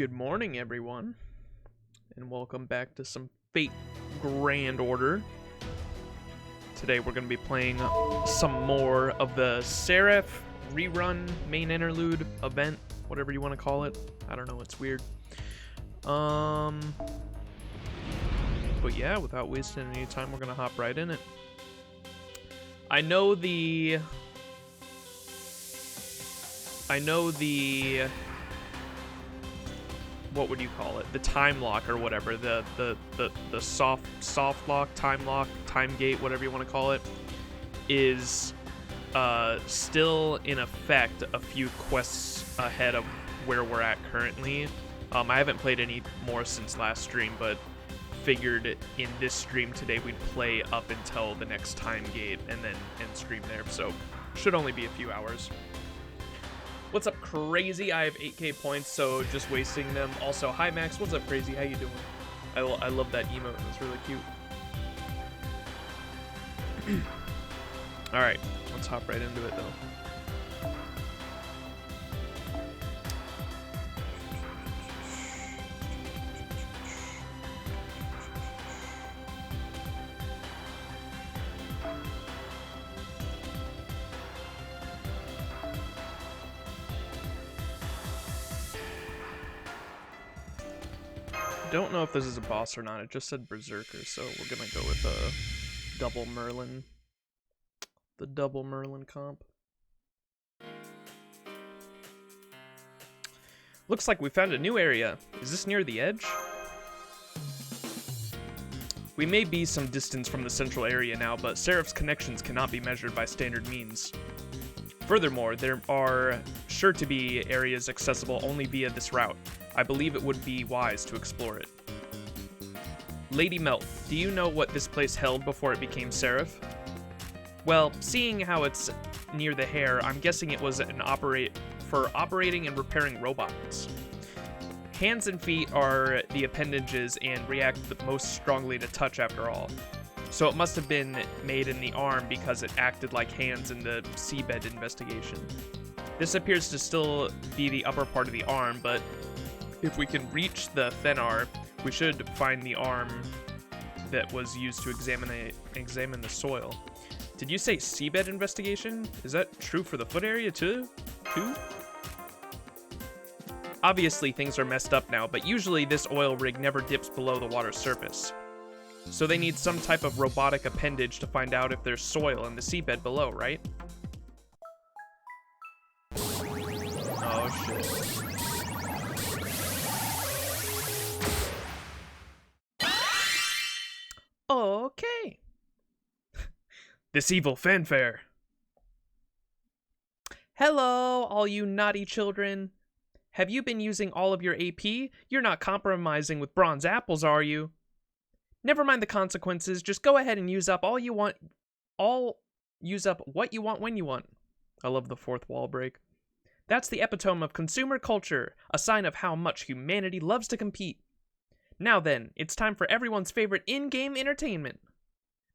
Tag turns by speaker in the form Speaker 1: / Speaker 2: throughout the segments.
Speaker 1: Good morning, everyone, and welcome back to some Fate Grand Order. Today we're going to be playing some more of the SE.RA.PH Rerun main interlude event, whatever you want to call it. I don't know, it's weird. But yeah, without wasting any time, we're going to hop right in it. I know the what would you call it? The time lock or whatever, the soft lock, time gate, whatever you want to call it, is still in effect a few quests ahead of where we're at currently. I haven't played any more since last stream, but figured in this stream today we'd play up until the next time gate and then end stream there, so should only be a few hours. What's up, Crazy? I have 8k points, so just wasting them. Also, hi Max, what's up, Crazy? How you doing? I love that emote, it's really cute. Alright, let's hop right into it though. Don't know if this is a boss or not. It just said Berserker, so we're gonna go with double Merlin. The double Merlin comp. Looks like we found a new area. Is this near the edge? We may be some distance from the central area now, but SE.RA.PH's connections cannot be measured by standard means. Furthermore, there are sure to be areas accessible only via this route. I believe it would be wise to explore it. Lady Melt, do you know what this place held before it became SE.RA.PH? Well, seeing how it's near the hair, I'm guessing it was for operating and repairing robots. Hands and feet are the appendages and react the most strongly to touch after all. So it must have been made in the arm because it acted like hands in the seabed investigation. This appears to still be the upper part of the arm, but if we can reach the Thenar, we should find the arm that was used to examine the soil. Did you say seabed investigation? Is that true for the foot area too? Obviously things are messed up now, but usually this oil rig never dips below the water's surface. So they need some type of robotic appendage to find out if there's soil in the seabed below, right? Oh shit. Okay. This evil fanfare. Hello, all you naughty children. Have you been using all of your AP? You're not compromising with bronze apples, are you? Never mind the consequences. Just go ahead and use up all you want. Use up what you want when you want. I love the fourth wall break. That's the epitome of consumer culture, a sign of how much humanity loves to compete. Now then, it's time for everyone's favorite in-game entertainment.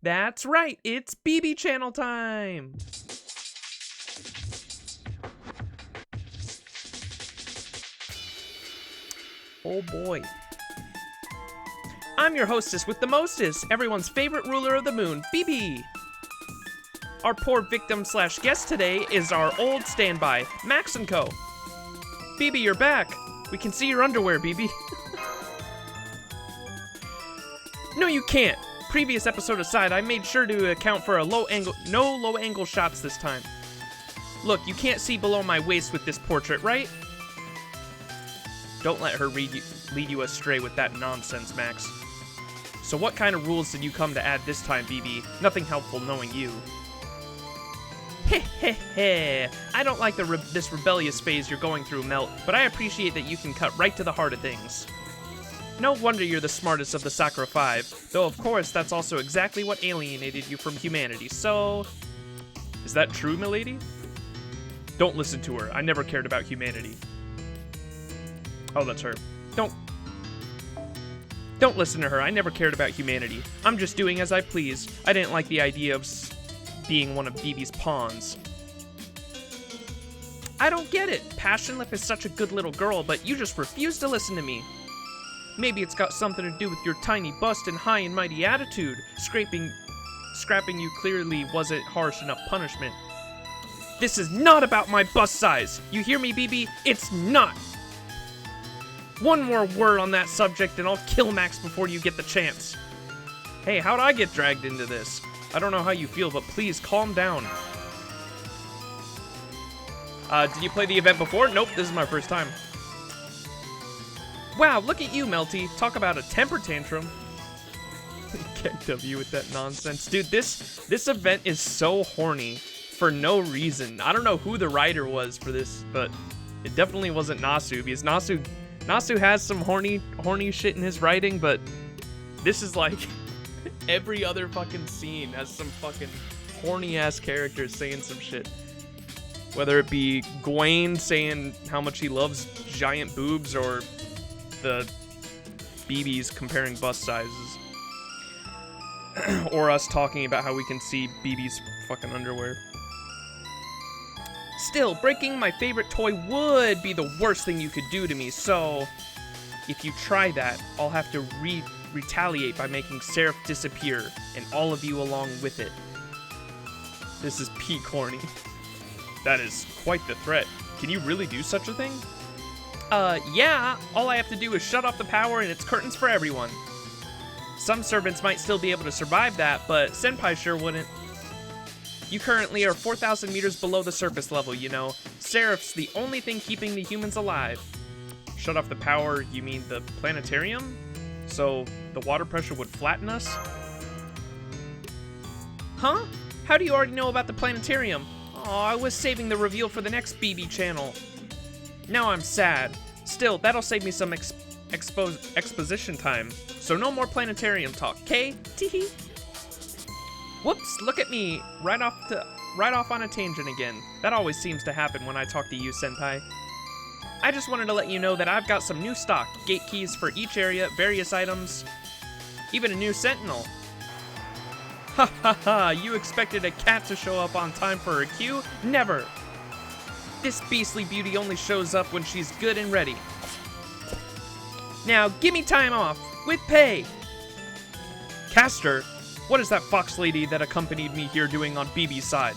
Speaker 1: That's right, it's BB Channel time! Oh boy. I'm your hostess with the mostest, everyone's favorite ruler of the moon, BB! Our poor victim/guest today is our old standby, Max & Co. BB, you're back! We can see your underwear, BB. No, you can't. Previous episode aside, I made sure to account for no low angle shots this time. Look, you can't see below my waist with this portrait, right? Don't let her lead you astray with that nonsense, Max. So what kind of rules did you come to add this time, BB? Nothing helpful knowing you. Heh heh heh. I don't like this rebellious phase you're going through, Melt, but I appreciate that you can cut right to the heart of things. No wonder you're the smartest of the Sakura 5, though of course that's also exactly what alienated you from humanity, so... Is that true, milady? Don't listen to her, I never cared about humanity. Oh, that's her. Don't listen to her, I never cared about humanity. I'm just doing as I please. I didn't like the idea of being one of BB's pawns. I don't get it. Passionlip is such a good little girl, but you just refuse to listen to me. Maybe it's got something to do with your tiny bust and high and mighty attitude. Scrapping you clearly wasn't harsh enough punishment. This is not about my bust size. You hear me, BB? It's not. One more word on that subject and I'll kill Max before you get the chance. Hey, how'd I get dragged into this? I don't know how you feel, but please calm down. Did you play the event before? Nope, this is my first time. Wow, look at you, Melty. Talk about a temper tantrum. Can't W with that nonsense. Dude, this event is so horny for no reason. I don't know who the writer was for this, but it definitely wasn't Nasu, because Nasu has some horny shit in his writing, but this is like every other fucking scene has some fucking horny ass characters saying some shit. Whether it be Gwayne saying how much he loves giant boobs, or the BBs comparing bust sizes. Or us talking about how we can see BB's fucking underwear. Still, breaking my favorite toy would be the worst thing you could do to me, so if you try that, I'll have to retaliate by making SE.RA.PH disappear, and all of you along with it. This is peak horny. That is quite the threat. Can you really do such a thing? Yeah, all I have to do is shut off the power and it's curtains for everyone. Some servants might still be able to survive that, but Senpai sure wouldn't. You currently are 4,000 meters below the surface level, you know. SE.RA.PH's the only thing keeping the humans alive. Shut off the power, you mean the planetarium? So the water pressure would flatten us? Huh? How do you already know about the planetarium? Oh, I was saving the reveal for the next BB channel. Now I'm sad. Still, that'll save me some exposition time. So no more planetarium talk, okay? Teehee. Whoops, look at me. Right off on a tangent again. That always seems to happen when I talk to you, Senpai. I just wanted to let you know that I've got some new stock. Gate keys for each area, various items, even a new sentinel. Ha ha ha, you expected a cat to show up on time for her queue? Never! This beastly beauty only shows up when she's good and ready. Now, give me time off, with pay! Caster, what is that fox lady that accompanied me here doing on BB's side?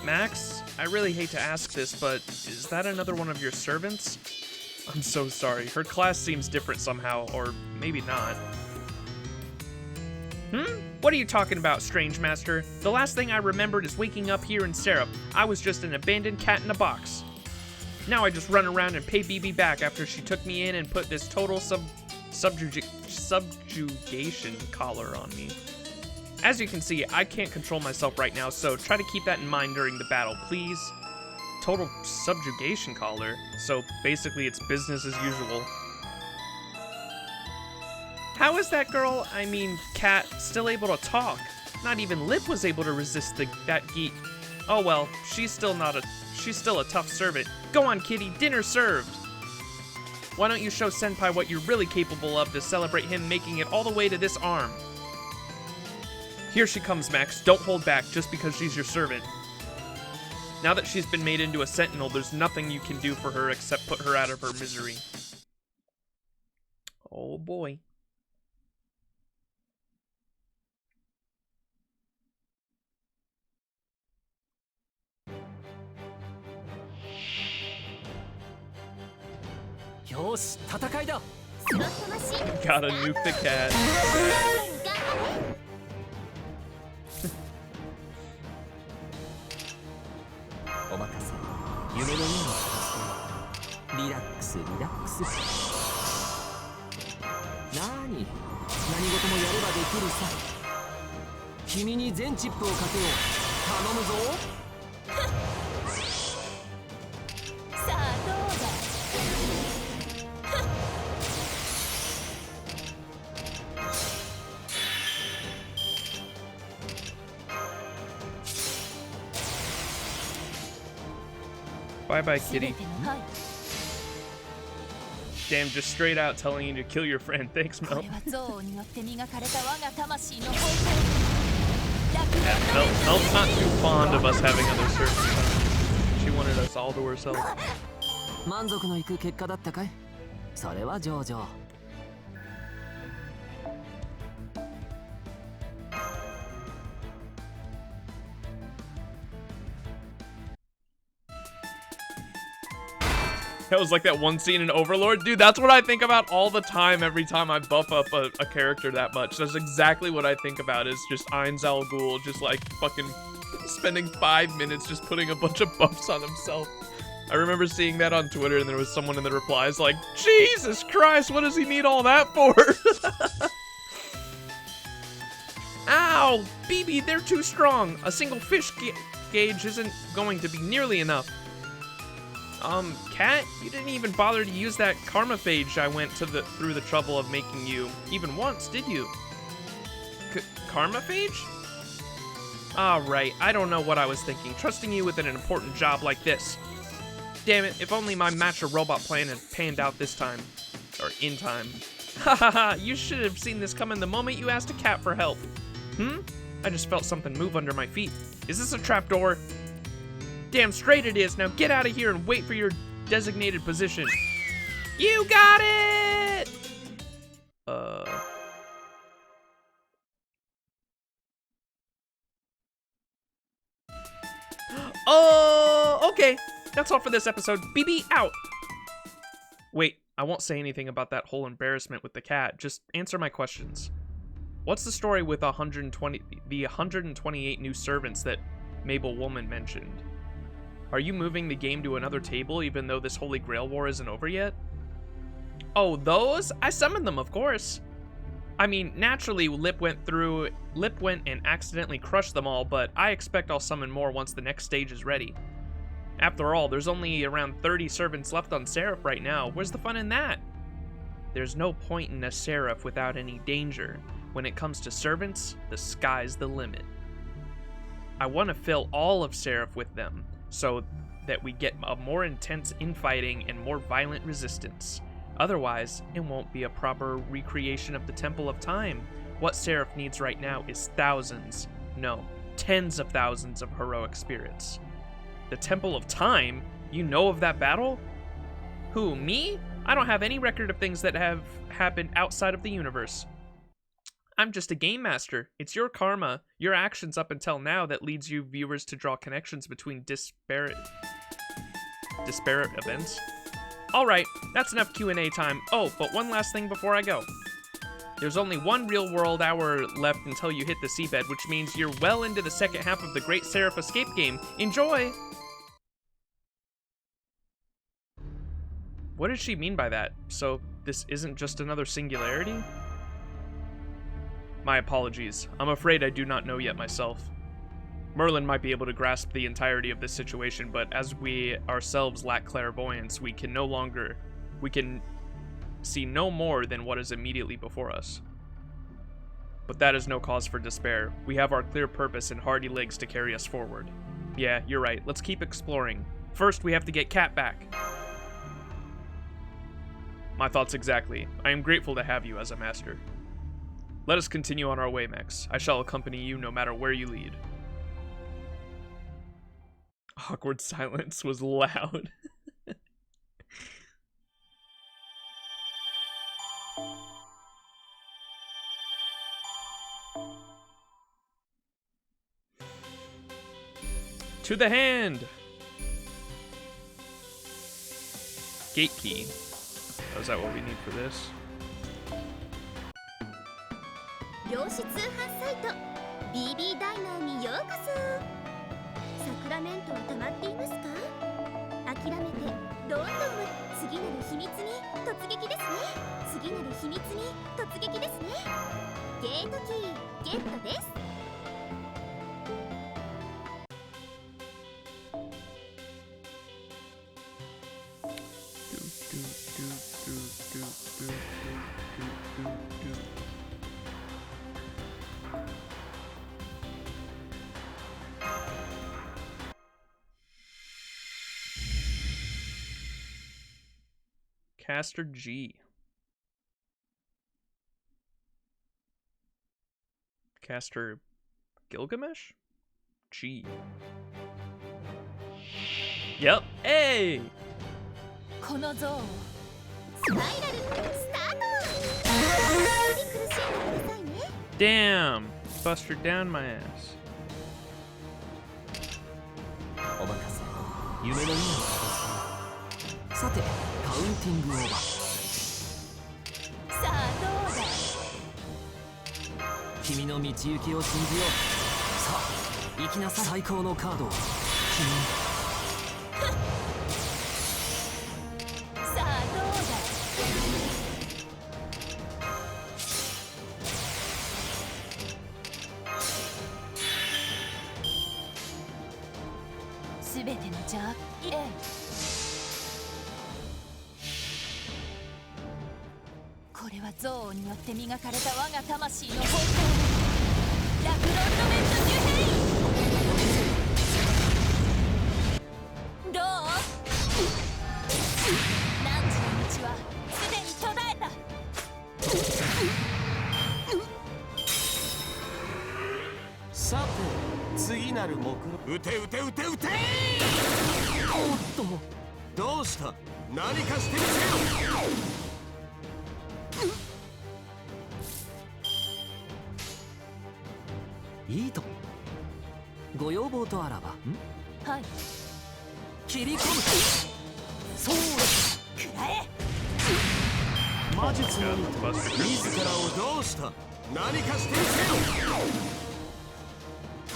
Speaker 1: Max? I really hate to ask this, but is that another one of your servants? I'm so sorry, her class seems different somehow, or maybe not. What are you talking about, Strange Master? The last thing I remembered is waking up here in SE.RA.PH. I was just an abandoned cat in a box. Now I just run around and pay BB back after she took me in and put this total subjugation collar on me. As you can see, I can't control myself right now, so try to keep that in mind during the battle, please. Total subjugation collar? So basically it's business as usual. How is that girl, I mean cat, still able to talk? Not even Lip was able to resist that geek. Oh well, she's still a tough servant. Go on, kitty, dinner served. Why don't you show Senpai what you're really capable of to celebrate him making it all the way to this arm? Here she comes, Max. Don't hold back just because she's your servant. Now that she's been made into a sentinel, there's nothing you can do for her except put her out of her misery. Oh boy. Gotta nuke the cat. Bye-bye, kitty. Damn, just straight out telling you to kill your friend. Thanks, Mel. Yeah, Mel's not too fond of us having other servants. She wanted us all to herself.
Speaker 2: 満足のいく結果だったかい？それは上々。
Speaker 1: It was like that one scene in Overlord. Dude, that's what I think about all the time every time I buff up a character that much. That's exactly what I think about, is just Ainz Al Ghul just like fucking spending 5 minutes just putting a bunch of buffs on himself. I remember seeing that on Twitter, and there was someone in the replies like, Jesus Christ, what does he need all that for? Ow! BB, they're too strong. A single fish gauge isn't going to be nearly enough. Cat, you didn't even bother to use that karmaphage I went to through the trouble of making you even once, did you? Karmaphage? Right, I don't know what I was thinking, trusting you with an important job like this. Damn it, if only my matcha robot plan had panned out this time. Or in time. Hahaha, you should have seen this coming the moment you asked a cat for help. I just felt something move under my feet. Is this a trapdoor? Damn straight it is. Now get out of here and wait for your designated position. You got it! Oh, okay. That's all for this episode. BB out! Wait, I won't say anything about that whole embarrassment with the cat. Just answer my questions. What's the story with the 128 new servants that Mabel Woolman mentioned? Are you moving the game to another table even though this Holy Grail War isn't over yet? Oh, those? I summoned them, of course. I mean, naturally, Lip went and accidentally crushed them all, but I expect I'll summon more once the next stage is ready. After all, there's only around 30 servants left on Seraph right now. Where's the fun in that? There's no point in a Seraph without any danger. When it comes to servants, the sky's the limit. I want to fill all of Seraph with them, so that we get a more intense infighting and more violent resistance. Otherwise, it won't be a proper recreation of the Temple of Time. What Seraph needs right now is thousands, no, tens of thousands of heroic spirits. The Temple of Time? You know of that battle? Who, me? I don't have any record of things that have happened outside of the universe. I'm just a game master. It's your karma, your actions up until now, that leads you viewers to draw connections between disparate events. Alright, that's enough Q&A time. Oh, but one last thing before I go. There's only one real-world hour left until you hit the seabed, which means you're well into the second half of the Great Seraph Escape game. Enjoy! What does she mean by that? So, this isn't just another singularity? My apologies. I'm afraid I do not know yet myself. Merlin might be able to grasp the entirety of this situation, but as we ourselves lack clairvoyance, we can see no more than what is immediately before us. But that is no cause for despair. We have our clear purpose and hardy legs to carry us forward. Yeah, you're right. Let's keep exploring. First, we have to get Cat back. My thoughts exactly. I am grateful to have you as a master. Let us continue on our way, Max. I shall accompany you no matter where you lead. Awkward silence was loud. To the hand! Gate key. Oh, is that what we need for this?
Speaker 3: 量子通販サイト BB ダイナーにようこそ。サクラメントは溜まっていますか？諦めてどんどん次なる秘密に突撃ですね。次なる秘密に突撃ですね。ゲートキーゲットです。
Speaker 1: Caster G. Caster Gilgamesh? G. Yep. Hey!
Speaker 3: この像をスパイラルスタート。苦しんでくださいね。
Speaker 1: Damn! Buster down my ass.
Speaker 2: お任せ。夢のようにさて、カウンティングオーバー。
Speaker 3: さあどうだ。
Speaker 2: 君の道行きを信じよう。さあ、行きなさい。最高のカードを君に。
Speaker 3: さあどうだ。すべての邪悪。これは憎悪によって磨かれた我が魂の方向。ラクロンドメントニューヘイ。どう？汝の道はすでに途絶えた。
Speaker 4: さて次なる目標。撃て撃て撃て撃て。
Speaker 2: おっと、
Speaker 4: どうした。何かしてみせよ。
Speaker 2: いいと。ご要望とあらば。
Speaker 3: はい。
Speaker 2: 切り込む。そうです。
Speaker 3: くらえ。
Speaker 4: 魔術の意図。自らをどうした。何かしてみせ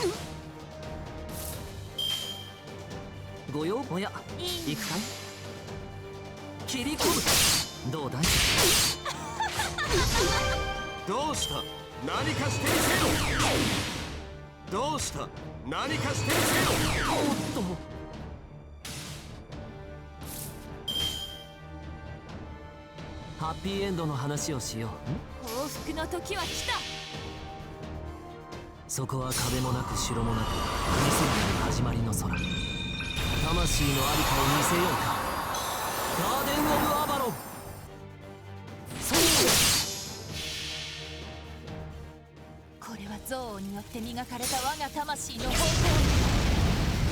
Speaker 4: よ。
Speaker 2: ご要望や行くかい。切り込む。どうだい。
Speaker 4: どうした。何かしてみせよ。どうした。何かしてみせよ。
Speaker 2: おっと、ハッピーエンドの話をしよう。
Speaker 3: 幸福の時は来た。
Speaker 2: そこは壁もなく城もなく、見せない始まりの空。魂のありかを見せようか。ガーデン・オブ・アバロン。そう。
Speaker 3: これは憎悪によって磨かれた我が魂の方向。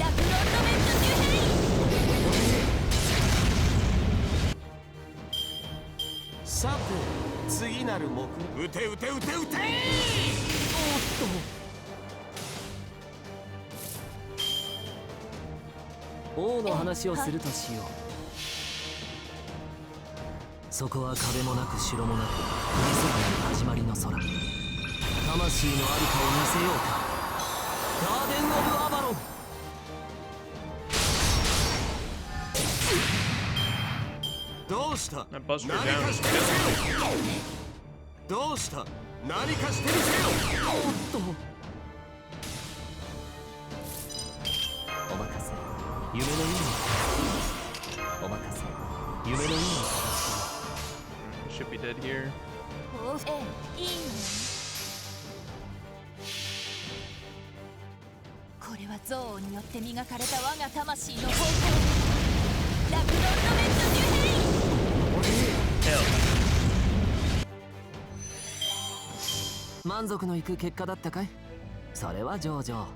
Speaker 3: ラクロンドメントニューヘイ。
Speaker 4: さて次なる目標。撃て撃て撃て撃て。
Speaker 2: おっと、王の話をするとしよう。そこは壁もなく城もなく、見せない始まりの空。魂のありかを見せようか。ガーデン・オブ・アバロン。
Speaker 4: どうした。
Speaker 1: That
Speaker 4: 何
Speaker 1: Buster
Speaker 4: か
Speaker 1: down
Speaker 4: し
Speaker 1: is
Speaker 4: てみせ
Speaker 1: killing
Speaker 4: よ。どうした。何かしてみせよ。
Speaker 2: おっと、お任せ。夢のように。お任せ。夢のように。
Speaker 1: me. Should be dead here.
Speaker 3: 幸福。いいね。これは憎悪によって磨かれた我が魂の方向。ラクロンドメントニューヘイ。
Speaker 1: Hell.
Speaker 2: 満足のいく結果だったかい。それは上々。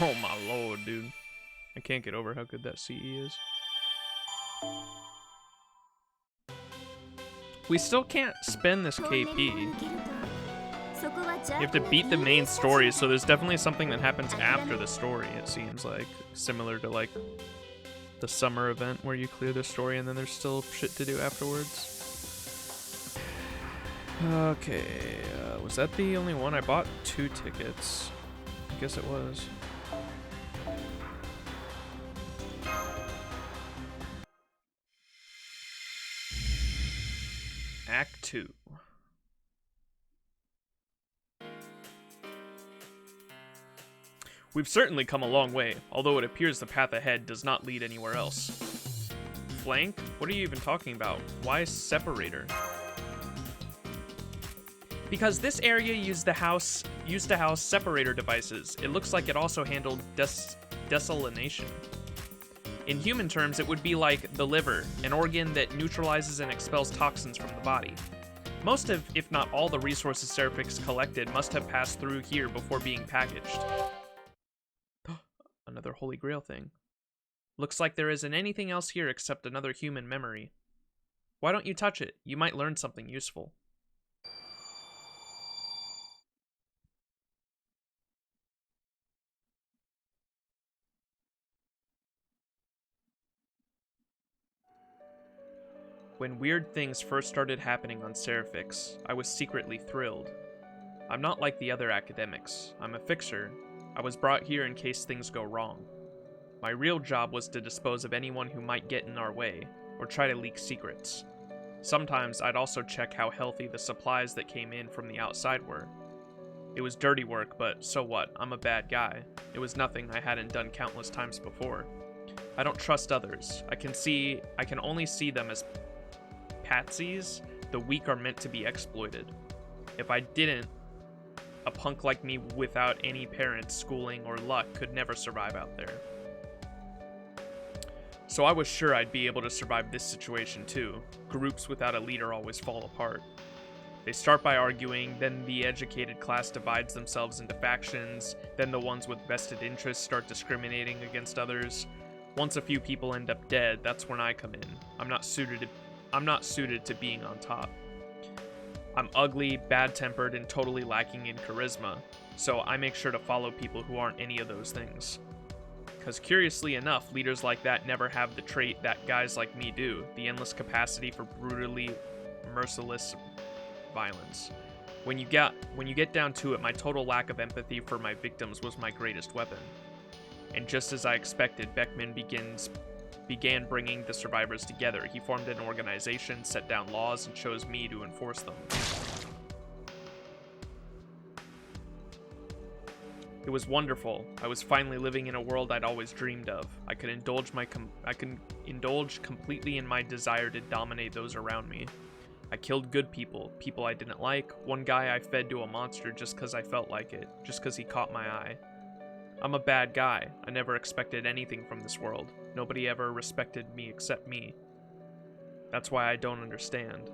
Speaker 1: Oh my lord, dude. I can't get over how good that CE is. We still can't spend this KP. You have to beat the main story, so there's definitely something that happens after the story, it seems like. Similar to, like, the summer event where you clear the story and then there's still shit to do afterwards. Okay, was that the only one? I bought 2 tickets. I guess it was. Act 2. We've certainly come a long way, although it appears the path ahead does not lead anywhere else. Flank? What are you even talking about? Why separator? Because this area used to house separator devices. It looks like it also handled desalination. In human terms, it would be like the liver, an organ that neutralizes and expels toxins from the body. Most of, if not all, the resources SE.RA.PH collected must have passed through here before being packaged. Another Holy Grail thing. Looks like there isn't anything else here except another human memory. Why don't you touch it? You might learn something useful. When weird things first started happening on SE.RA.PH, I was secretly thrilled. I'm not like the other academics. I'm a fixer. I was brought here in case things go wrong. My real job was to dispose of anyone who might get in our way, or try to leak secrets. Sometimes I'd also check how healthy the supplies that came in from the outside were. It was dirty work, but so what? I'm a bad guy. It was nothing I hadn't done countless times before. I don't trust others. I can only see them as patsies. The weak are meant to be exploited. If I didn't, a punk like me without any parents, schooling, or luck could never survive out there. So I was sure I'd be able to survive this situation too. Groups without a leader always fall apart. They start by arguing, then the educated class divides themselves into factions, then the ones with vested interests start discriminating against others. Once a few people end up dead, that's when I come in. I'm not suited to being on top. I'm ugly, bad-tempered, and totally lacking in charisma, so I make sure to follow people who aren't any of those things. Because curiously enough, leaders like that never have the trait that guys like me do, the endless capacity for brutally merciless violence. When you get down to it, my total lack of empathy for my victims was my greatest weapon. And just as I expected, Beckman began bringing the survivors together. He formed an organization, set down laws, and chose me to enforce them. It was wonderful. I was finally living in a world I'd always dreamed of. I could indulge completely in my desire to dominate those around me. I killed good people, people I didn't like. One guy I fed to a monster just because I felt like it, just because he caught my eye. I'm a bad guy. I never expected anything from this world. Nobody ever respected me except me. That's why I don't understand.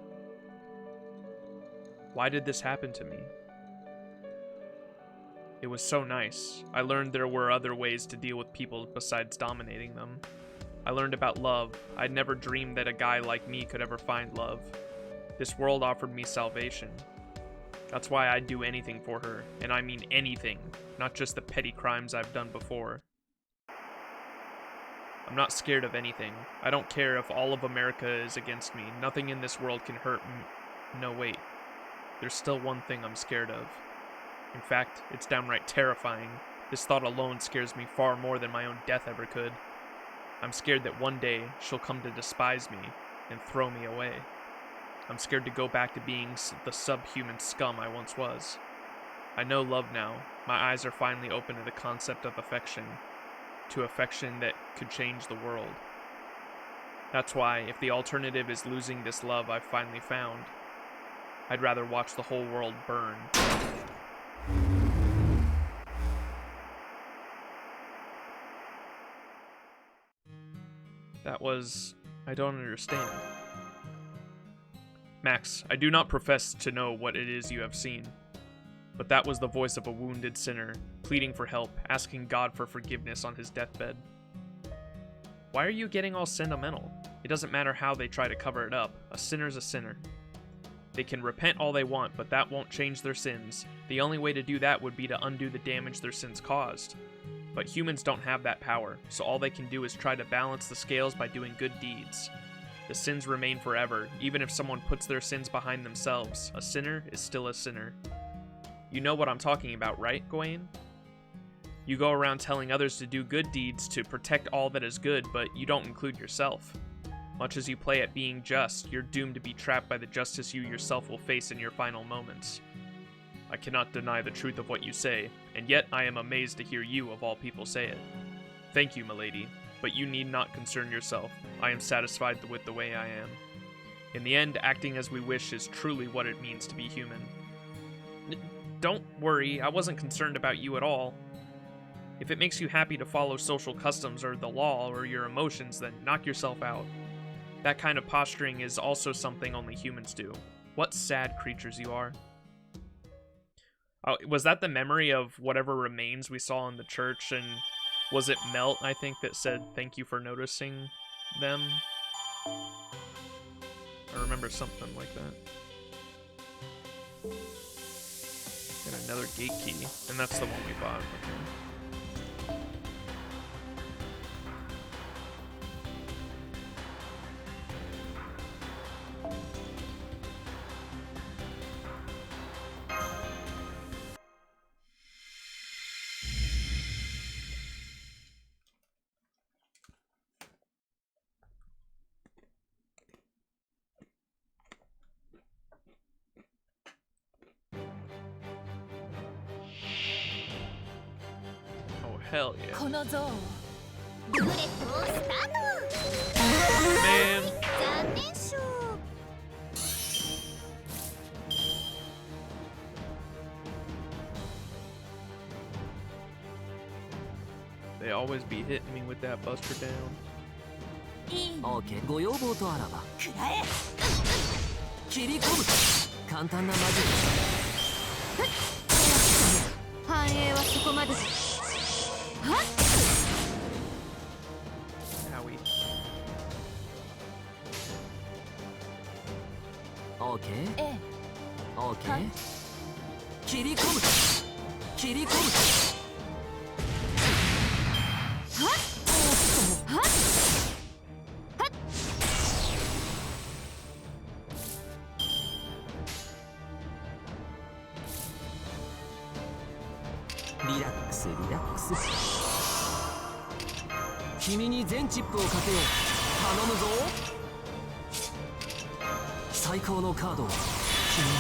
Speaker 1: Why did this happen to me? It was so nice. I learned there were other ways to deal with people besides dominating them. I learned about love. I'd never dreamed that a guy like me could ever find love. This world offered me salvation. That's why I'd do anything for her, and I mean anything, not just the petty crimes I've done before. I'm not scared of anything. I don't care if all of America is against me. Nothing in this world can hurt me. No, wait. There's still one thing I'm scared of. In fact, it's downright terrifying. This thought alone scares me far more than my own death ever could. I'm scared that one day she'll come to despise me and throw me away. I'm scared to go back to being the subhuman scum I once was. I know love now. My eyes are finally open to the concept of affection. To affection that could change the world. That's why, if the alternative is losing this love I've finally found, I'd rather watch the whole world burn. That was... I don't understand. Max, I do not profess to know what it is you have seen, but that was the voice of a wounded sinner, pleading for help, asking God for forgiveness on his deathbed. Why are you getting all sentimental? It doesn't matter how they try to cover it up. A sinner's a sinner. They can repent all they want, but that won't change their sins. The only way to do that would be to undo the damage their sins caused. But humans don't have that power, so all they can do is try to balance the scales by doing good deeds. The sins remain forever, even if someone puts their sins behind themselves. A sinner is still a sinner. You know what I'm talking about, right, Gwayne? You go around telling others to do good deeds to protect all that is good, but you don't include yourself. Much as you play at being just, you're doomed to be trapped by the justice you yourself will face in your final moments. I cannot deny the truth of what you say, and yet I am amazed to hear you, of all people, say it. Thank you, milady, but you need not concern yourself. I am satisfied with the way I am. In the end, acting as we wish is truly what it means to be human. Don't worry, I wasn't concerned about you at all. If it makes you happy to follow social customs or the law or your emotions, then knock yourself out. That kind of posturing is also something only humans do. What sad creatures you are. Oh, was that the memory of whatever remains we saw in the church? And was it Melt, I think, that said thank you for noticing them? I remember something like that. Got another gate key, and that's the one we bought. Okay. Hell yeah.
Speaker 3: この像ルーレットをスタート
Speaker 1: Man.
Speaker 3: 残念賞
Speaker 1: They always be hitting me with that buster down.
Speaker 3: いい
Speaker 2: OK ご要望とあらば
Speaker 3: くらえ
Speaker 2: 切り込む簡単なマジック
Speaker 3: 繁栄はそこまではっ
Speaker 1: Owie.
Speaker 2: OK
Speaker 3: ええ
Speaker 2: OK 切り込む切り込む
Speaker 3: はっはっ
Speaker 2: リラックスリラックス君に全チップをかけよう頼むぞ最高のカードを君に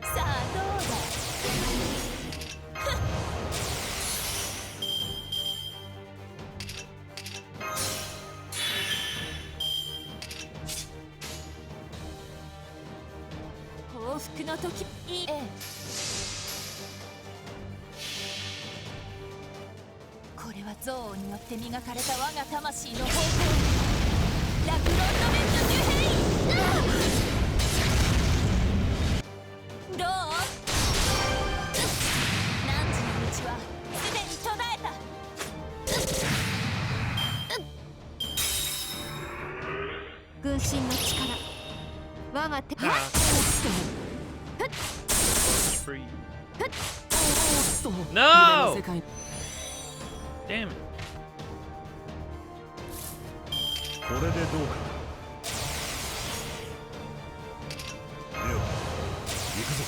Speaker 3: さあどうだ幸福の時いいえこれは憎悪によって磨かれた我が魂の方向ラクロンドメントデュヘイどう汝の道はすでに途絶えた軍神の力我が手
Speaker 1: For you.
Speaker 2: おっと
Speaker 1: No!
Speaker 2: 世界
Speaker 1: Damn it.
Speaker 4: これでどうかでは行くぞ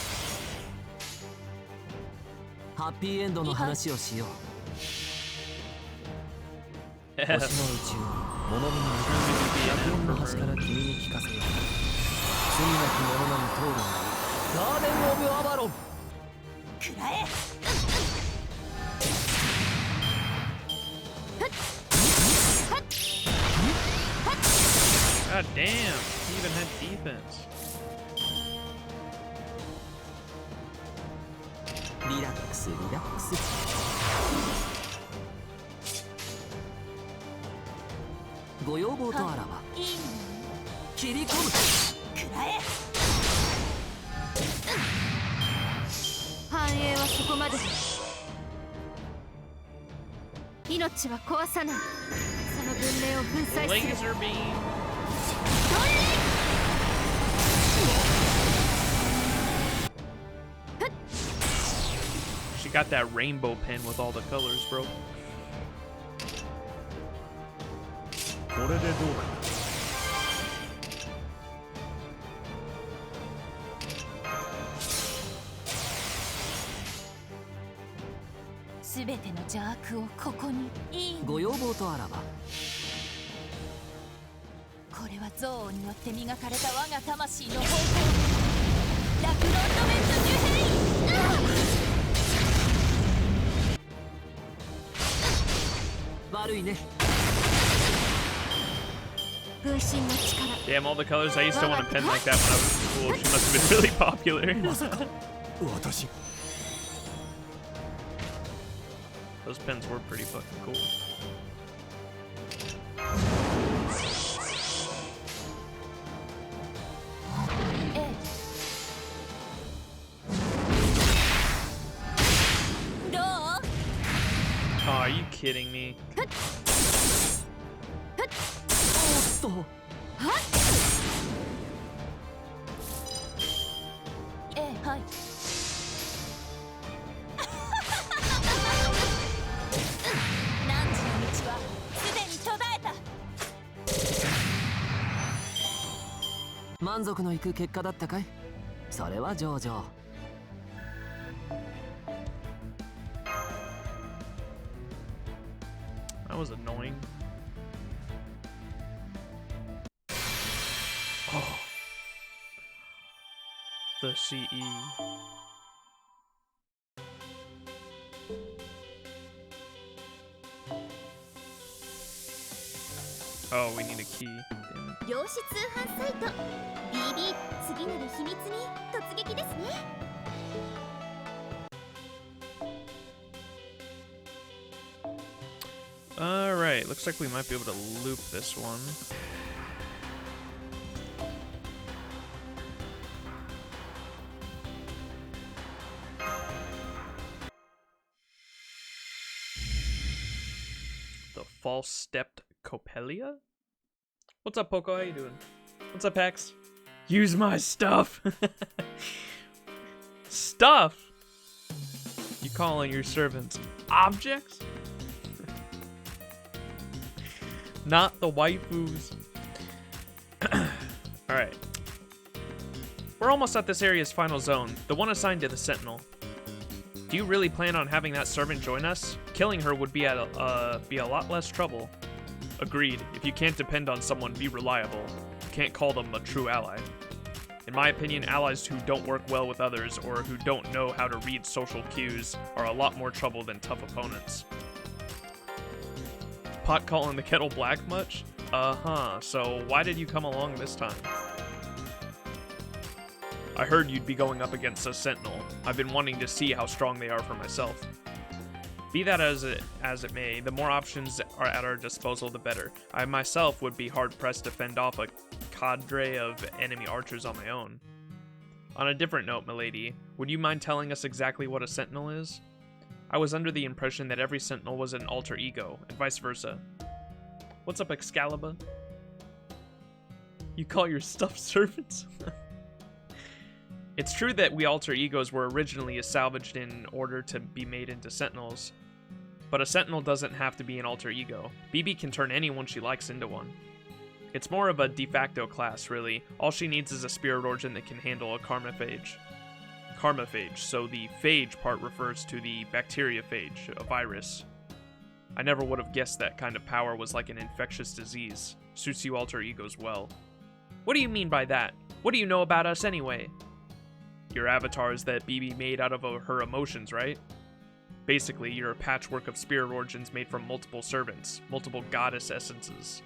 Speaker 2: ハッピーエンドの話をしよう星の宇宙に物見の楽園の端から君に聞かせよう罪なき者のみ通るがいいガーデン・オブ・アバロン
Speaker 3: くらえ
Speaker 1: God damn. He even had defense.
Speaker 2: リラックスリラックスご要望とあらば
Speaker 3: いい
Speaker 2: 切り込む
Speaker 3: くらえ繁栄はそこまで命は壊さないその文明を粉砕する
Speaker 1: Laser beam. She got that rainbow pen with all the colors, bro.
Speaker 4: これでどうか
Speaker 3: すべての邪悪をここにいい
Speaker 2: ご要望とあらば
Speaker 3: これは憎悪によって磨かれた我が魂の方向ラクロンドメントデュヘイ
Speaker 2: 悪いね
Speaker 1: Damn, all the colors. I used to want a pen like that when I was in school. She must have been really popular. Those pens were pretty fucking cool. Oh, are you kidding me? That was annoying. Oh. The CE. Oh, we need a key. Damn it.
Speaker 3: 量子通販サイト BB 次なる秘密に突撃ですね。
Speaker 1: Alright, looks like we might be able to loop this one. The false stepped Copelia? What's up, Poco? How you doing? What's up, Pax? Use my stuff! Stuff? You calling your servants objects? Not the waifus. Alright. We're almost at this area's final zone, the one assigned to the Sentinel. Do you really plan on having that servant join us? Killing her would be a lot less trouble. Agreed. If you can't depend on someone, be reliable. You can't call them a true ally. In my opinion, allies who don't work well with others or who don't know how to read social cues are a lot more trouble than tough opponents. Pot calling the kettle black much? Uh-huh, so why did you come along this time? I heard you'd be going up against a Sentinel. I've been wanting to see how strong they are for myself. Be that as it may, the more options are at our disposal, the better. I myself would be hard-pressed to fend off a cadre of enemy archers on my own. On a different note, milady, would you mind telling us exactly what a Sentinel is? I was under the impression that every Sentinel was an alter ego, and vice versa. What's up, Excalibur? You call your stuffed servants? It's true that we alter egos were originally salvaged in order to be made into Sentinels, but a Sentinel doesn't have to be an alter ego. BB can turn anyone she likes into one. It's more of a de facto class, really. All she needs is a spirit origin that can handle a karmaphage. Karmaphage, so the phage part refers to the bacteriophage, a virus. I never would have guessed that kind of power was like an infectious disease. Suits you alter egos well. What do you mean by that? What do you know about us anyway? Your avatar is that BB made out of her emotions, right? Basically, you're a patchwork of spirit origins made from multiple servants, multiple goddess essences.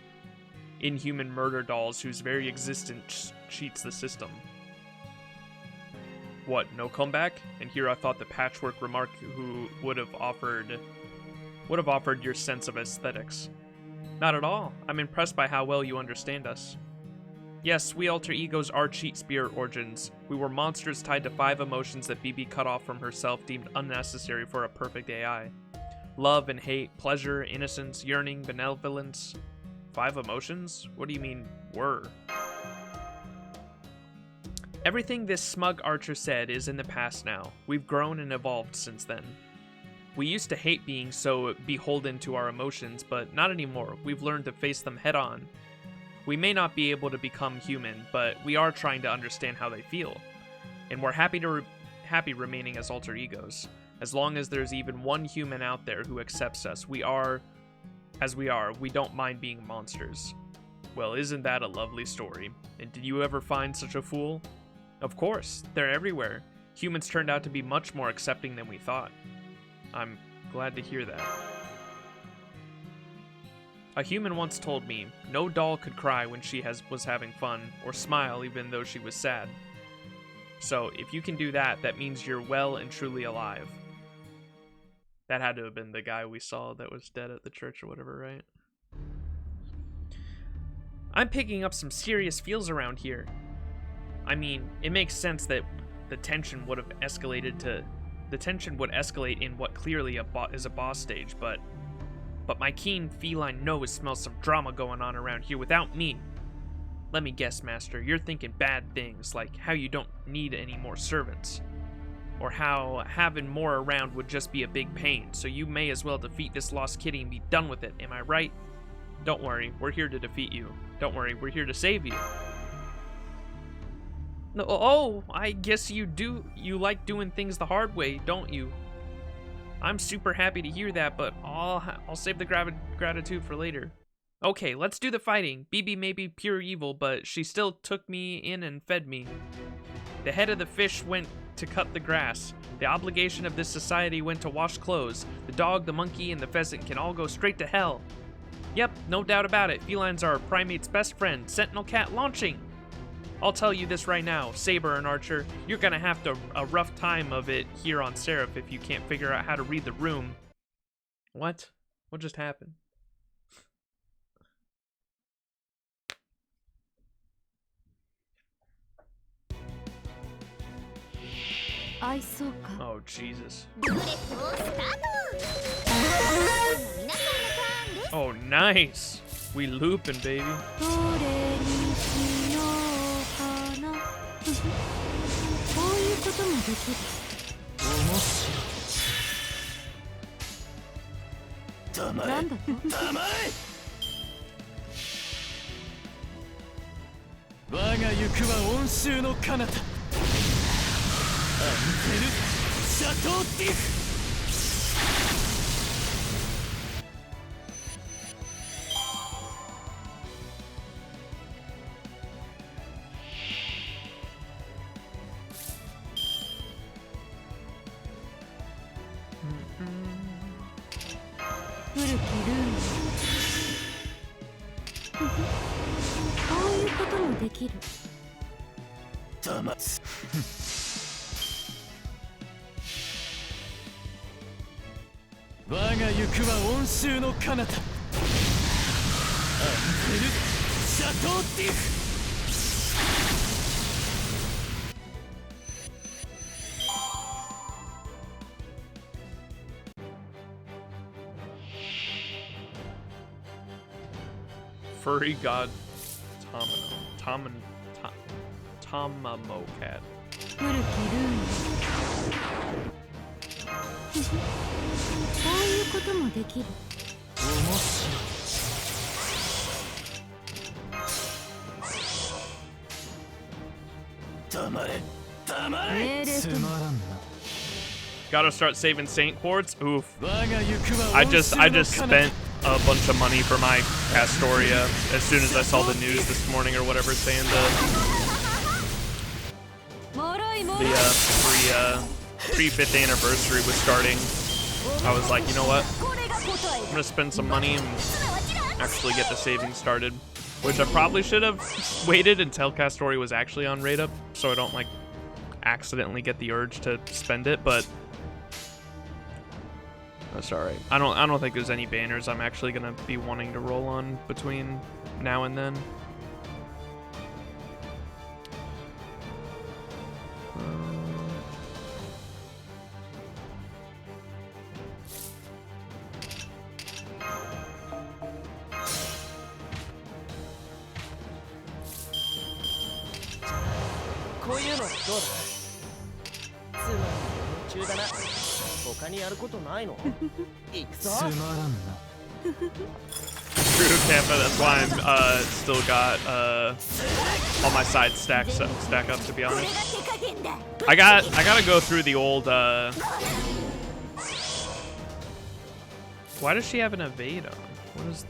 Speaker 1: Inhuman murder dolls whose very existence cheats the system. What, no comeback? And here I thought the patchwork remark who would have offered your sense of aesthetics. Not at all. I'm impressed by how well you understand us. Yes, we alter egos are cheat spirit origins. We were monsters tied to 5 emotions that BB cut off from herself, deemed unnecessary for a perfect AI. Love and hate, pleasure, innocence, yearning, benevolence. 5 emotions? What do you mean, were? Everything this smug archer said is in the past now. We've grown and evolved since then. We used to hate being so beholden to our emotions, but not anymore. We've learned to face them head on. We may not be able to become human, but we are trying to understand how they feel. And we're happy remaining as alter egos. As long as there's even one human out there who accepts us, we are as we are. We don't mind being monsters. Well, isn't that a lovely story? And did you ever find such a fool? Of course, they're everywhere. Humans turned out to be much more accepting than we thought. I'm glad to hear that. A human once told me, no doll could cry when she was having fun, or smile even though she was sad. So, if you can do that, that means you're well and truly alive. That had to have been the guy we saw that was dead at the church or whatever, right? I'm picking up some serious feels around here. I mean, it makes sense that the tension would escalate in what clearly is a boss stage, but my keen feline nose smells some drama going on around here without me. Let me guess, Master, you're thinking bad things, like how you don't need any more servants, or how having more around would just be a big pain, so you may as well defeat this lost kitty and be done with it, am I right? Don't worry, we're here to defeat you. Don't worry, we're here to save you. No, oh, I guess you like doing things the hard way, don't you? I'm super happy to hear that, but I'll save the gratitude for later. Okay, let's do the fighting. BB may be pure evil, but she still took me in and fed me. The head of the fish went to cut the grass. The obligation of this society went to wash clothes. The dog, the monkey, and the pheasant can all go straight to hell. Yep, no doubt about it. Felines are a primate's best friend. Sentinel cat launching! I'll tell you this right now, Saber and Archer, you're gonna have a rough time of it here on Seraph if you can't figure out how to read the room. What? What just happened? Oh, Jesus. Oh, nice! We looping, baby. Furry god Tamamo cat. Gotta start saving Saint quartz. Oof. I just spent a bunch of money for my Castoria as soon as I saw the news this morning or whatever saying the pre-5th anniversary was starting. I was like, you know what? I'm gonna spend some money and actually get the savings started. Which I probably should have waited until Castoria was actually on rate up, so I don't like accidentally get the urge to spend it, but that's alright. I don't think there's any banners I'm actually gonna be wanting to roll on between now and then. True, Tampa, that's why I'm still got all my sides stack up, to be honest. I gotta go through the old why does she have an evade on? What is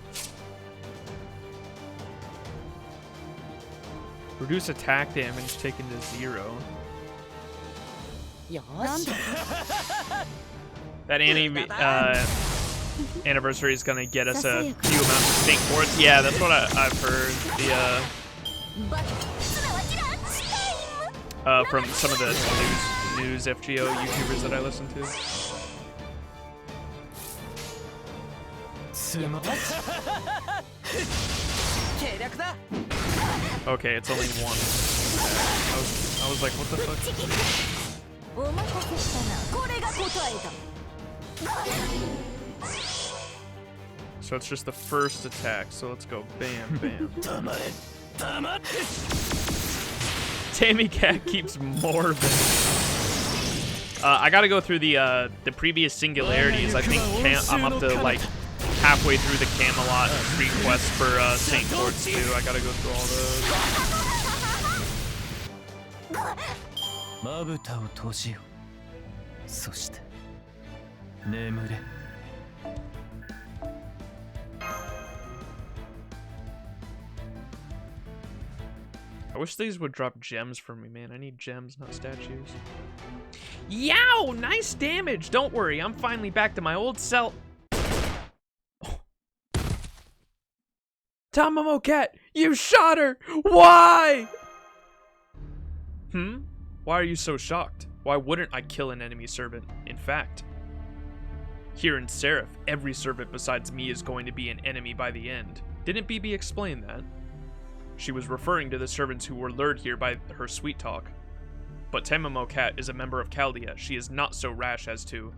Speaker 1: reduce attack damage taken to 0. That anniversary is gonna get us a few amounts of Saint Quartz. Yeah, that's what I've heard. From some of the news FGO YouTubers that I listen to. Okay, it's only one. I was like, what the fuck? So it's just the first attack. So let's go, bam, bam. Tammy Cat keeps morbid. I gotta go through the previous singularities. I think I'm up to like halfway through the Camelot request for Saint Quartz too. I gotta go through all those. I wish these would drop gems for me, man. I need gems, not statues. Yow! Nice damage! Don't worry, I'm finally back to my old self. Tamamo Cat, you shot her! Why? Why are you so shocked? Why wouldn't I kill an enemy servant? In fact, here in Seraph, every servant besides me is going to be an enemy by the end. Didn't BB explain that? She was referring to the servants who were lured here by her sweet talk. But Tamamo Cat is a member of Chaldea. She is not so rash as to...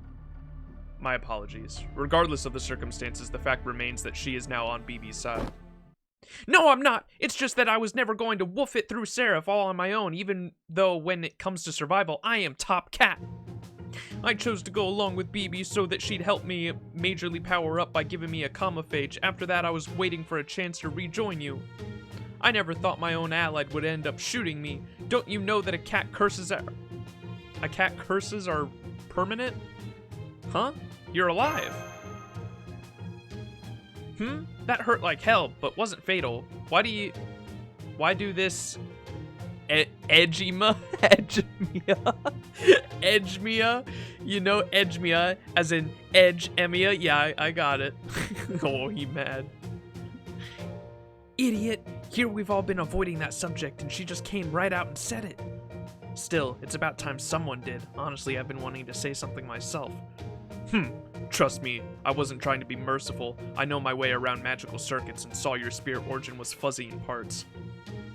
Speaker 1: My apologies. Regardless of the circumstances, the fact remains that she is now on BB's side. No, I'm not! It's just that I was never going to woof it through Seraph all on my own, even though when it comes to survival, I am top cat. I chose to go along with BB so that she'd help me majorly power up by giving me a camophage. After that, I was waiting for a chance to rejoin you. I never thought my own allied would end up shooting me. Don't you know that a cat curses are permanent? Huh? You're alive. That hurt like hell, but wasn't fatal. Why do this edgemia? Edgemia? You know edgemia, as in edge-emia? Yeah, I got it. Oh, he mad. Idiot. Here we've all been avoiding that subject, and she just came right out and said it. Still, it's about time someone did. Honestly, I've been wanting to say something myself. Trust me, I wasn't trying to be merciful. I know my way around magical circuits and saw your spirit origin was fuzzy in parts.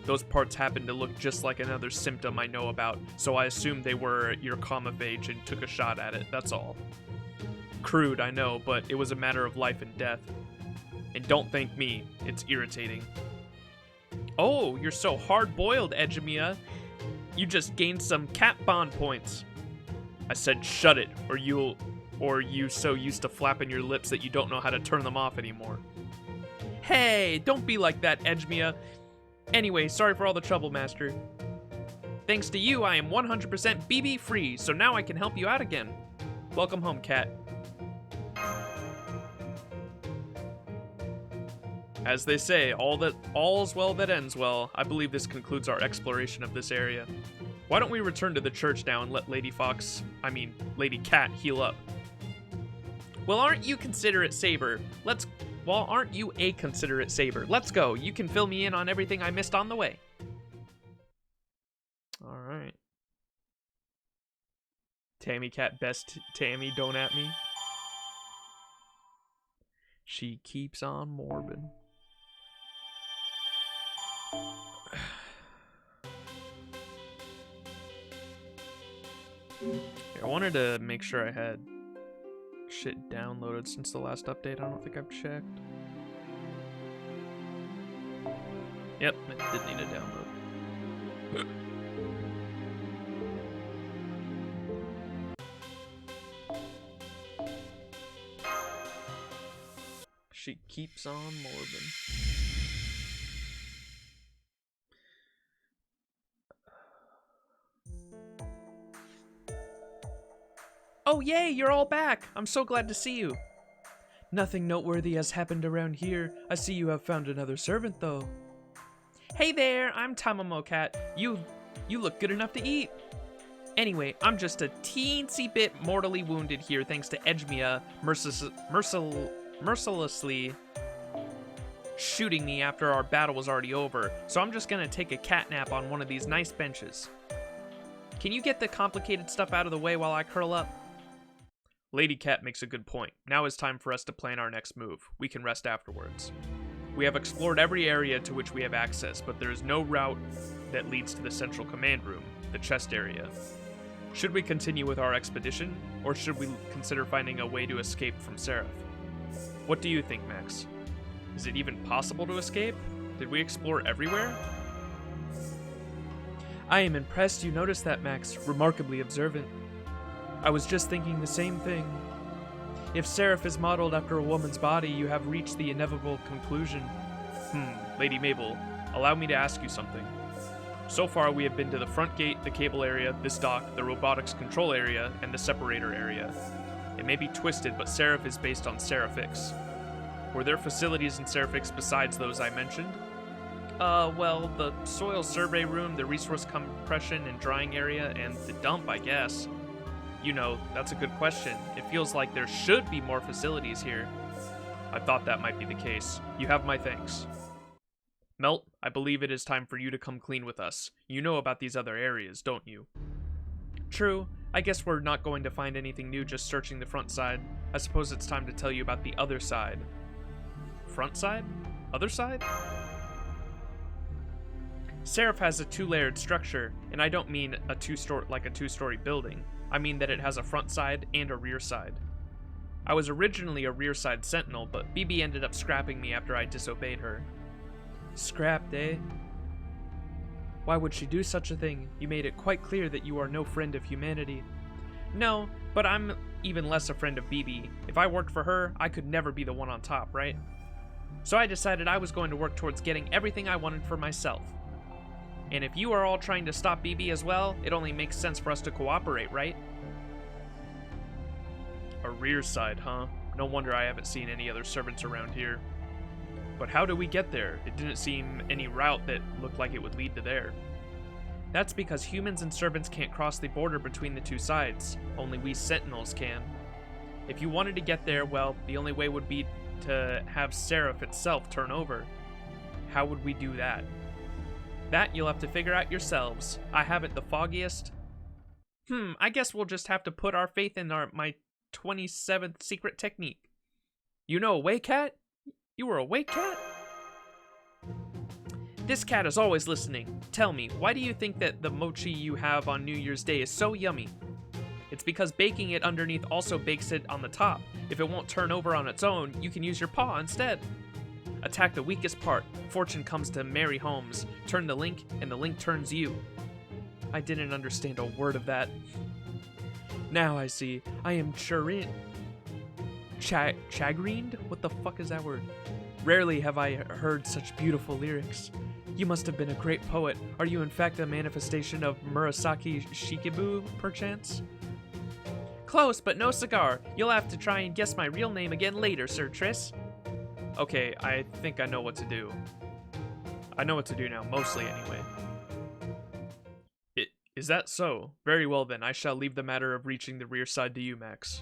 Speaker 1: Those parts happened to look just like another symptom I know about, so I assumed they were your camophage and took a shot at it, that's all. Crude, I know, but it was a matter of life and death. And don't thank me, it's irritating. Oh, you're so hard-boiled, Edgemia. You just gained some cat bond points. I said shut it, or you so used to flapping your lips that you don't know how to turn them off anymore. Hey, don't be like that, Edgemia. Anyway, sorry for all the trouble, Master. Thanks to you, I am 100% BB free, so now I can help you out again. Welcome home, Cat. As they say, all's well that ends well. I believe this concludes our exploration of this area. Why don't we return to the church now and let Lady Cat heal up? Well, aren't you considerate, Saber? Aren't you a considerate Saber? Let's go. You can fill me in on everything I missed on the way. All right. Tammy Cat, best Tammy, don't at me. She keeps on morbid. I wanted to make sure I had shit downloaded since the last update. I don't think I've checked. Yep, it did need a download. She keeps on morbid. Oh yay, you're all back! I'm so glad to see you. Nothing noteworthy has happened around here. I see you have found another servant though. Hey there, I'm Tamamo Cat. You look good enough to eat. Anyway, I'm just a teensy bit mortally wounded here thanks to Edgemia mercilessly shooting me after our battle was already over, so I'm just gonna take a cat nap on one of these nice benches. Can you get the complicated stuff out of the way while I curl up? Lady Cat makes a good point. Now is time for us to plan our next move. We can rest afterwards. We have explored every area to which we have access, but there is no route that leads to the central command room, the chest area. Should we continue with our expedition, or should we consider finding a way to escape from Seraph? What do you think, Max? Is it even possible to escape? Did we explore everywhere? I am impressed you noticed that, Max. Remarkably observant. I was just thinking the same thing. If Seraph is modeled after a woman's body, you have reached the inevitable conclusion. Lady Mabel, allow me to ask you something. So far, we have been to the front gate, the cable area, this dock, the robotics control area, and the separator area. It may be twisted, but Seraph is based on SE.RA.PH. Were there facilities in SE.RA.PH besides those I mentioned? Well, the soil survey room, the resource compression and drying area, and the dump, I guess. You know, that's a good question. It feels like there should be more facilities here. I thought that might be the case. You have my thanks. Melt, I believe it is time for you to come clean with us. You know about these other areas, don't you? True. I guess we're not going to find anything new just searching the front side. I suppose it's time to tell you about the other side. Front side? Other side? Seraph has a two-layered structure, and I don't mean a two-story building. I mean that it has a front side and a rear side. I was originally a rear side sentinel, but BB ended up scrapping me after I disobeyed her. Scrapped, eh? Why would she do such a thing? You made it quite clear that you are no friend of humanity. No, but I'm even less a friend of BB. If I worked for her, I could never be the one on top, right? So I decided I was going to work towards getting everything I wanted for myself. And if you are all trying to stop BB as well, it only makes sense for us to cooperate, right? A rear side, huh? No wonder I haven't seen any other servants around here. But how do we get there? It didn't seem any route that looked like it would lead to there. That's because humans and servants can't cross the border between the two sides. Only we sentinels can. If you wanted to get there, well, the only way would be to have Seraph itself turn over. How would we do that? That you'll have to figure out yourselves. I haven't the foggiest. I guess we'll just have to put our faith in my 27th secret technique. You know Away Cat? You were Away Cat? This cat is always listening. Tell me, why do you think that the mochi you have on New Year's Day is so yummy? It's because baking it underneath also bakes it on the top. If it won't turn over on its own, you can use your paw instead. Attack the weakest part. Fortune comes to merry homes. Turn the link, and the link turns you. I didn't understand a word of that. Now I see. I am chagrined? What the fuck is that word? Rarely have I heard such beautiful lyrics. You must have been a great poet. Are you in fact a manifestation of Murasaki Shikibu, perchance? Close, but no cigar. You'll have to try and guess my real name again later, Sir Triss. Okay, I think I know what to do. I know what to do now, mostly anyway. Is that so? Very well then, I shall leave the matter of reaching the rear side to you, Max.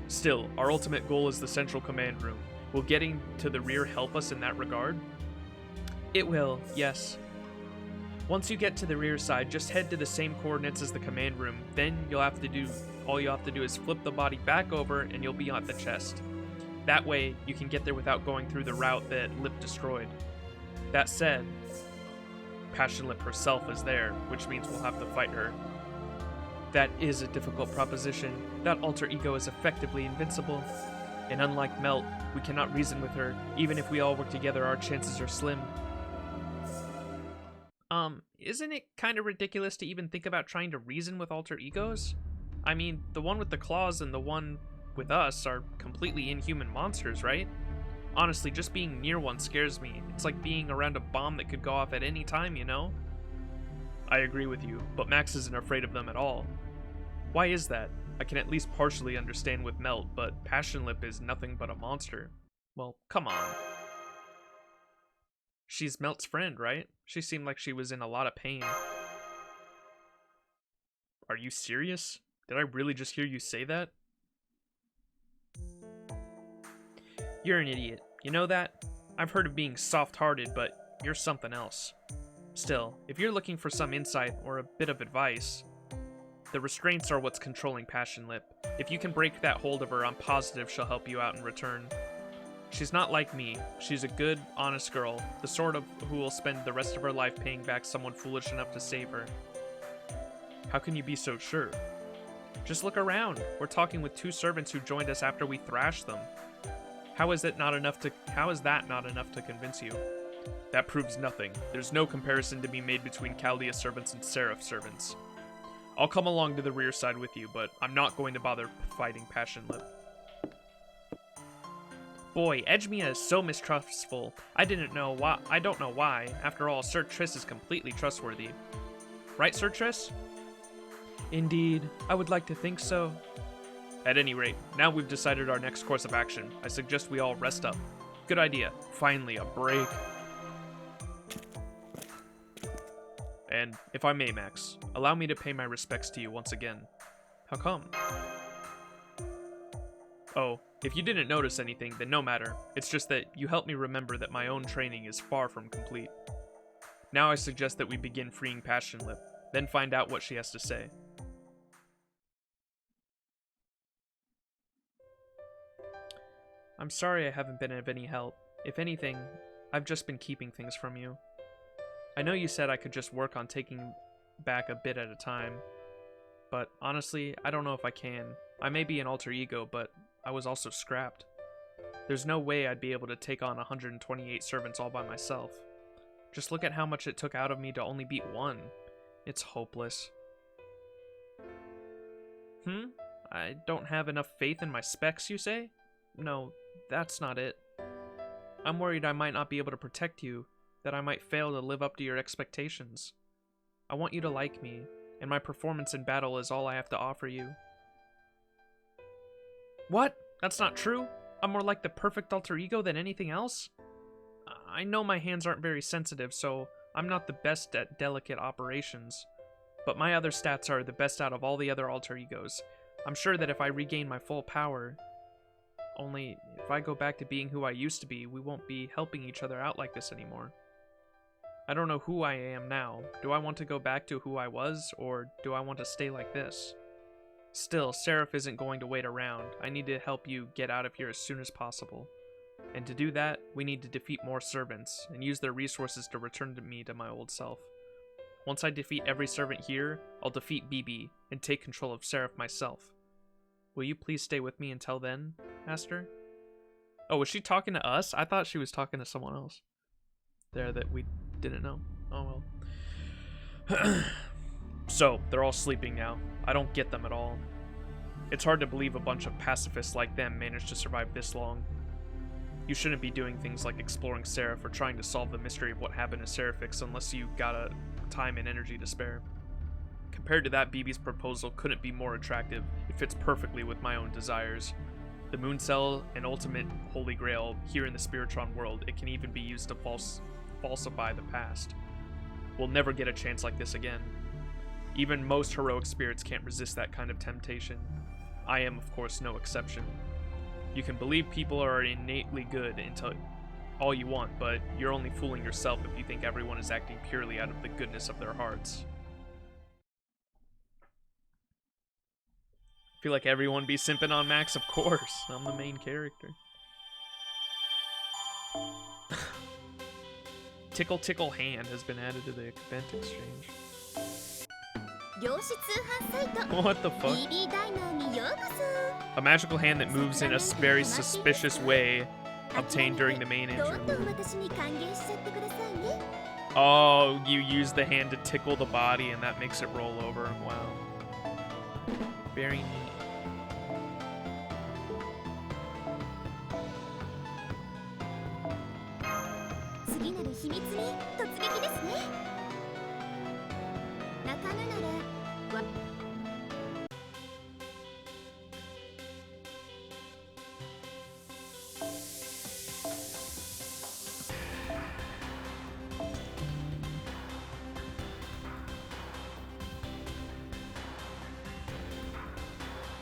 Speaker 1: Still, our ultimate goal is the central command room. Will getting to the rear help us in that regard? It will, yes. Once you get to the rear side, just head to the same coordinates as the command room. Then all you'll have to do is flip the body back over and you'll be at the chest. That way, you can get there without going through the route that Lip destroyed. That said, Passionlip herself is there, which means we'll have to fight her. That is a difficult proposition. That alter ego is effectively invincible. And unlike Melt, we cannot reason with her. Even if we all work together, our chances are slim. Isn't it kind of ridiculous to even think about trying to reason with alter egos? I mean, the one with the claws and the one with us are completely inhuman monsters, right? Honestly, just being near one scares me. It's like being around a bomb that could go off at any time, you know? I agree with you, but Max isn't afraid of them at all. Why is that? I can at least partially understand with Melt, but Passionlip is nothing but a monster. Well, come on. She's Melt's friend, right? She seemed like she was in a lot of pain. Are you serious? Did I really just hear you say that? You're an idiot. You know that? I've heard of being soft-hearted, but you're something else. Still, if you're looking for some insight or a bit of advice, the restraints are what's controlling Passionlip. If you can break that hold of her, I'm positive she'll help you out in return. She's not like me. She's a good, honest girl, the sort of who will spend the rest of her life paying back someone foolish enough to save her. How can you be so sure? Just look around. We're talking with 2 servants who joined us after we thrashed them. How is that not enough to convince you? That proves nothing. There's no comparison to be made between Chaldea servants and Seraph servants. I'll come along to the rear side with you, but I'm not going to bother fighting Passionlip. Boy, Edgemia is so mistrustful. I don't know why. After all, Sir Triss is completely trustworthy. Right, Sir Triss? Indeed, I would like to think so. At any rate, now we've decided our next course of action. I suggest we all rest up. Good idea. Finally, a break. And, if I may, Max, allow me to pay my respects to you once again. How come? Oh, if you didn't notice anything, then no matter. It's just that you helped me remember that my own training is far from complete. Now I suggest that we begin freeing Passionlip, then find out what she has to say. I'm sorry I haven't been of any help. If anything, I've just been keeping things from you. I know you said I could just work on taking back a bit at a time, but honestly, I don't know if I can. I may be an alter ego, but I was also scrapped. There's no way I'd be able to take on 128 servants all by myself. Just look at how much it took out of me to only beat 1. It's hopeless. I don't have enough faith in my specs, you say? No, that's not it. I'm worried I might not be able to protect you, that I might fail to live up to your expectations. I want you to like me, and my performance in battle is all I have to offer you. What? That's not true? I'm more like the perfect alter ego than anything else? I know my hands aren't very sensitive, so I'm not the best at delicate operations. But my other stats are the best out of all the other alter egos. I'm sure that if I regain my full power... Only, if I go back to being who I used to be, we won't be helping each other out like this anymore. I don't know who I am now. Do I want to go back to who I was, or do I want to stay like this? Still, Seraph isn't going to wait around. I need to help you get out of here as soon as possible. And to do that, we need to defeat more servants, and use their resources to return me to my old self. Once I defeat every servant here, I'll defeat BB, and take control of Seraph myself. Will you please stay with me until then, Master? Oh, was she talking to us? I thought she was talking to someone else. There that we didn't know. Oh well. So, they're all sleeping now. I don't get them at all. It's hard to believe a bunch of pacifists like them managed to survive this long. You shouldn't be doing things like exploring Seraph or trying to solve the mystery of what happened to Seraphix unless you got a time and energy to spare. Compared to that, BB's proposal couldn't be more attractive. It fits perfectly with my own desires. The Moon Cell, an ultimate holy grail here in the Spiritron world, it can even be used to falsify the past. We'll never get a chance like this again. Even most heroic spirits can't resist that kind of temptation. I am, of course, no exception. You can believe people are innately good until all you want, but you're only fooling yourself if you think everyone is acting purely out of the goodness of their hearts. Feel like everyone be simping on Max? Of course, I'm the main character. Tickle Tickle Hand has been added to the event exchange. What the fuck? A magical hand that moves in a very suspicious way, obtained during the main interlude. Oh, you use the hand to tickle the body and that makes it roll over. Wow. Very neat.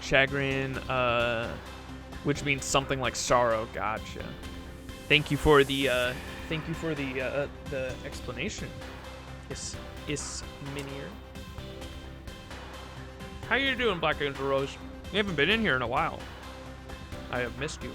Speaker 1: Chagrin, which means something like sorrow. Gotcha. Thank you for the explanation. Is Minier. How you doing, Black Angel Rose? You haven't been in here in a while. I have missed you.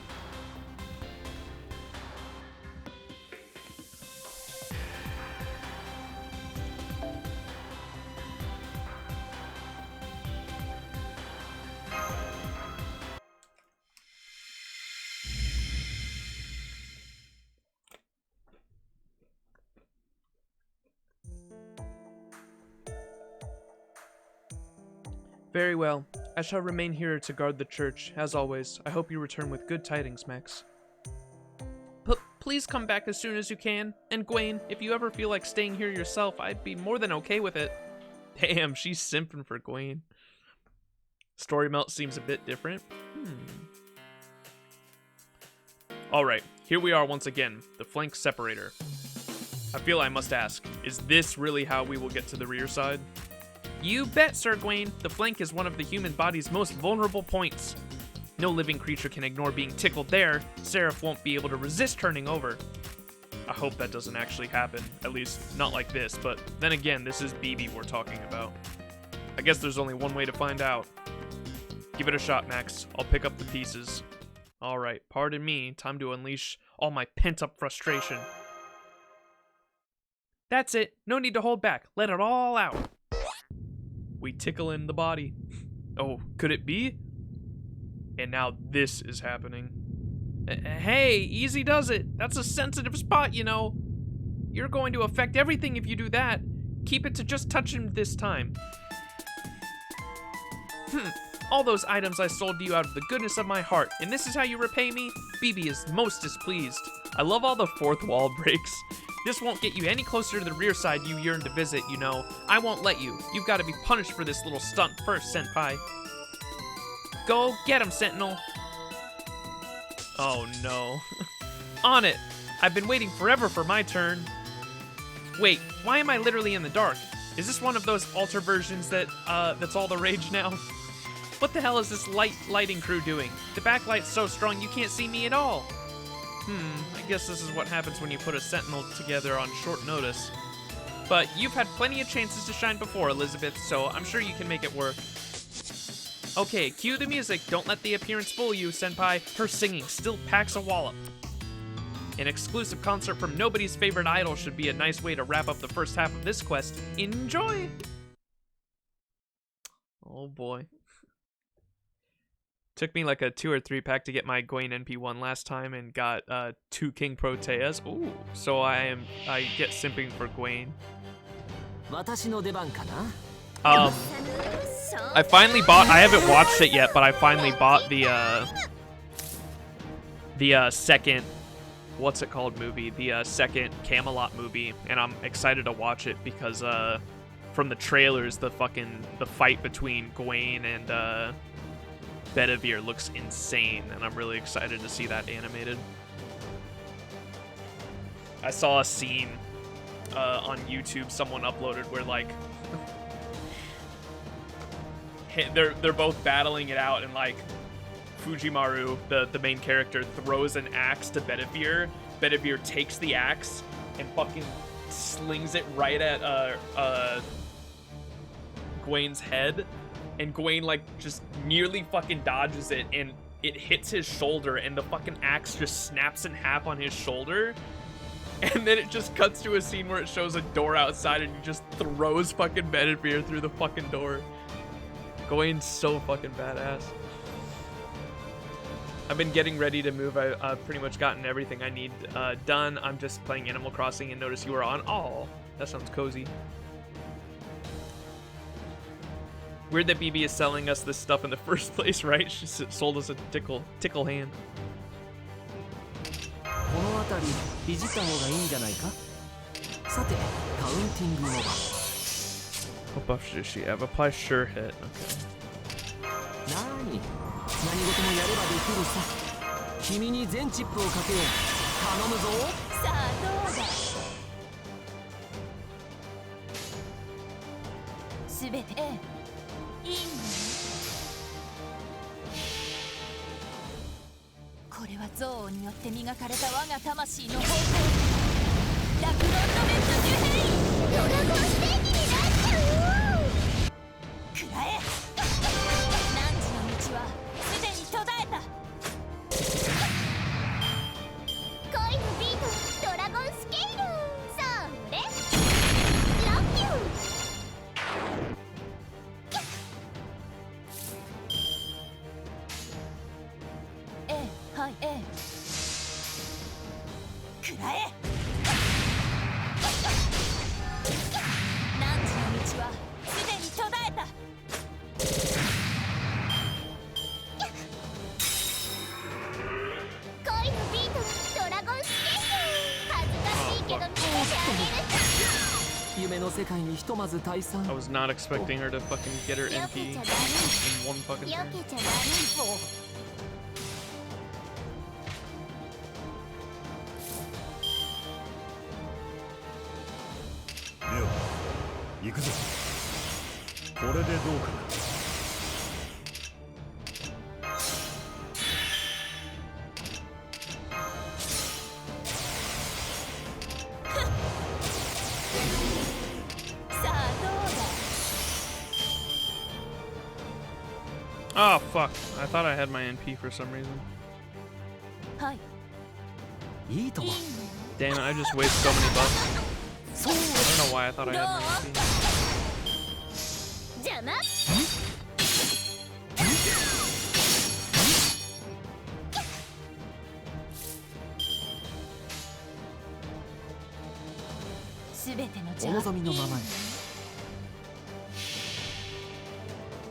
Speaker 1: Very well. I shall remain here to guard the church. As always, I hope you return with good tidings, Max. Please come back as soon as you can. And Gwayne, if you ever feel like staying here yourself, I'd be more than okay with it. Damn, she's simping for Gwayne. Story Melt seems a bit different. Alright, here we are once again, the flank separator. I feel I must ask, is this really how we will get to the rear side? You bet, Sir Gwayne. The flank is one of the human body's most vulnerable points. No living creature can ignore being tickled there. Seraph won't be able to resist turning over. I hope that doesn't actually happen. At least, not like this, but then again, this is BB we're talking about. I guess there's only one way to find out. Give it a shot, Max. I'll pick up the pieces. Alright, pardon me. Time to unleash all my pent-up frustration. That's it. No need to hold back. Let it all out. We tickle in the body. Oh, could it be? And now this is happening. Hey, easy does it. That's a sensitive spot, you know. You're going to affect everything if you do that. Keep it to just touch him this time. All those items I sold to you out of the goodness of my heart, and this is how you repay me? BB is most displeased. I love all the fourth wall breaks. This won't get you any closer to the rear side you yearn to visit, you know. I won't let you. You've got to be punished for this little stunt first, Senpai. Go get him, Sentinel. Oh no. On it. I've been waiting forever for my turn. Wait, why am I literally in the dark? Is this one of those altar versions that's all the rage now? What the hell is this lighting crew doing? The backlight's so strong you can't see me at all. I guess this is what happens when you put a sentinel together on short notice. But you've had plenty of chances to shine before, Elizabeth, so I'm sure you can make it work. Okay, cue the music. Don't let the appearance fool you, Senpai. Her singing still packs a wallop. An exclusive concert from nobody's favorite idol should be a nice way to wrap up the first half of this quest. Enjoy! Oh boy. Took me like a 2 or 3 pack to get my Gwayne NP1 last time and got 2 King Proteas. Ooh, so I get simping for Gwayne. I finally bought, I haven't watched it yet, but I finally bought the second, what's it called movie? The second Camelot movie, and I'm excited to watch it because from the trailers, the fight between Gwayne and Bedivere looks insane, and I'm really excited to see that animated. I saw a scene on YouTube someone uploaded where like they're both battling it out, and like Fujimaru, the main character, throws an axe to Bedivere. Bedivere takes the axe and fucking slings it right at Gwayne's head. And Gwayne, like, just nearly fucking dodges it, and it hits his shoulder, and the fucking axe just snaps in half on his shoulder. And then it just cuts to a scene where it shows a door outside, and he just throws fucking Bedivere through the fucking door. Gwayne's so fucking badass. I've been getting ready to move. I've pretty much gotten everything I need done. I'm just playing Animal Crossing and noticed you were on. Oh, that sounds cozy. Weird that BB is selling us this stuff in the first place, right? She sold us a tickle hand. What buff does she have? Apply sure hit. Okay.
Speaker 5: 憎悪によって磨かれた我が魂の方向ラクロンドメットジュヘイドラゴンステーキになっちゃうくらえ汝の道はすでに途絶えた
Speaker 3: 恋のビートドラゴンスケールそれラッキュー
Speaker 5: はい、くらえ汝の道はすでに途絶えた
Speaker 3: 恋のビートドラゴンスケール恥ずかしいけど見せてあ
Speaker 2: 夢の世界にひとまず退散
Speaker 1: I was not expecting her to fucking get her
Speaker 3: げる
Speaker 1: NP
Speaker 3: 避
Speaker 1: in
Speaker 3: けちゃダ
Speaker 1: one fucking
Speaker 3: メ避
Speaker 1: turn.
Speaker 3: けちゃダメ
Speaker 4: では行くぞ。これでどうかな。
Speaker 5: さあどう
Speaker 1: Oh fuck! I thought I had my NP for some reason.
Speaker 5: だはい
Speaker 2: いいとも
Speaker 1: Damn it! I just wasted so many buffs.
Speaker 5: そう
Speaker 1: I don't know why I thought I had my NP.
Speaker 3: 邪魔
Speaker 5: すべての
Speaker 2: お望みのままに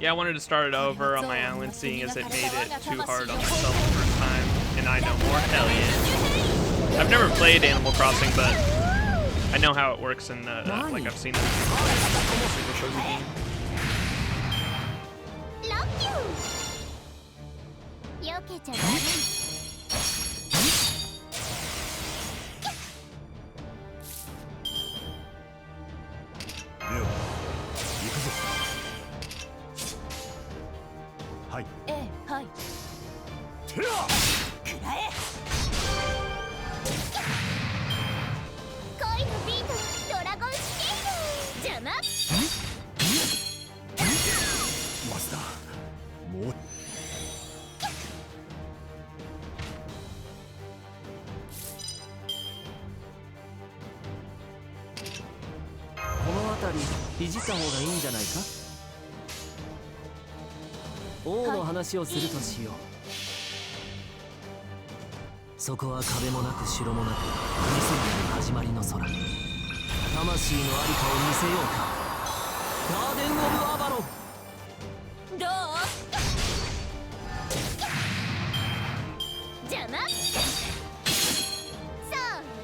Speaker 1: Yeah, I wanted to start it over on my island, seeing as it made it too hard on myself the first time, and I know more. Hell yeah! I've never played Animal Crossing, but I know how it works, and like I've seen it in Suzuka Gozen game.
Speaker 3: ラッキュー避けちゃダメ
Speaker 4: では行くぞ。はい。
Speaker 5: はい
Speaker 4: てら。
Speaker 5: くらえ
Speaker 3: 恋のビートドラゴンスケール邪魔
Speaker 4: マスター。もう。
Speaker 2: この辺りいじった方がいいんじゃないか王の話をするとしよう、そこは壁もなく城もなく2000年の始まりの空魂のありかを見せようかガーデン・オブ・アバロン
Speaker 5: どう
Speaker 3: 邪魔そ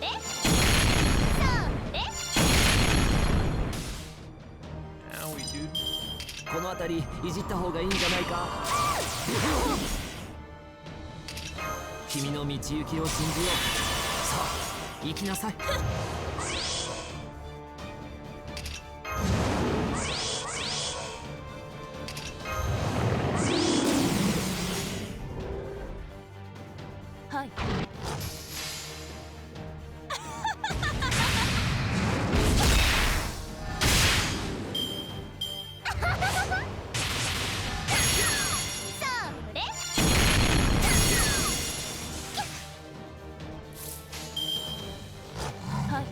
Speaker 3: れそれ
Speaker 1: Owie, dude.
Speaker 2: この辺りいじった方がいいんじゃないか君の道行きを信じようさあ行きなさい
Speaker 5: はいはい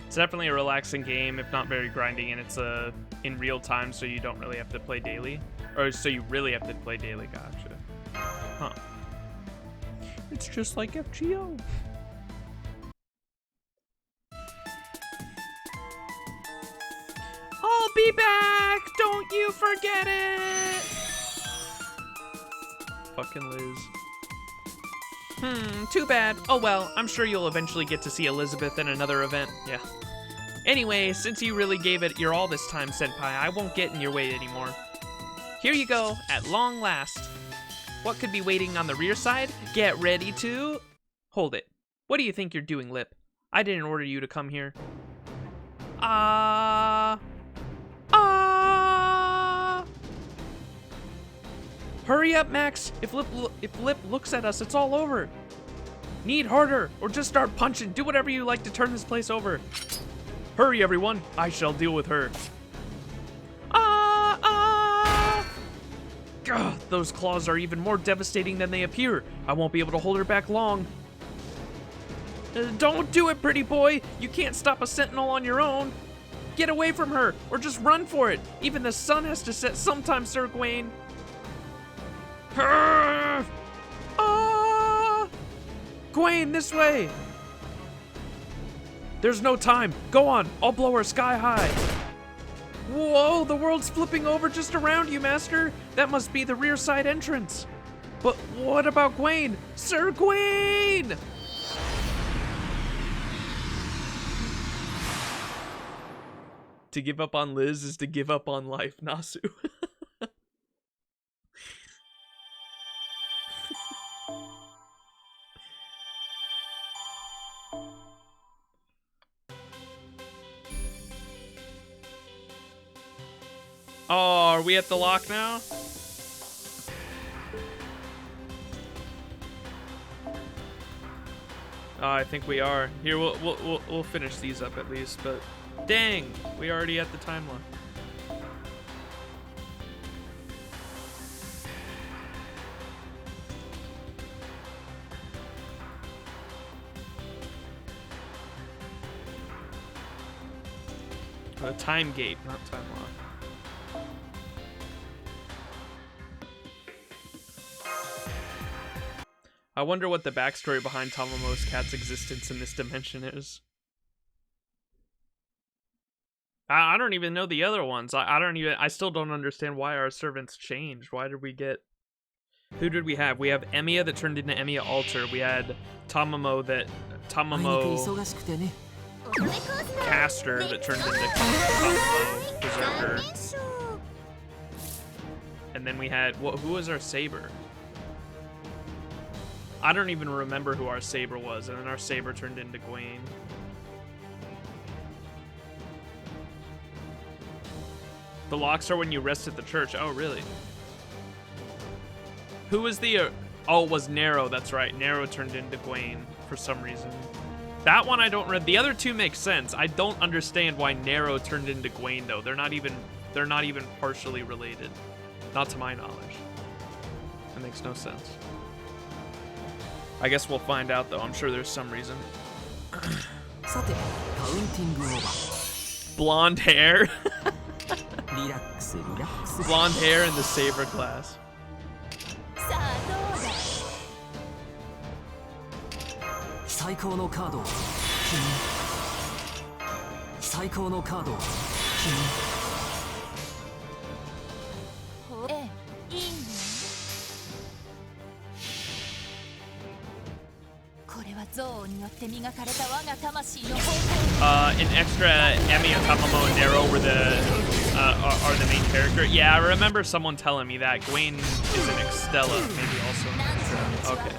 Speaker 1: It's definitely a relaxing game, if not very grinding, and it's in real time, so you don't really have to play daily. Or so you really have to play daily, gotcha. Huh. It's just like FGO. I'll be back! Don't you forget it! Fucking Liz. Too bad. Oh well, I'm sure you'll eventually get to see Elizabeth in another event. Yeah. Anyway, since you really gave it your all this time, Senpai, I won't get in your way anymore. Here you go, at long last. What could be waiting on the rear side? Get ready to... Hold it. What do you think you're doing, Lip? I didn't order you to come here. Ah! Ah! Hurry up, Max! If Lip looks at us, it's all over. Need harder, or just start punching. Do whatever you like to turn this place over. Hurry, everyone! I shall deal with her. Ah! Ah! Gah, those claws are even more devastating than they appear. I won't be able to hold her back long. Don't do it, pretty boy. You can't stop a sentinel on your own. Get away from her, or just run for it. Even the sun has to set sometime, Sir Gwayne. Ah! Gwayne, this way. There's no time. Go on. I'll blow her sky high. Whoa, the world's flipping over just around you, Master. That must be the rear side entrance. But what about Gwayne? Sir Gwayne! To give up on Liz is to give up on life, Nasu. Oh, are we at the lock now? I think we are. Here, we'll finish these up at least, but dang, we already at the time lock. Time gate, not time lock. I wonder what the backstory behind Tamamo's cat's existence in this dimension is. I don't even know the other ones. I still don't understand why our servants changed. Why did we get... Who did we have? We have Emiya that turned into Emiya Alter. We had Tamamo Caster that turned into Tamamo Berserker. And then we had... who was our Saber? I don't even remember who our Saber was, and then our Saber turned into Gwayne. The locks are when you rest at the church. Oh, really? Who was the... oh, it was Nero, that's right. Nero turned into Gwayne for some reason. That one I don't read. The other two make sense. I don't understand why Nero turned into Gwayne, though. They're not even partially related. Not to my knowledge. That makes no sense. I guess we'll find out, though. I'm sure there's some reason. Blonde hair. Blonde hair in the Saber class. An extra Emi and Tamamo and Nero were are the main character. Yeah, I remember someone telling me that. Gwayne is an Extella, maybe also an extra. Okay.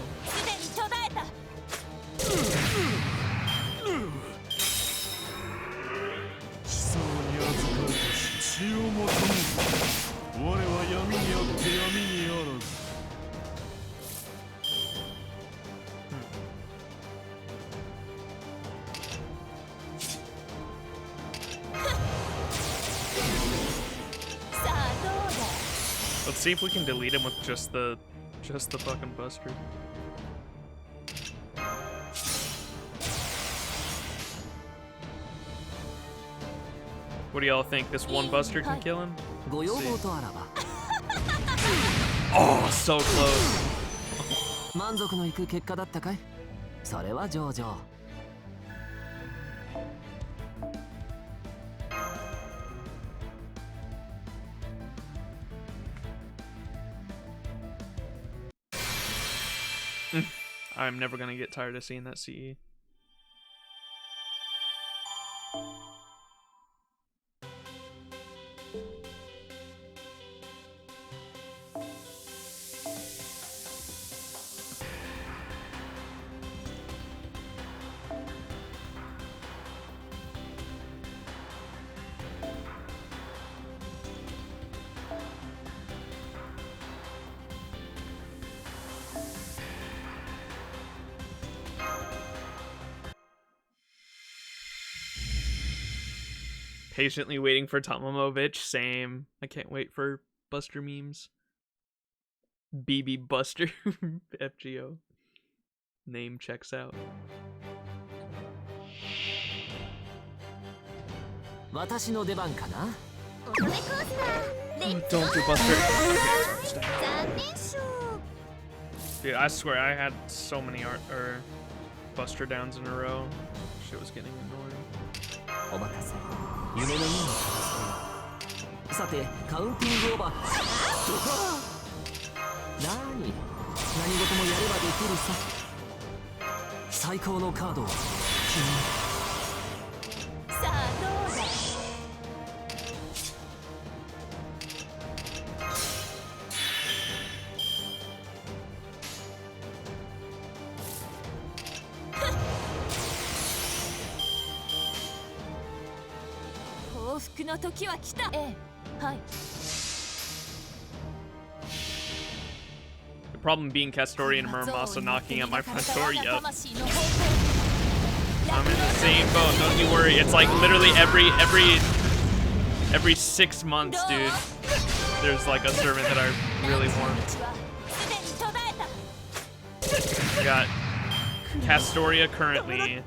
Speaker 1: Let's see if we can delete him with just the fucking buster. What do y'all think? This one buster can kill him? Oh, so close. I'm never gonna get tired of seeing that CE. Patiently waiting for Tomomovich. Same. I can't wait for Buster memes. BB Buster. FGO. Name checks out.
Speaker 2: 私の出番かな。
Speaker 3: 乙女コースターレッツ
Speaker 1: Don't do Buster.
Speaker 3: 残念賞
Speaker 1: Dude, I swear I had so many Buster downs in a row. Shit was getting annoying.
Speaker 2: お任せ。夢のように片付けよう。さて、カウンティングオーバー。なーに、何事もやればできるさ。最高のカードを君に。
Speaker 5: さあどうだ。幸福の時は来た。ええ、はい。
Speaker 1: The problem being Castorian and Muramasa knocking at my front door. Yep. I'm in the same boat. Don't you worry. It's like literally every 6 months, dude. There's like a servant that I really want. I got Castoria currently.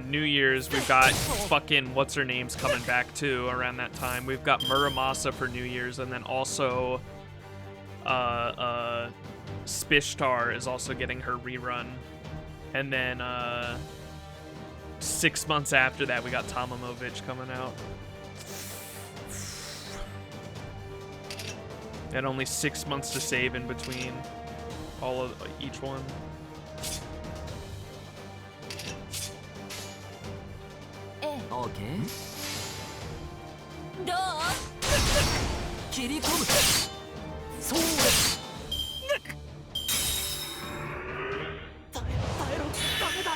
Speaker 1: New Year's, we've got fucking what's her name's coming back too around that time. We've got Muramasa for New Year's, and then also Spishtar is also getting her rerun. And then 6 months after that, we got Tomomovich coming out. And only 6 months to save in between all of each one.
Speaker 2: Okay.
Speaker 5: どう？
Speaker 2: 切り込む。そう。耐えろ、ダメだ。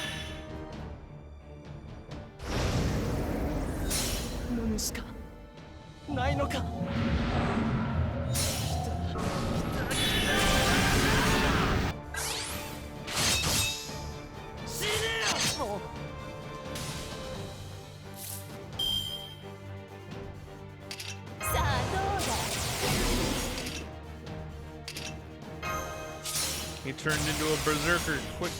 Speaker 2: 飲むしかないのか。死ねよ。
Speaker 1: He turned into a berserker quick.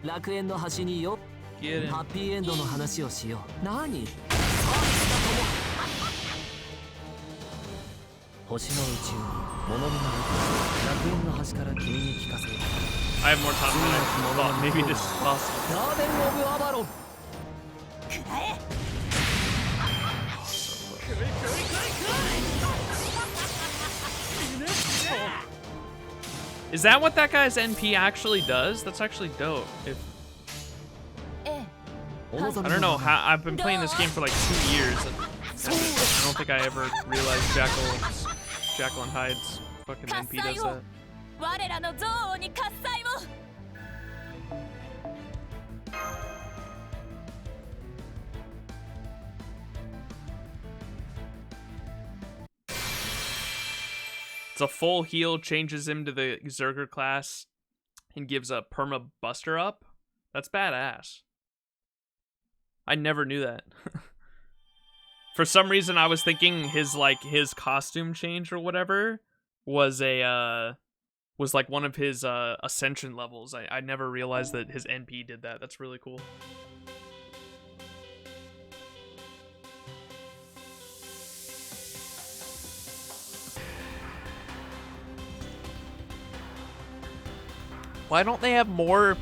Speaker 2: 楽園の端によ。
Speaker 1: Get
Speaker 2: ハ
Speaker 1: him.
Speaker 2: ッピーエンドの話をしよう。何？サービスだとも。星の宇宙に物見の楽園の端から君に聞かせよう。
Speaker 1: I have more time than I thought. Maybe this is possible.
Speaker 2: ガーデン・オブ・アバロン。
Speaker 1: Is that what that guy's NP actually does? That's actually dope. If I don't know how I've been playing this game for like 2 years, and I don't think I ever realized Jekyll and Hyde's fucking NP does that.
Speaker 5: 我らの憎悪に喝采を。 It's a full heal, changes him to the Zerger class, and gives a perma buster up. That's badass. I never knew that. For some reason, I was thinking his costume change or whatever was like one of his ascension levels. I never realized that his NP did that. That's really cool. Why don't they have more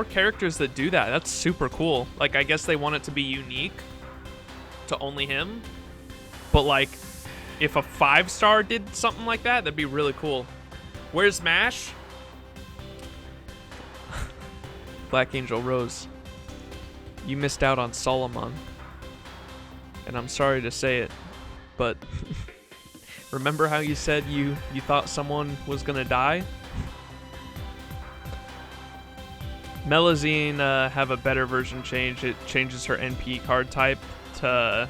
Speaker 5: characters that do that? That's super cool. Like, I guess they want it to be unique to only him. But like, if a 5-star did something like that, that'd be really cool. Where's Mash? Black Angel Rose. You missed out on Solomon. And I'm sorry to say it, but remember how you said you thought someone was gonna die? Melazine have a better version change. It changes her NP card type to...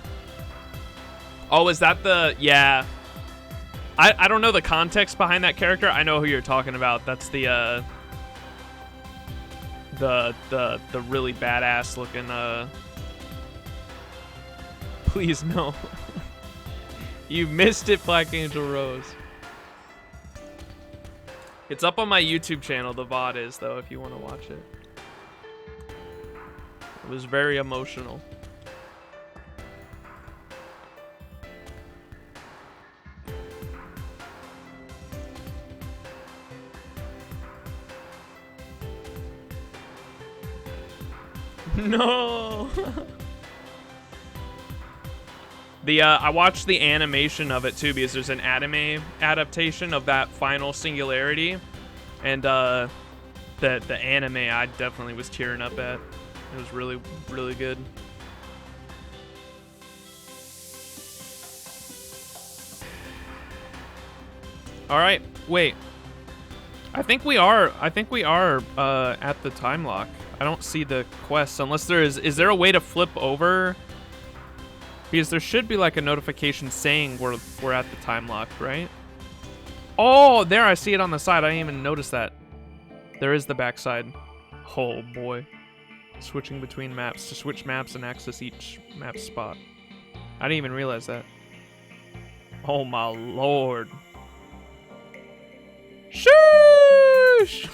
Speaker 5: Oh, is that the... Yeah. I don't know the context behind that character. I know who you're talking about. That's the...
Speaker 1: the really badass looking please no. You missed it, Black Angel Rose. It's up on my YouTube channel, the VOD is, though, if you want to watch it. It was very emotional. No. I watched the animation of it too, because there's an anime adaptation of that final singularity, and the anime I definitely was tearing up at. It was really, really good. All right, wait. I think we are at the time lock. I don't see the quest unless there is there a way to flip over? Because there should be like a notification saying we're at the time lock, right? Oh, there, I see it on the side. I didn't even notice that. There is the backside. Oh boy. Switching between maps to switch maps and access each map spot. I didn't even realize that. Oh my lord. Sheesh!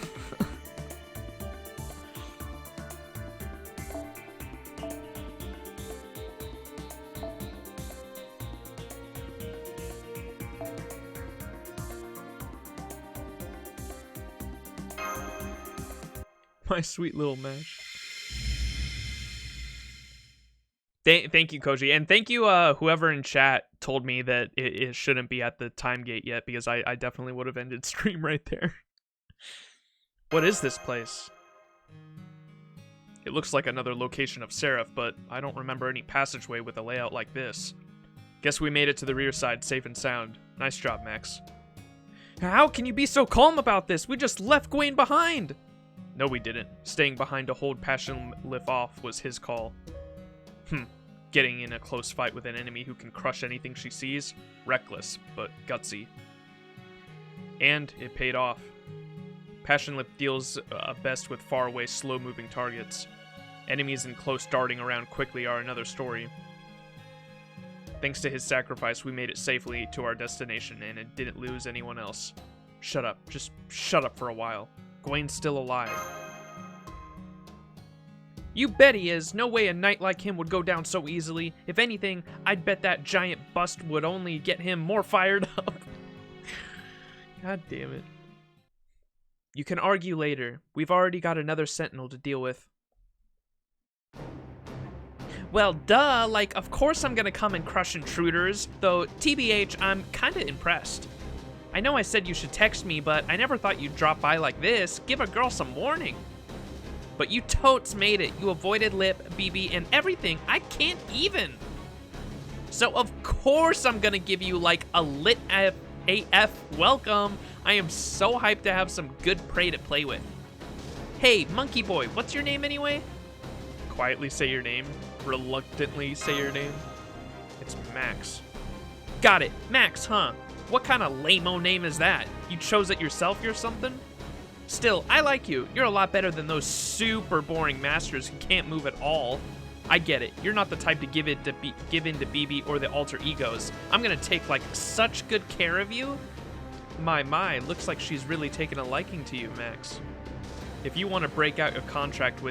Speaker 1: My sweet little mesh. Thank you, Koji. And thank you, whoever in chat told me that it shouldn't be at the time gate yet, because I definitely would have ended stream right there. What is this place? It looks like another location of Seraph, but I don't remember any passageway with a layout like this. Guess we made it to the rear side safe and sound. Nice job, Max. How can you be so calm about this? We just left Gwayne behind! No, we didn't. Staying behind to hold Passionlip off was his call. Getting in a close fight with an enemy who can crush anything she sees? Reckless, but gutsy. And it paid off. Passionlip deals best with far-away, slow-moving targets. Enemies in close darting around quickly are another story. Thanks to his sacrifice, we made it safely to our destination, and it didn't lose anyone else. Shut up. Just shut up for a while. Gwayne's still alive. You bet he is. No way a knight like him would go down so easily. If anything, I'd bet that giant bust would only get him more fired up. God damn it. You can argue later. We've already got another sentinel to deal with. Well, duh. Like, of course I'm gonna come and crush intruders. Though, TBH, I'm kinda impressed. I know I said you should text me, but I never thought you'd drop by like this. Give a girl some warning. But you totes made it. You avoided Lip, BB, and everything. I can't even. So of course I'm gonna give you like a lit AF welcome. I am so hyped to have some good prey to play with. Hey, monkey boy, what's your name anyway? Quietly say your name. Reluctantly say your name. It's Max. Got it, Max, huh? What kind of lame-o name is that? You chose it yourself or something? Still, I like you. You're a lot better than those super boring masters who can't move at all. I get it. You're not the type to give in to BB or the alter egos. I'm gonna take like such good care of you. My, looks like she's really taken a liking to you, Max. If you want to break out a contract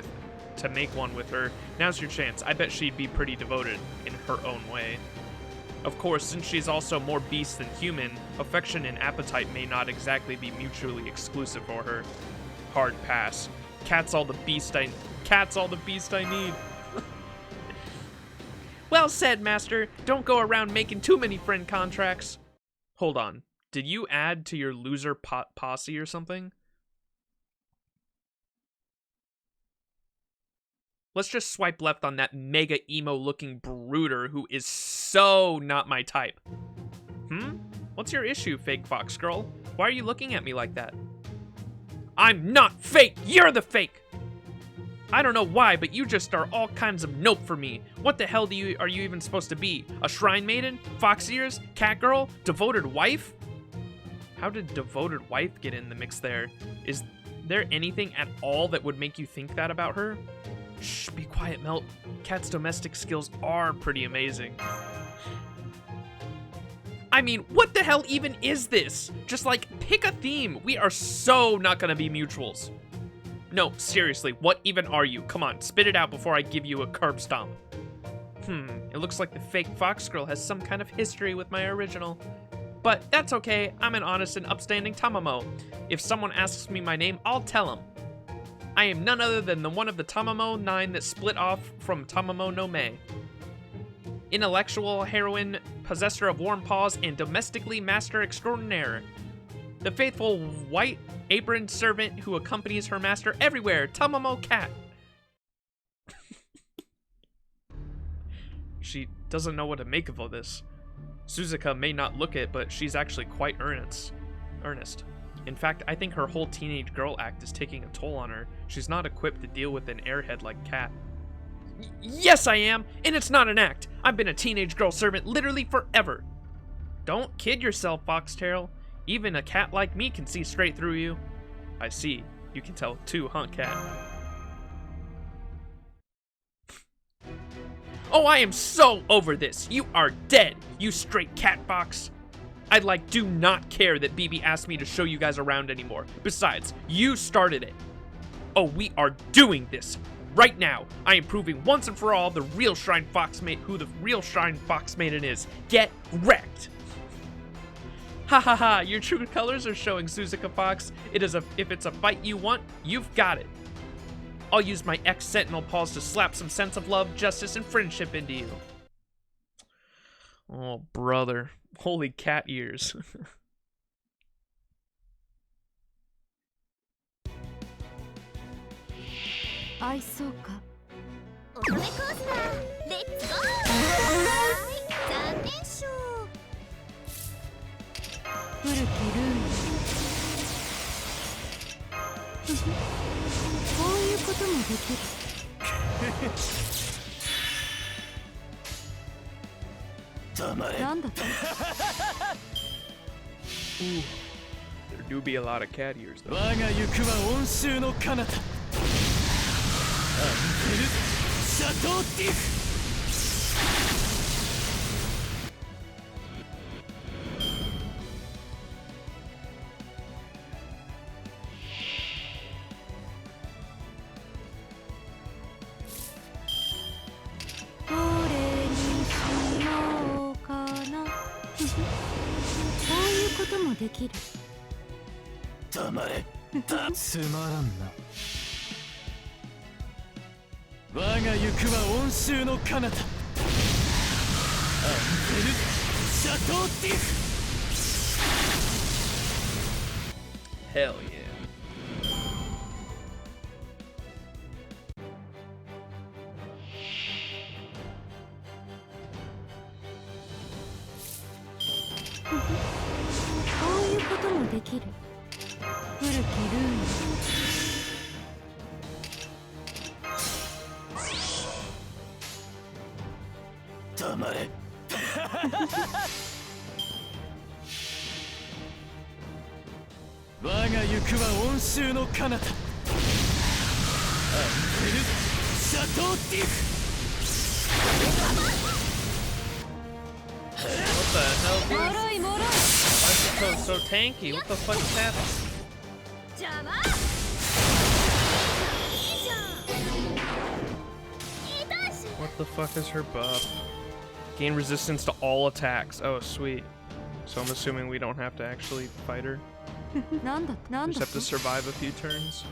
Speaker 1: to make one with her, now's your chance. I bet she'd be pretty devoted in her own way. Of course, since she's also more beast than human, affection and appetite may not exactly be mutually exclusive for her. Hard pass. Cat's all the beast I need. Well said, Master. Don't go around making too many friend contracts. Hold on. Did you add to your loser posse or something? Let's just swipe left on that mega emo-looking brooder who is so not my type. What's your issue, fake fox girl? Why are you looking at me like that? I'm not fake! You're the fake! I don't know why, but you just are all kinds of nope for me. What the hell are you even supposed to be? A shrine maiden? Fox ears? Cat girl? Devoted wife? How did devoted wife get in the mix there? there anything at all that would make you think that about her? Shh, be quiet, Melt. Cat's domestic skills are pretty amazing. I mean, what the hell even is this? Just like, pick a theme. We are so not gonna be mutuals. No, seriously, what even are you? Come on, spit it out before I give you a curb stomp. It looks like the fake Fox girl has some kind of history with my original. But that's okay, I'm an honest and upstanding Tamamo. If someone asks me my name, I'll tell them. I am none other than the one of the Tamamo 9 that split off from Tamamo no Mei. Intellectual heroine, possessor of warm paws, and domestically master extraordinaire. The faithful white aproned servant who accompanies her master everywhere, Tamamo Cat. She doesn't know what to make of all this. Suzuka may not look it, but she's actually quite earnest. In fact, I think her whole teenage girl act is taking a toll on her. She's not equipped to deal with an airhead like Cat. Yes, I am, and it's not an act. I've been a teenage girl servant literally forever. Don't kid yourself, Foxtail. Even a cat like me can see straight through you. I see. You can tell too, huh, Cat? Oh, I am so over this. You are dead, you straight cat box. I do not care that BB asked me to show you guys around anymore. Besides, you started it. Oh, we are doing this right now. I am proving once and for all who the real Shrine Fox Maiden is. Get wrecked. Ha ha ha, your true colors are showing, Suzuka Fox. If it's a fight you want, you've got it. I'll use my ex-sentinel paws to slap some sense of love, justice, and friendship into you. Oh, brother. Holy cat ears.
Speaker 3: I saw ka. Maiden Coaster, let's go! 残念賞。古きルール。こういうこともできる。なんだって？
Speaker 1: Ooh, there do be a lot of cat ears though.
Speaker 2: 我が行くは温州の彼方。アンテルシャトーティフ。
Speaker 3: できる。
Speaker 2: 黙れ。つまらんな。我が行くは温州の彼方。アンテルシャトーティフ。
Speaker 1: Hell yeah. What the hell, dude? Why is the so tanky? What the fuck is happening? What the fuck is her buff? Gain resistance to all attacks. Oh, sweet. So I'm assuming we don't have to actually fight her. We just have to survive a few turns.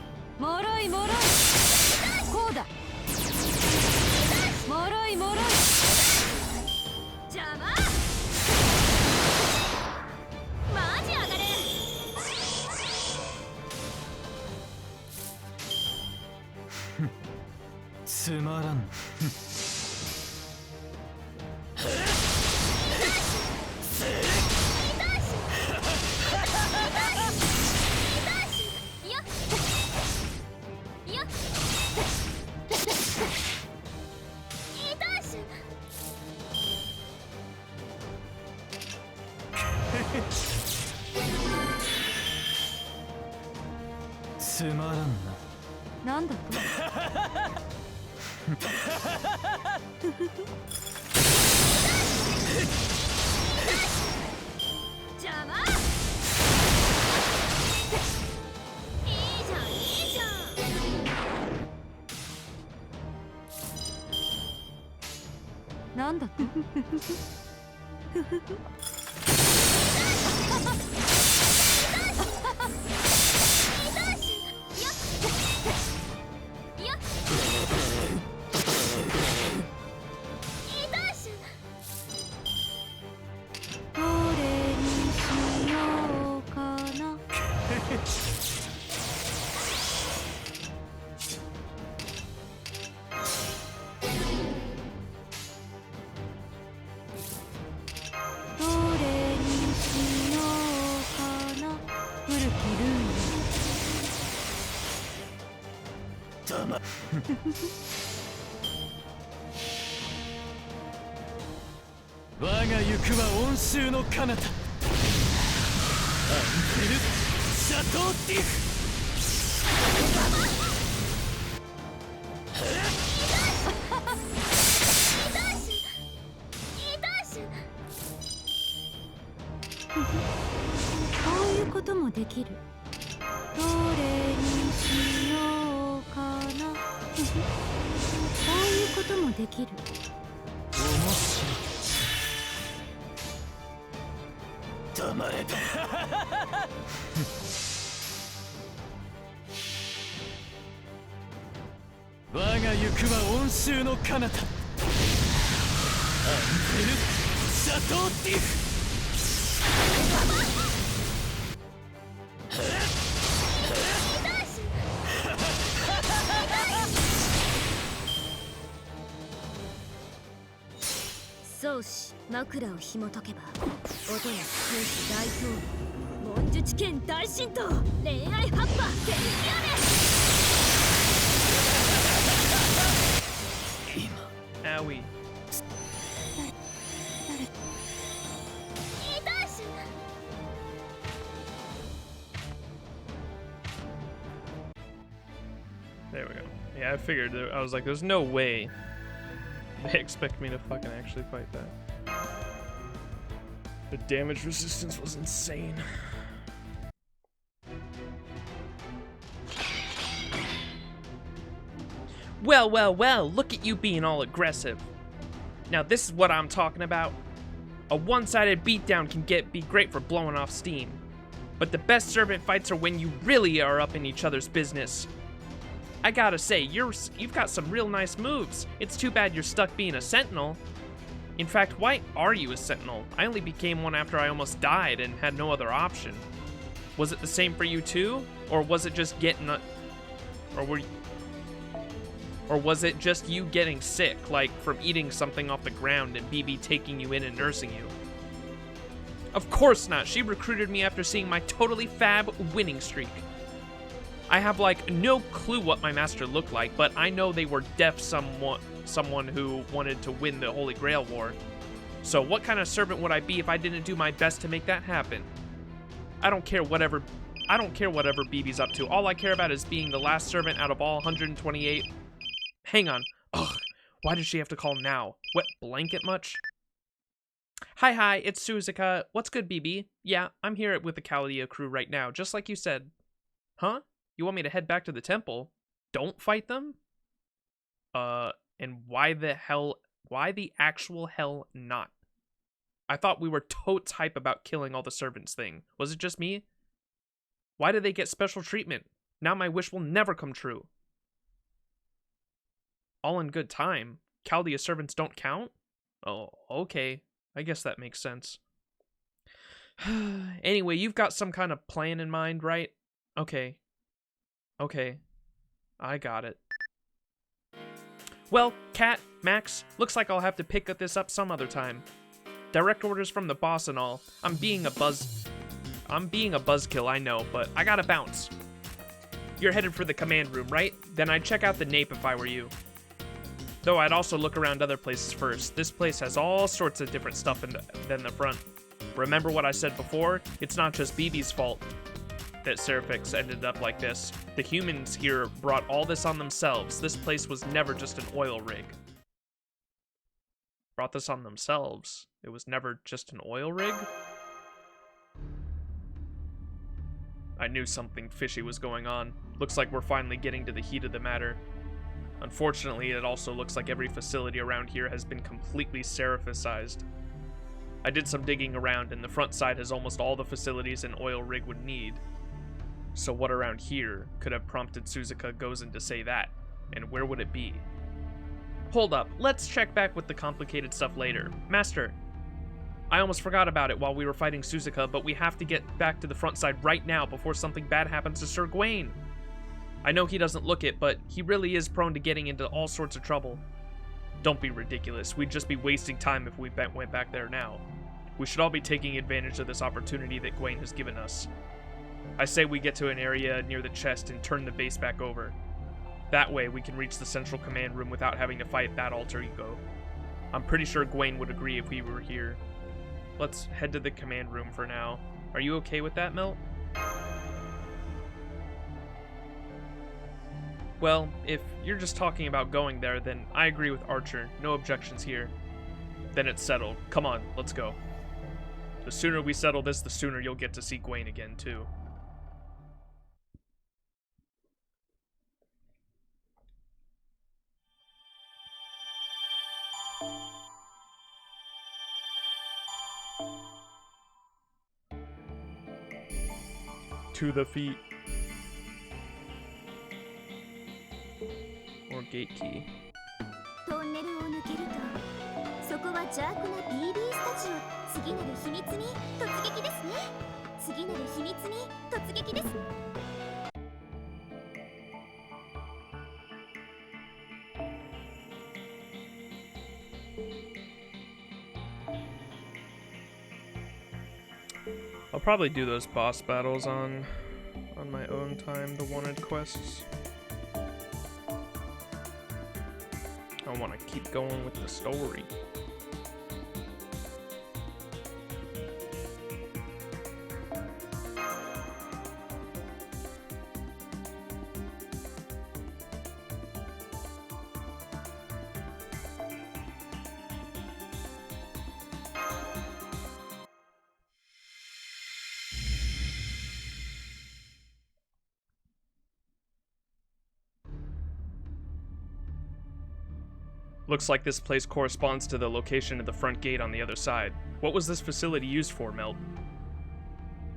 Speaker 2: つまらんな。
Speaker 5: なんだと。邪魔。いいじゃんいいじゃん。なんだと。
Speaker 2: 我が行くは温州の彼方アンテル・シャトーティフ。
Speaker 5: こういうこともできる。どれにしようかな。こういうこともできる。
Speaker 2: 面白い。黙れだ。我が行くは温州の彼方アンテル・シャトーティフ。
Speaker 3: 宗師枕を紐解けば音や空気大統領文術剣大神道恋愛葉っぱ天気
Speaker 1: Owie.
Speaker 3: 雨
Speaker 1: There we go. Yeah, I figured. I was like, there's no way they expect me to fucking actually fight that. The damage resistance was insane. Well, well, well, look at you being all aggressive. Now this is what I'm talking about. A one-sided beatdown can be great for blowing off steam. But the best servant fights are when you really are up in each other's business. I gotta say, you've got some real nice moves. It's too bad you're stuck being a sentinel. In fact, why are you a sentinel? I only became one after I almost died and had no other option. Was it the same for you too? Or was it just Or was it just you getting sick, like from eating something off the ground and BB taking you in and nursing you? Of course not. She recruited me after seeing my totally fab winning streak. I have like no clue what my master looked like, but I know they were someone who wanted to win the Holy Grail War. So what kind of servant would I be if I didn't do my best to make that happen? I don't care whatever BB's up to. All I care about is being the last servant out of all 128. Hang on. Ugh. Why did she have to call now? Wet blanket much? Hi, it's Suzuka. What's good, BB? Yeah, I'm here with the Caldia crew right now, just like you said. Huh? You want me to head back to the temple? Don't fight them? And why the actual hell not? I thought we were totes hype about killing all the servants thing. Was it just me? Why did they get special treatment? Now my wish will never come true. All in good time. Chaldea servants don't count? Oh, okay. I guess that makes sense. Anyway, you've got some kind of plan in mind, right? Okay. I got it. Well, Kat, Max, looks like I'll have to pick this up some other time. Direct orders from the boss and all. I'm being a buzzkill, I know, but I gotta bounce. You're headed for the command room, right? Then I'd check out the nape if I were you. Though I'd also look around other places first. This place has all sorts of different stuff than the front. Remember what I said before? It's not just BB's fault. that SE.RA.PH ended up like this. The humans here brought all this on themselves. This place was never just an oil rig. Brought this on themselves. It was never just an oil rig? I knew something fishy was going on. Looks like we're finally getting to the heat of the matter. Unfortunately, it also looks like every facility around here has been completely SE.RA.PHicized. I did some digging around, and the front side has almost all the facilities an oil rig would need. So what around here could have prompted Suzuka Gozen to say that? And where would it be? Hold up, let's check back with the complicated stuff later. Master, I almost forgot about it while we were fighting Suzuka, but we have to get back to the front side right now before something bad happens to Sir Gwayne. I know he doesn't look it, but he really is prone to getting into all sorts of trouble. Don't be ridiculous. We'd just be wasting time if we went back there now. We should all be taking advantage of this opportunity that Gwayne has given us. I say we get to an area near the chest and turn the base back over. That way, we can reach the central command room without having to fight that alter ego. I'm pretty sure Gwayne would agree if we were here. Let's head to the command room for now. Are you okay with that, Melt? Well, if you're just talking about going there, then I agree with Archer. No objections here. Then it's settled. Come on, let's go. The sooner we settle this, the sooner you'll get to see Gwayne again, too. To the feet. Or gate key.
Speaker 3: トンネルを抜けると、そこは邪悪な BB スタジオ。次なる秘密に突撃ですね。次なる秘密に突撃です。
Speaker 1: I'll probably do those boss battles on my own time, the wanted quests. I want to keep going with the story. Looks like this place corresponds to the location of the front gate on the other side. What was this facility used for, Melt?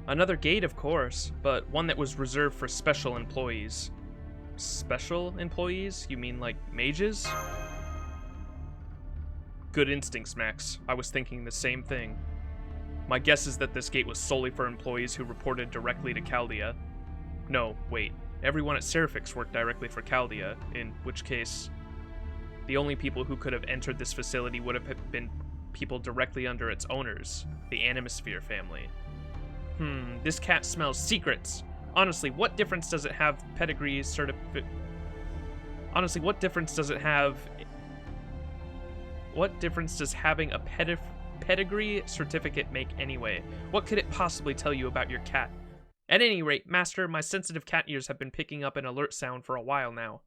Speaker 1: Another gate, of course, but one that was reserved for special employees. Special employees? You mean like mages? Good instincts, Max. I was thinking the same thing. My guess is that this gate was solely for employees who reported directly to Chaldea. No, wait. Everyone at SE.RA.PH worked directly for Chaldea, in which case the only people who could have entered this facility would have been people directly under its owners, the Animosphere family. This cat smells secrets. Honestly, what difference does it have pedigree Honestly, what difference does it have? What difference does having a pedigree certificate make anyway? What could it possibly tell you about your cat? At any rate, Master, my sensitive cat ears have been picking up an alert sound for a while now.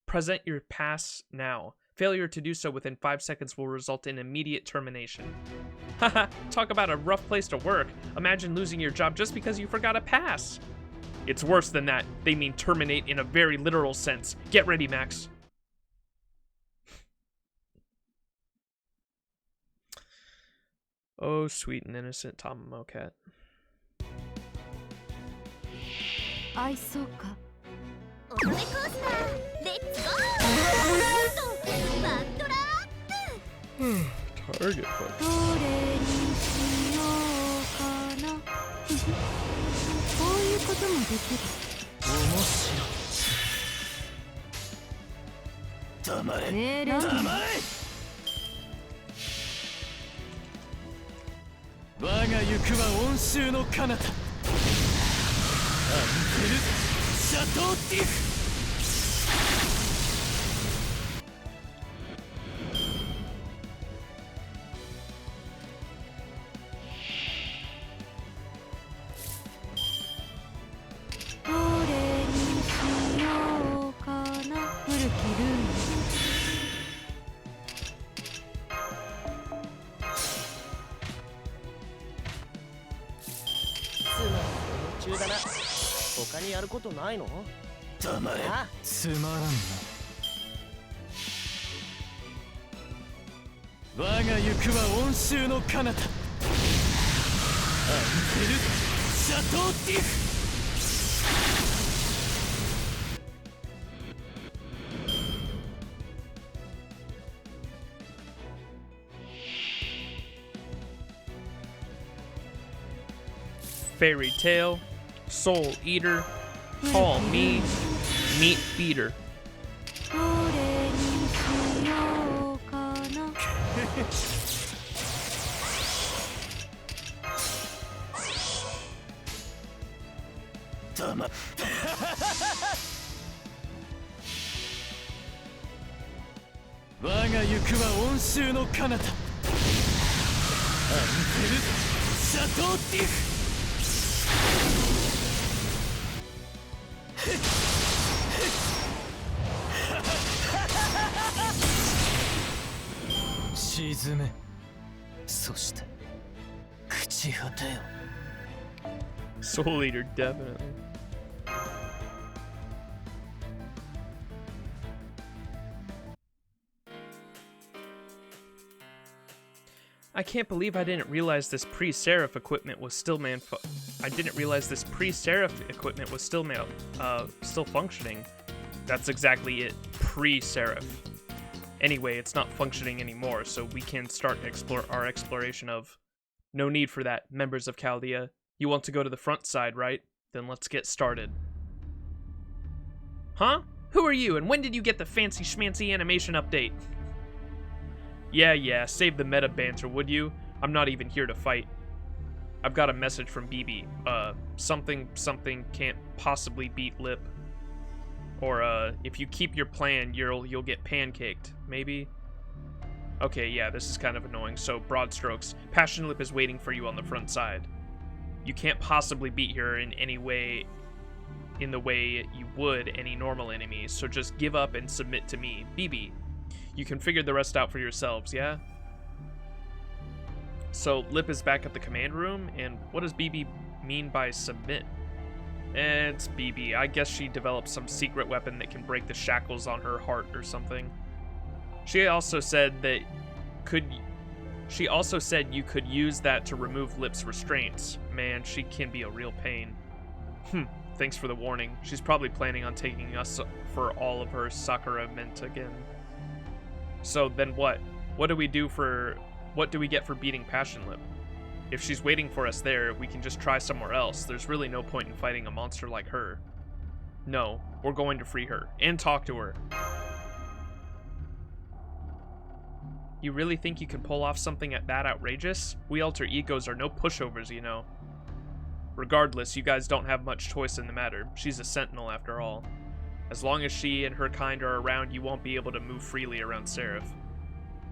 Speaker 1: Present your pass now. Failure to do so within 5 seconds will result in immediate termination. Haha, talk about a rough place to work. Imagine losing your job just because you forgot a pass. It's worse than that. They mean terminate in a very literal sense. Get ready, Max. Oh, sweet and innocent Tamamo cat.
Speaker 5: I saw ka.
Speaker 3: 乙女コースター、レッツゴー！バットラップ。
Speaker 1: Target focus.
Speaker 5: どれにしようかな。こういうこともできる。面白い。黙れ。命令。黙れ。我が行くは温州の彼方。アンテルシャトーティフ。
Speaker 2: にやることないの？
Speaker 4: 黙れ。
Speaker 2: つまらんな。我が行くは温州の彼方。アンペルシャトーティフ。
Speaker 1: Fairy Tale, Soul Eater, call me Meat Feeder.
Speaker 5: どれにしようかな。
Speaker 4: 黙れ。
Speaker 2: 我が行くは温州の彼方。アンペルシャトーティフ。沈め。そして朽ち果てよ。
Speaker 1: Soul Eater, definitely. I can't believe I didn't realize this pre-Seraph equipment was still still functioning. That's exactly it, pre-Seraph. Anyway, it's not functioning anymore, so we can start our exploration of. No need for that, members of Chaldea. You want to go to the front side, right? Then let's get started. Huh? Who are you, and when did you get the fancy schmancy animation update? Yeah, save the meta banter, would you? I'm not even here to fight. I've got a message from BB. Something can't possibly beat Lip. Or, if you keep your plan, you'll get pancaked. Maybe? Okay, yeah, this is kind of annoying. So, broad strokes. Passionlip is waiting for you on the front side. You can't possibly beat her in the way you would any normal enemy, so just give up and submit to me, BB. You can figure the rest out for yourselves, yeah? So, Lip is back at the command room, and what does BB mean by submit? It's BB. I guess she developed some secret weapon that can break the shackles on her heart or something. She also said you could use that to remove Lip's restraints. Man, she can be a real pain. Thanks for the warning. She's probably planning on taking us for all of her sacrament again. So then what? What do we get for beating Passionlip? If she's waiting for us there, we can just try somewhere else. There's really no point in fighting a monster like her. No, we're going to free her and talk to her. You really think you can pull off something that outrageous? We alter egos are no pushovers, you know. Regardless, you guys don't have much choice in the matter. She's a sentinel after all. As long as she and her kind are around, you won't be able to move freely around Seraph.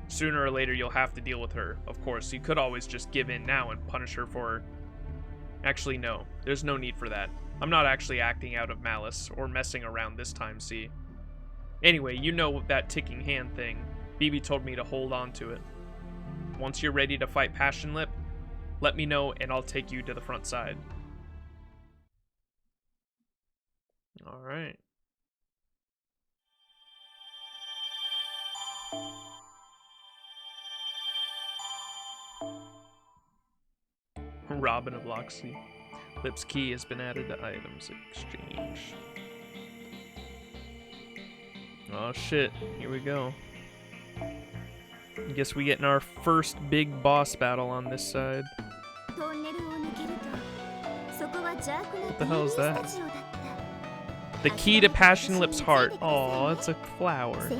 Speaker 1: Sooner or later, you'll have to deal with her. Of course, you could always just give in now and punish her for... Actually, no. There's no need for that. I'm not actually acting out of malice, or messing around this time, see? Anyway, you know that ticking hand thing. BB told me to hold on to it. Once you're ready to fight Passionlip, let me know and I'll take you to the front side. Alright. Robin of Loxley. Lip's key has been added to items exchange. Oh shit, here we go. I guess we get in our first big boss battle on this side. What the hell is that? The key to Passionlip's heart. Oh, it's a flower.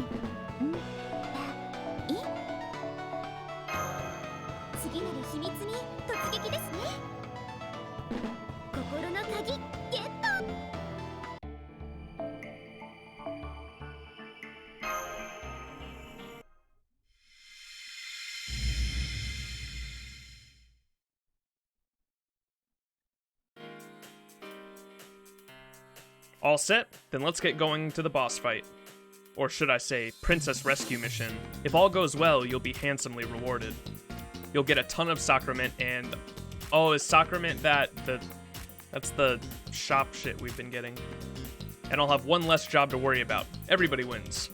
Speaker 1: All set? Then let's get going to the boss fight. Or should I say, princess rescue mission. If all goes well, you'll be handsomely rewarded. You'll get a ton of sacrament and... Oh, is sacrament that's the shop shit we've been getting. And I'll have one less job to worry about. Everybody wins.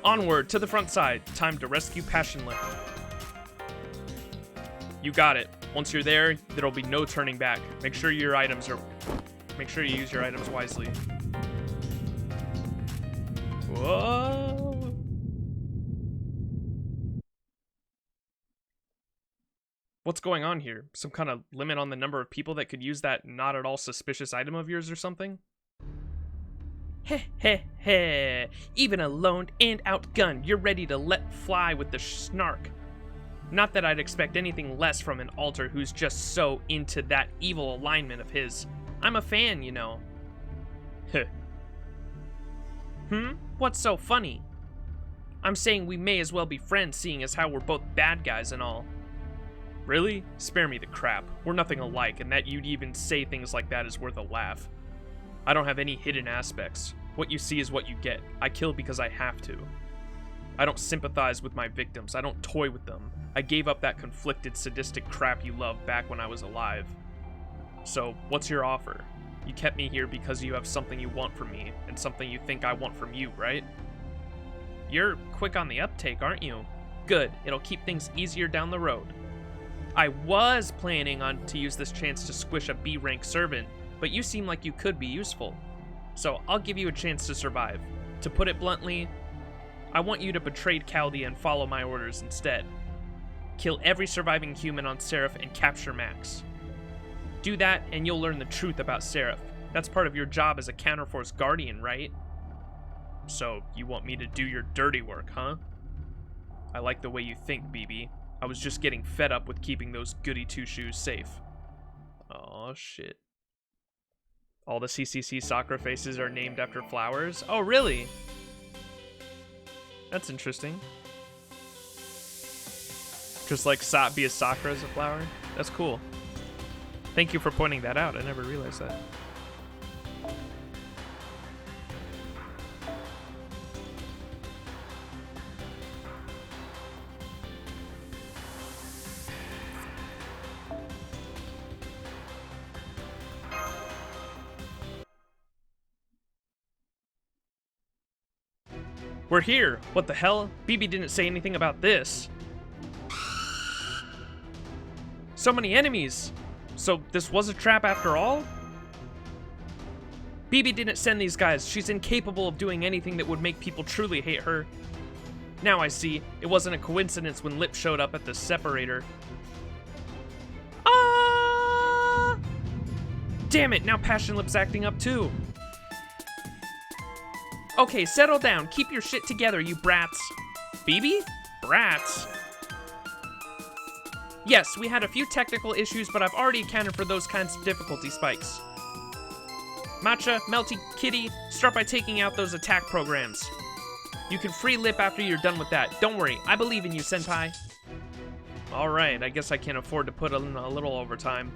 Speaker 1: Onward to the front side. Time to rescue Passionlip. You got it. Once you're there, there'll be no turning back. Make sure you use your items wisely. Whoa. What's going on here? Some kind of limit on the number of people that could use that not at all suspicious item of yours or something? Heh heh heh. Even a loaned and outgunned, you're ready to let fly with the snark. Not that I'd expect anything less from an alter who's just so into that evil alignment of his. I'm a fan, you know. Heh. What's so funny? I'm saying we may as well be friends, seeing as how we're both bad guys and all. Really? Spare me the crap. We're nothing alike, and that you'd even say things like that is worth a laugh. I don't have any hidden aspects. What you see is what you get. I kill because I have to. I don't sympathize with my victims. I don't toy with them. I gave up that conflicted, sadistic crap you loved back when I was alive. So, what's your offer? You kept me here because you have something you want from me, and something you think I want from you, right? You're quick on the uptake, aren't you? Good. It'll keep things easier down the road. I was planning on to use this chance to squish a B-rank servant, but you seem like you could be useful. So I'll give you a chance to survive. To put it bluntly, I want you to betray Chaldea and follow my orders instead. Kill every surviving human on Seraph and capture Max. Do that and you'll learn the truth about Seraph. That's part of your job as a Counterforce Guardian, right? So you want me to do your dirty work, huh? I like the way you think, BB. I was just getting fed up with keeping those goody two-shoes safe. Oh shit. All the CCC Sakura faces are named after flowers? Oh, really? That's interesting. Just like be a Sakura as a flower? That's cool. Thank you for pointing that out. I never realized that. We're here. What the hell? BB didn't say anything about this. So many enemies. So this was a trap after all? BB didn't send these guys. She's incapable of doing anything that would make people truly hate her. Now I see. It wasn't a coincidence when Lip showed up at the separator. Ah! Damn it, now Passionlip's acting up too. Okay, settle down. Keep your shit together, you brats. BB? Brats? Yes, we had a few technical issues, but I've already accounted for those kinds of difficulty spikes. Matcha, Melty, Kitty, start by taking out those attack programs. You can free Lip after you're done with that. Don't worry, I believe in you, Senpai. Alright, I guess I can't afford to put in a little overtime.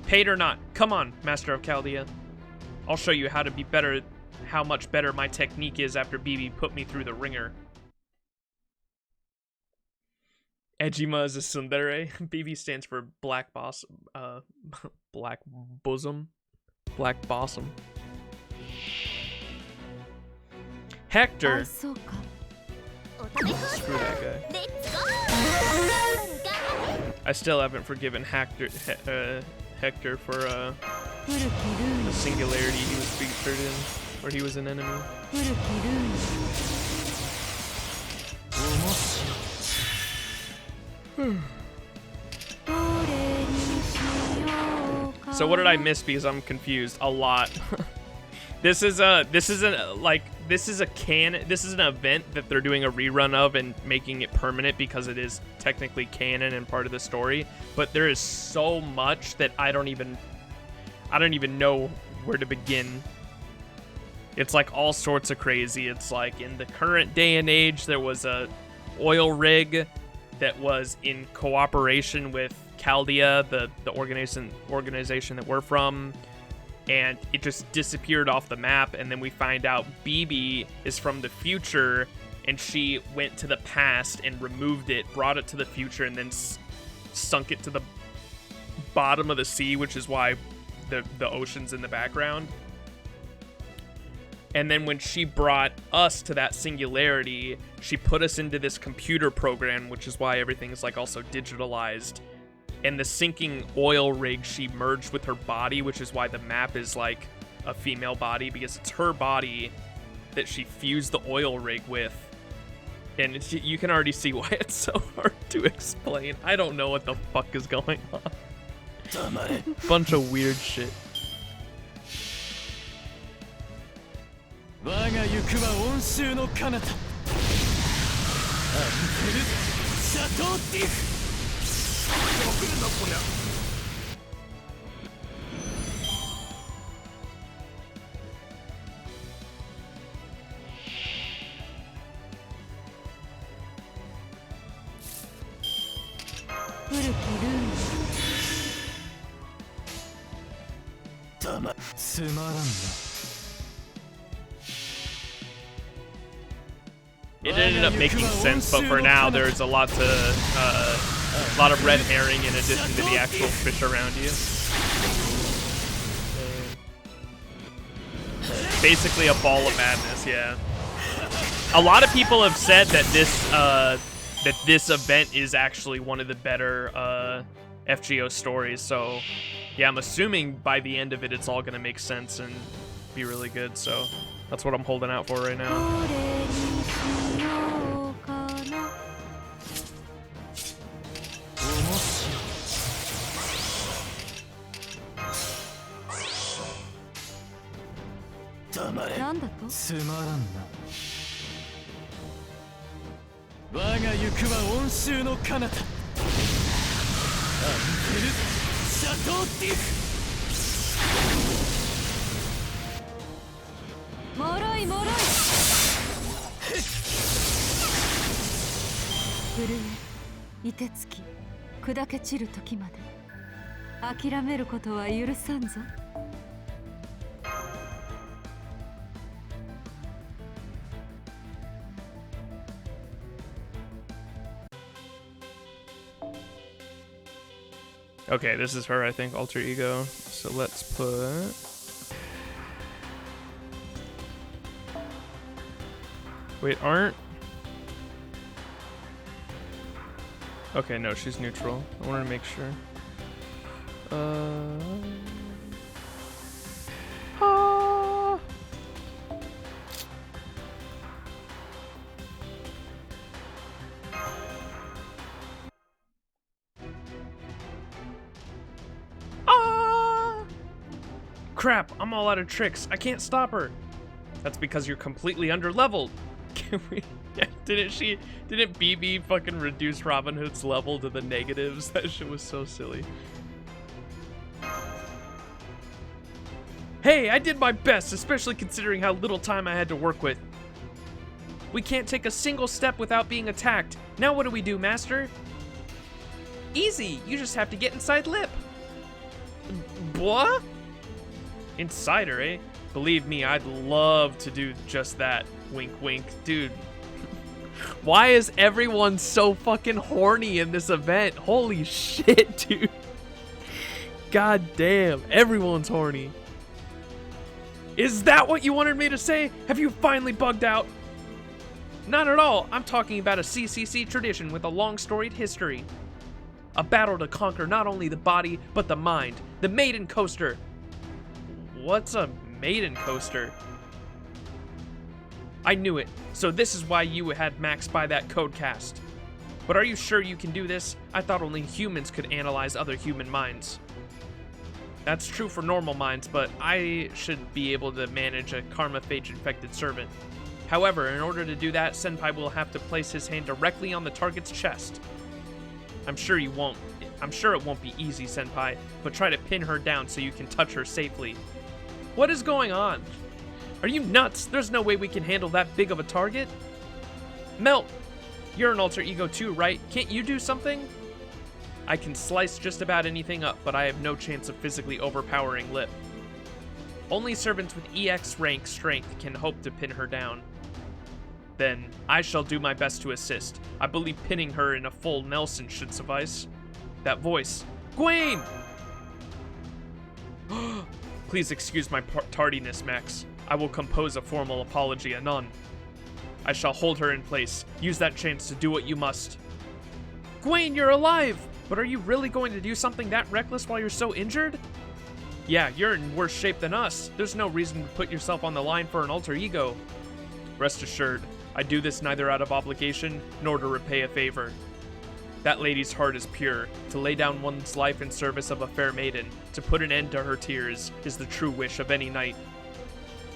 Speaker 1: Paid or not, come on, Master of Chaldea. I'll show you how to be better, how much better my technique is after BB put me through the ringer. Ejima is a tsundere. BB stands for Black Boss, Black Bosom. Black Bosom. Hector. Screw that guy. I still haven't forgiven Hector for the singularity he was featured in, where he was an enemy. So what did I miss? Because I'm confused a lot. This is an event that they're doing a rerun of and making it permanent because it is technically canon and part of the story. But there is so much that I don't even know where to begin. It's like all sorts of crazy. It's like in the current day and age, there was a oil rig that was in cooperation with Chaldea, the organization that we're from, and it just disappeared off the map. And then we find out BB is from the future, and she went to the past and removed it, brought it to the future, and then sunk it to the bottom of the sea, which is why the oceans in the background. And then when she brought us to that singularity, she put us into this computer program, which is why everything is like also digitalized. And the sinking oil rig she merged with her body, which is why the map is like a female body, because it's her body that she fused the oil rig with. And you can already see why it's so hard to explain. I don't know what the fuck is going on. Bunch of weird shit. It ended up making sense, but for now there's a lot of red herring in addition to the actual fish around you. Basically a ball of madness, yeah. A lot of people have said that this event is actually one of the better FGO stories, so yeah, I'm assuming by the end of it it's all gonna make sense and be really good, so that's what I'm holding out for right now. Okay, this is her, I think, alter ego. So let's put... Wait, aren't... Okay, no, she's neutral. I wanted to make sure. Crap, I'm all out of tricks. I can't stop her. That's because you're completely underleveled. Can we... Yeah, didn't BB fucking reduce Robin Hood's level to the negatives? That shit was so silly. Hey, I did my best, especially considering how little time I had to work with. We can't take a single step without being attacked. Now what do we do, Master? Easy, you just have to get inside Lip. What? Inside her, eh? Believe me, I'd love to do just that. Wink, wink. Dude, why is everyone so fucking horny in this event? Holy shit, dude. God damn, everyone's horny. Is that what you wanted me to say? Have you finally bugged out? Not at all. I'm talking about a CCC tradition with a long storied history. A battle to conquer not only the body, but the mind. The Maiden Coaster. What's a Maiden Coaster? I knew it. So this is why you had Max buy that code cast. But are you sure you can do this? I thought only humans could analyze other human minds. That's true for normal minds, but I should be able to manage a karma phage infected servant. However, in order to do that, Senpai will have to place his hand directly on the target's chest. I'm sure it won't be easy, Senpai, but try to pin her down so you can touch her safely. What is going on? Are you nuts? There's no way we can handle that big of a target. Melt, you're an alter ego too, right? Can't you do something? I can slice just about anything up, but I have no chance of physically overpowering Lip. Only servants with EX rank strength can hope to pin her down. Then, I shall do my best to assist. I believe pinning her in a full Nelson should suffice. That voice. Gwayne! Please excuse my tardiness, Max. I will compose a formal apology anon. I shall hold her in place. Use that chance to do what you must. Gwayne, you're alive! But are you really going to do something that reckless while you're so injured? Yeah, you're in worse shape than us. There's no reason to put yourself on the line for an alter ego. Rest assured, I do this neither out of obligation nor to repay a favor. That lady's heart is pure. To lay down one's life in service of a fair maiden, to put an end to her tears, is the true wish of any knight.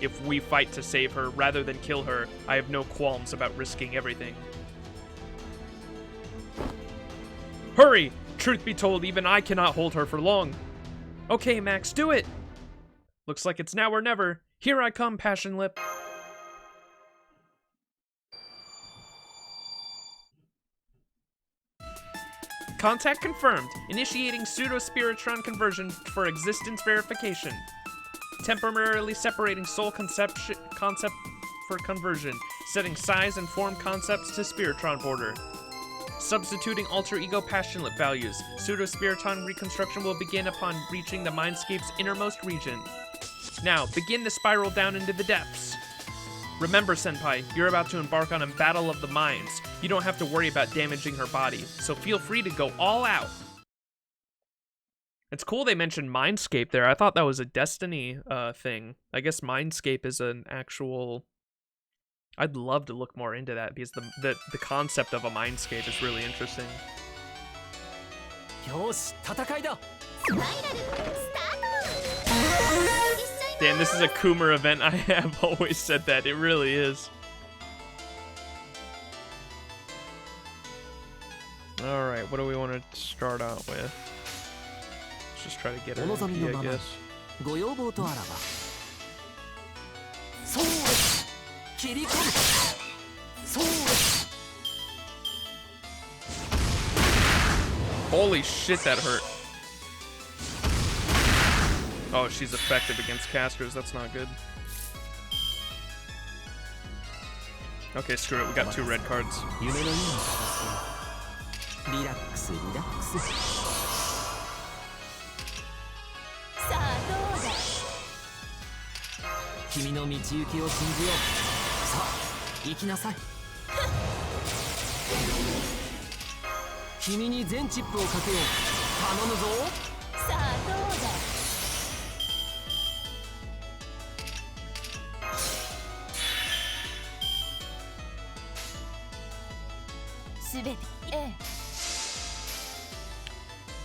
Speaker 1: If we fight to save her rather than kill her, I have no qualms about risking everything. Hurry! Truth be told, even I cannot hold her for long. Okay, Max, do it! Looks like it's now or never. Here I come, Passionlip. Contact confirmed. Initiating pseudo-spiritron conversion for existence verification. Temporarily separating soul concept for conversion. Setting size and form concepts to spiritron border. Substituting alter ego Passionlip values. Pseudo-spiriton reconstruction will begin upon reaching the mindscape's innermost region. Now, begin the spiral down into the depths. Remember, Senpai, you're about to embark on a battle of the minds. You don't have to worry about damaging her body, so feel free to go all out. It's cool they mentioned Mindscape there. I thought that was a Destiny thing. I guess Mindscape is an actual... I'd love to look more into that because the concept of a Mindscape is really interesting. Damn, this is a Coomer event. I have always said that. It really is. Alright, what do we want to start out with? Let's just try to get her MP, I guess. Holy shit, that hurt. Oh, she's effective against casters. That's not good. Okay, screw it. We got 2 red cards.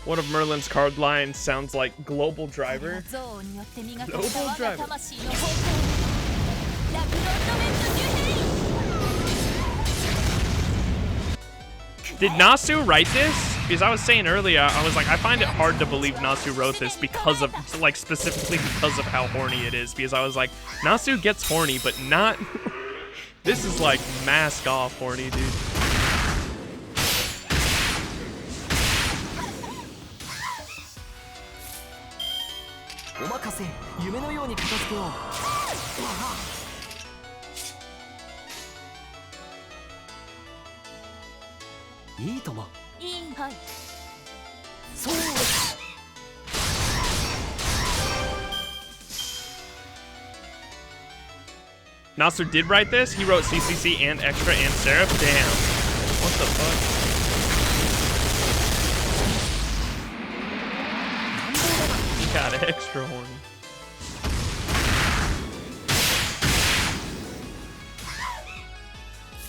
Speaker 1: One of Merlin's card lines sounds like Global Driver. Global Driver. Did Nasu write this? Because I was saying earlier, I was like, I find it hard to believe Nasu wrote this because of, like, specifically because of how horny it is. Because I was like, Nasu gets horny, but not... This is like mask off horny, dude. Nasu did write this? He wrote CCC and Extra and Seraph? Damn. What the fuck? He got extra horny.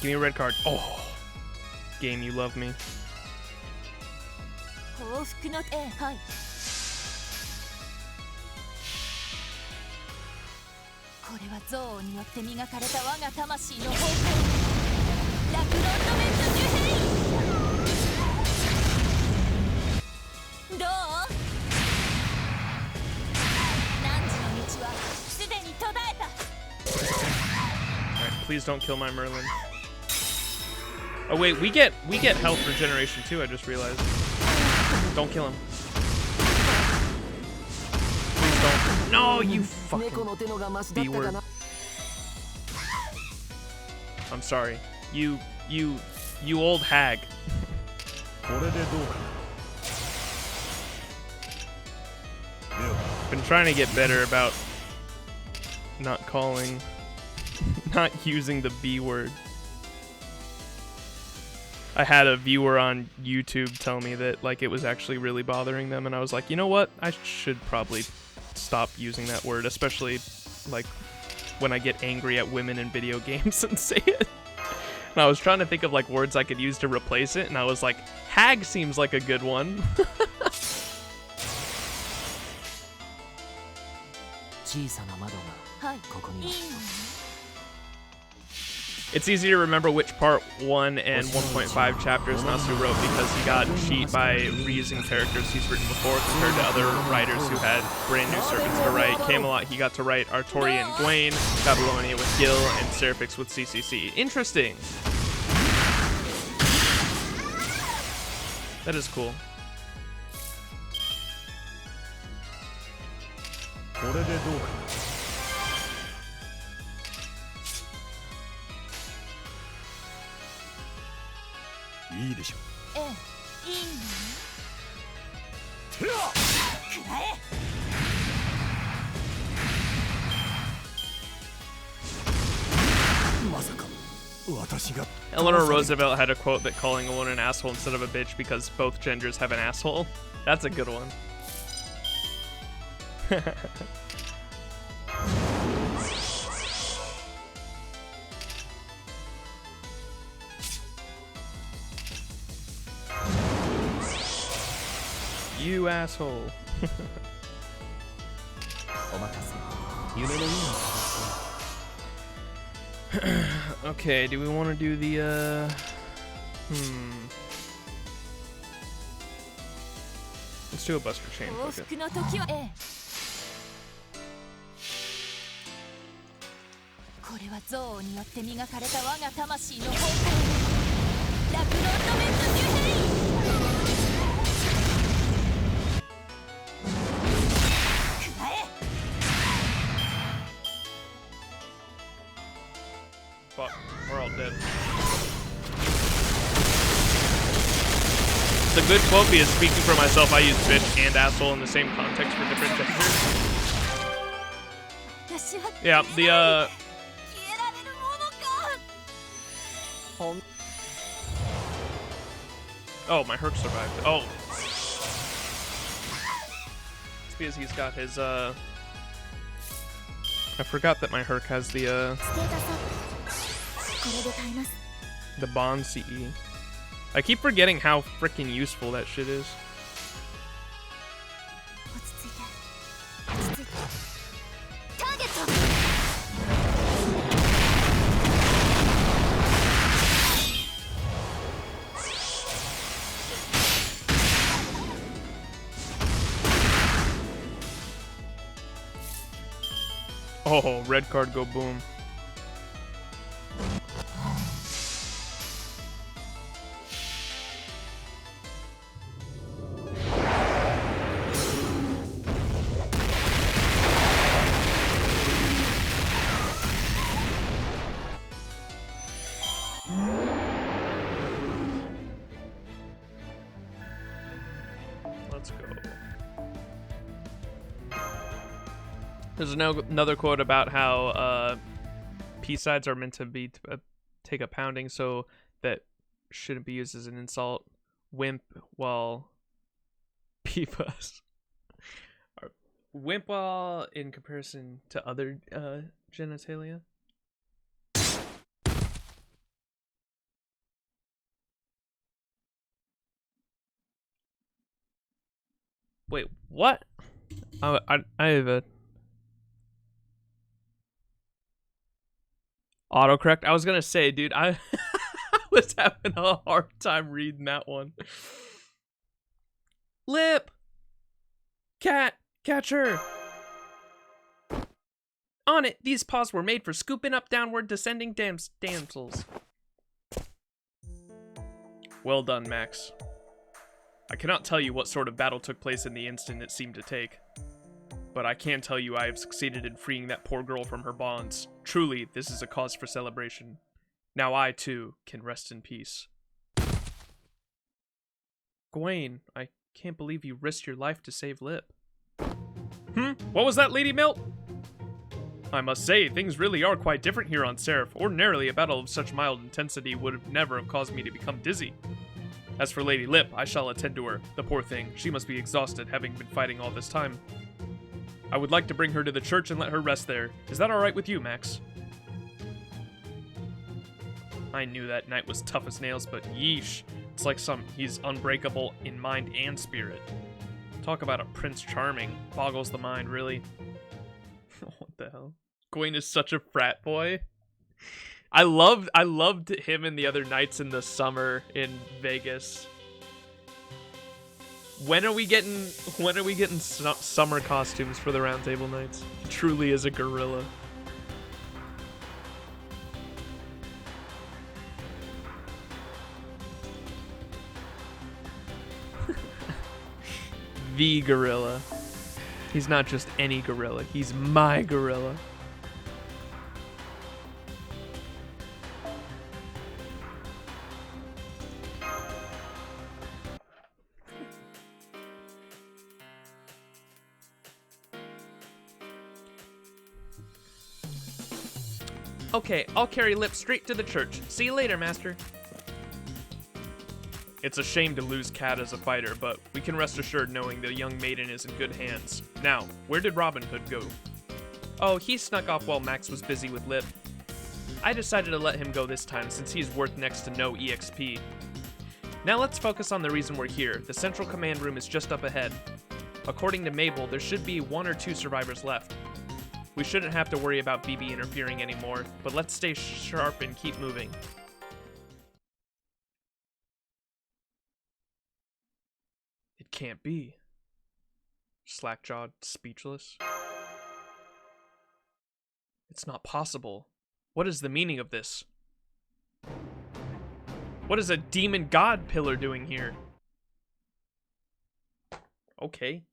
Speaker 1: Give me a red card. Oh. Game, you love me. Alright, please don't kill my Merlin. Oh wait, we get health regeneration too, I just realized. Don't kill him. Please don't. No, you fucking B-word. I'm sorry. You old hag. Been trying to get better about not using the B word. I had a viewer on YouTube tell me that like it was actually really bothering them, and I was like, you know what? I should probably stop using that word, especially like when I get angry at women in video games and say it. And I was trying to think of like words I could use to replace it, and I was like, hag seems like a good one. It's easy to remember which part 1 and 1.5 chapters Nasu wrote because he got cheat by reusing characters he's written before compared to other writers who had brand new servants to write. Camelot, he got to write Artori and Gwayne, Babylonia with Gil, and Seraphix with CCC. Interesting. That is cool. Eleanor Roosevelt had a quote that calling a woman an asshole instead of a bitch because both genders have an asshole. That's a good one. You asshole. Okay, do we want to do the, Let's do a Buster Chain. Okay.
Speaker 5: これは憎悪によって磨かれた我が魂の方向ラクロンドメントデュヘイ
Speaker 1: Fuck, we're all dead. The good quote is speaking for myself, I use bitch and asshole in the same context for different genders. Yeah, the Oh, my Herc survived. Oh. It's because he's got his, I forgot that my Herc has the Bond CE. I keep forgetting how freaking useful that shit is. Oh, red card go boom. Let's go. There's another quote about how P-sides are meant to be take a pounding, so that shouldn't be used as an insult. Wimp while P-bus. Wimp while in comparison to other genitalia. Wait, what? I have a autocorrect. I was gonna say, dude, I was having a hard time reading that one. Lip, cat, catcher. On it, these paws were made for scooping up downward descending damsels. Well done, Max. I cannot tell you what sort of battle took place in the instant it seemed to take. But I can tell you I have succeeded in freeing that poor girl from her bonds. Truly, this is a cause for celebration. Now I, too, can rest in peace. Gwayne, I can't believe you risked your life to save Lip. What was that, Lady Milt? I must say, things really are quite different here on Seraph. Ordinarily, a battle of such mild intensity would have never have caused me to become dizzy. As for Lady Lip, I shall attend to her. The poor thing, she must be exhausted, having been fighting all this time. I would like to bring her to the church and let her rest there. Is that alright with you, Max? I knew that knight was tough as nails, but yeesh. It's like he's unbreakable in mind and spirit. Talk about a Prince Charming. Boggles the mind, really. What the hell? Gwayne is such a frat boy. I loved him and the other knights in the summer in Vegas. When are we getting summer costumes for the Roundtable Knights? He truly is a gorilla. The gorilla. He's not just any gorilla, he's my gorilla. Okay, I'll carry Lip straight to the church. See you later, Master. It's a shame to lose Cat as a fighter, but we can rest assured knowing the young maiden is in good hands. Now, where did Robin Hood go? Oh, he snuck off while Max was busy with Lip. I decided to let him go this time since he's worth next to no EXP. Now let's focus on the reason we're here. The central command room is just up ahead. According to Mabel, there should be 1 or 2 survivors left. We shouldn't have to worry about BB interfering anymore, but let's stay sharp and keep moving. It can't be. Slack-jawed, speechless. It's not possible. What is the meaning of this? What is a demon god pillar doing here? Okay.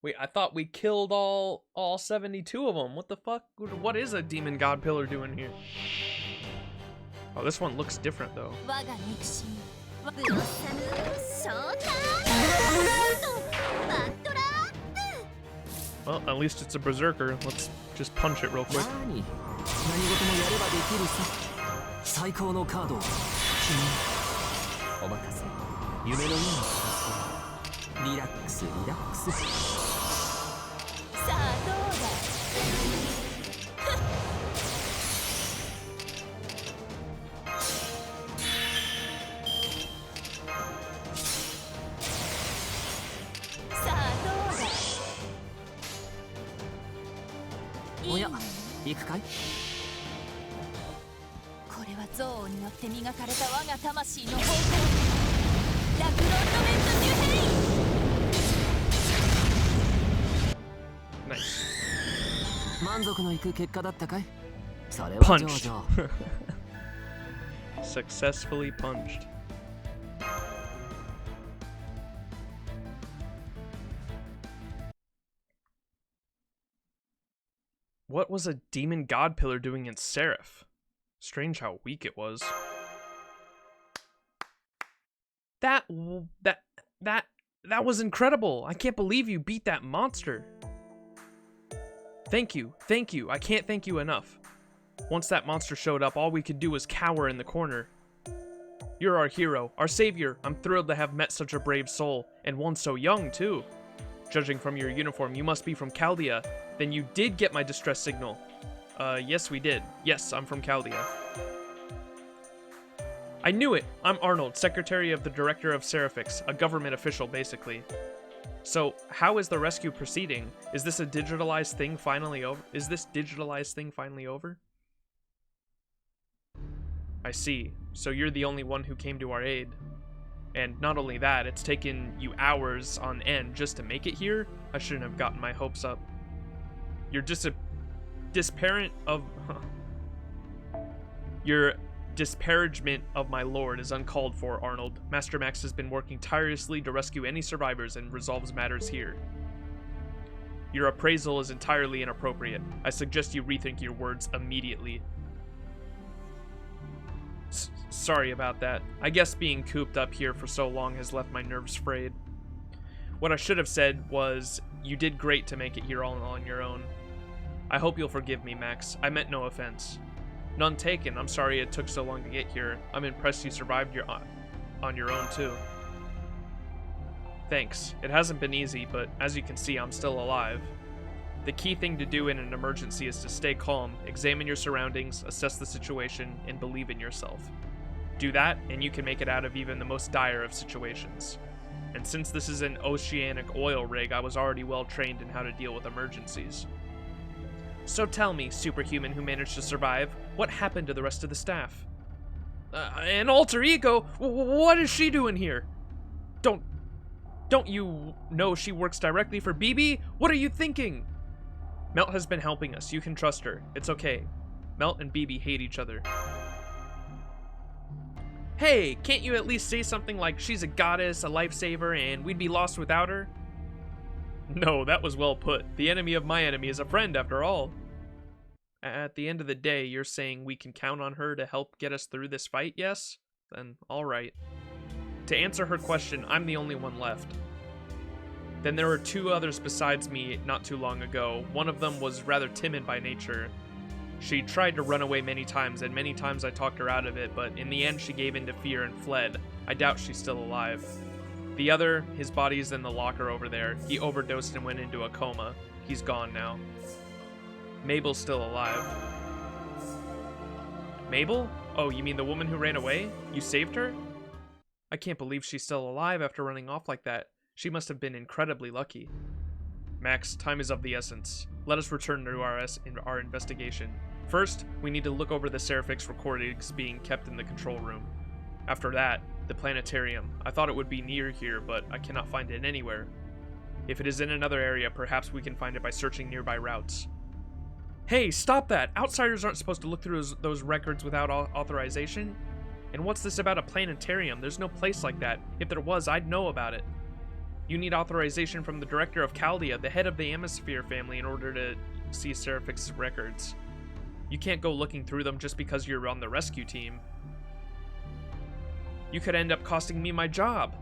Speaker 1: Wait, I thought we killed all 72 of them. What the fuck? What is a demon god pillar doing here? Oh, this one looks different though. Well, at least it's a berserker. Let's just punch it real quick. Nice. Punched. Successfully punched. What was a demon god pillar doing in Seraph? Strange how weak it was. That was incredible. I can't believe you beat that monster. Thank you. I can't thank you enough. Once that monster showed up, all we could do was cower in the corner. You're our hero, our savior. I'm thrilled to have met such a brave soul, and one so young, too. Judging from your uniform, you must be from Chaldea. Then you did get my distress signal. Yes, we did. Yes, I'm from Chaldea. I knew it! I'm Arnold, secretary of the director of SE.RA.PH, a government official, basically. So, how is the rescue proceeding? Is this a digitalized thing finally over? I see. So you're the only one who came to our aid. And not only that, it's taken you hours on end just to make it here? I shouldn't have gotten my hopes up. Your disparagement of my lord is uncalled for, Arnold. Master Max has been working tirelessly to rescue any survivors and resolves matters here. Your appraisal is entirely inappropriate. I suggest you rethink your words immediately. Sorry about that. I guess being cooped up here for so long has left my nerves frayed. What I should have said was, You did great to make it here all on your own. I hope you'll forgive me, Max. I meant no offense. None taken. I'm sorry it took so long to get here. I'm impressed you survived on your own, too. Thanks. It hasn't been easy, but as you can see, I'm still alive. The key thing to do in an emergency is to stay calm, examine your surroundings, assess the situation, and believe in yourself. Do that, and you can make it out of even the most dire of situations. And since this is an oceanic oil rig, I was already well trained in how to deal with emergencies. So tell me, superhuman who managed to survive, what happened to the rest of the staff? An alter ego? What is she doing here? Don't you know she works directly for BB? What are you thinking? Melt has been helping us. You can trust her. It's okay. Melt and BB hate each other. Hey, can't you at least say something like she's a goddess, a lifesaver, and we'd be lost without her? No, that was well put. The enemy of my enemy is a friend, after all. At the end of the day, you're saying we can count on her to help get us through this fight, yes? Then, alright. To answer her question, I'm the only one left. Then there were two others besides me not too long ago. One of them was rather timid by nature. She tried to run away many times, and many times I talked her out of it, but in the end she gave in to fear and fled. I doubt she's still alive. The other, his body's in the locker over there. He overdosed and went into a coma. He's gone now. Mabel's still alive. Mabel? Oh, you mean the woman who ran away? You saved her? I can't believe she's still alive after running off like that. She must have been incredibly lucky. Max, time is of the essence. Let us return to our investigation. First, we need to look over the SE.RA.PH recordings being kept in the control room. After that, the planetarium. I thought it would be near here, but I cannot find it anywhere. If it is in another area, perhaps we can find it by searching nearby routes. Hey, stop that! Outsiders aren't supposed to look through those records without authorization. And what's this about a planetarium? There's no place like that. If there was, I'd know about it. You need authorization from the director of Chaldea, the head of the Hemisphere family, in order to see SE.RA.PH's records. You can't go looking through them just because you're on the rescue team. You could end up costing me my job.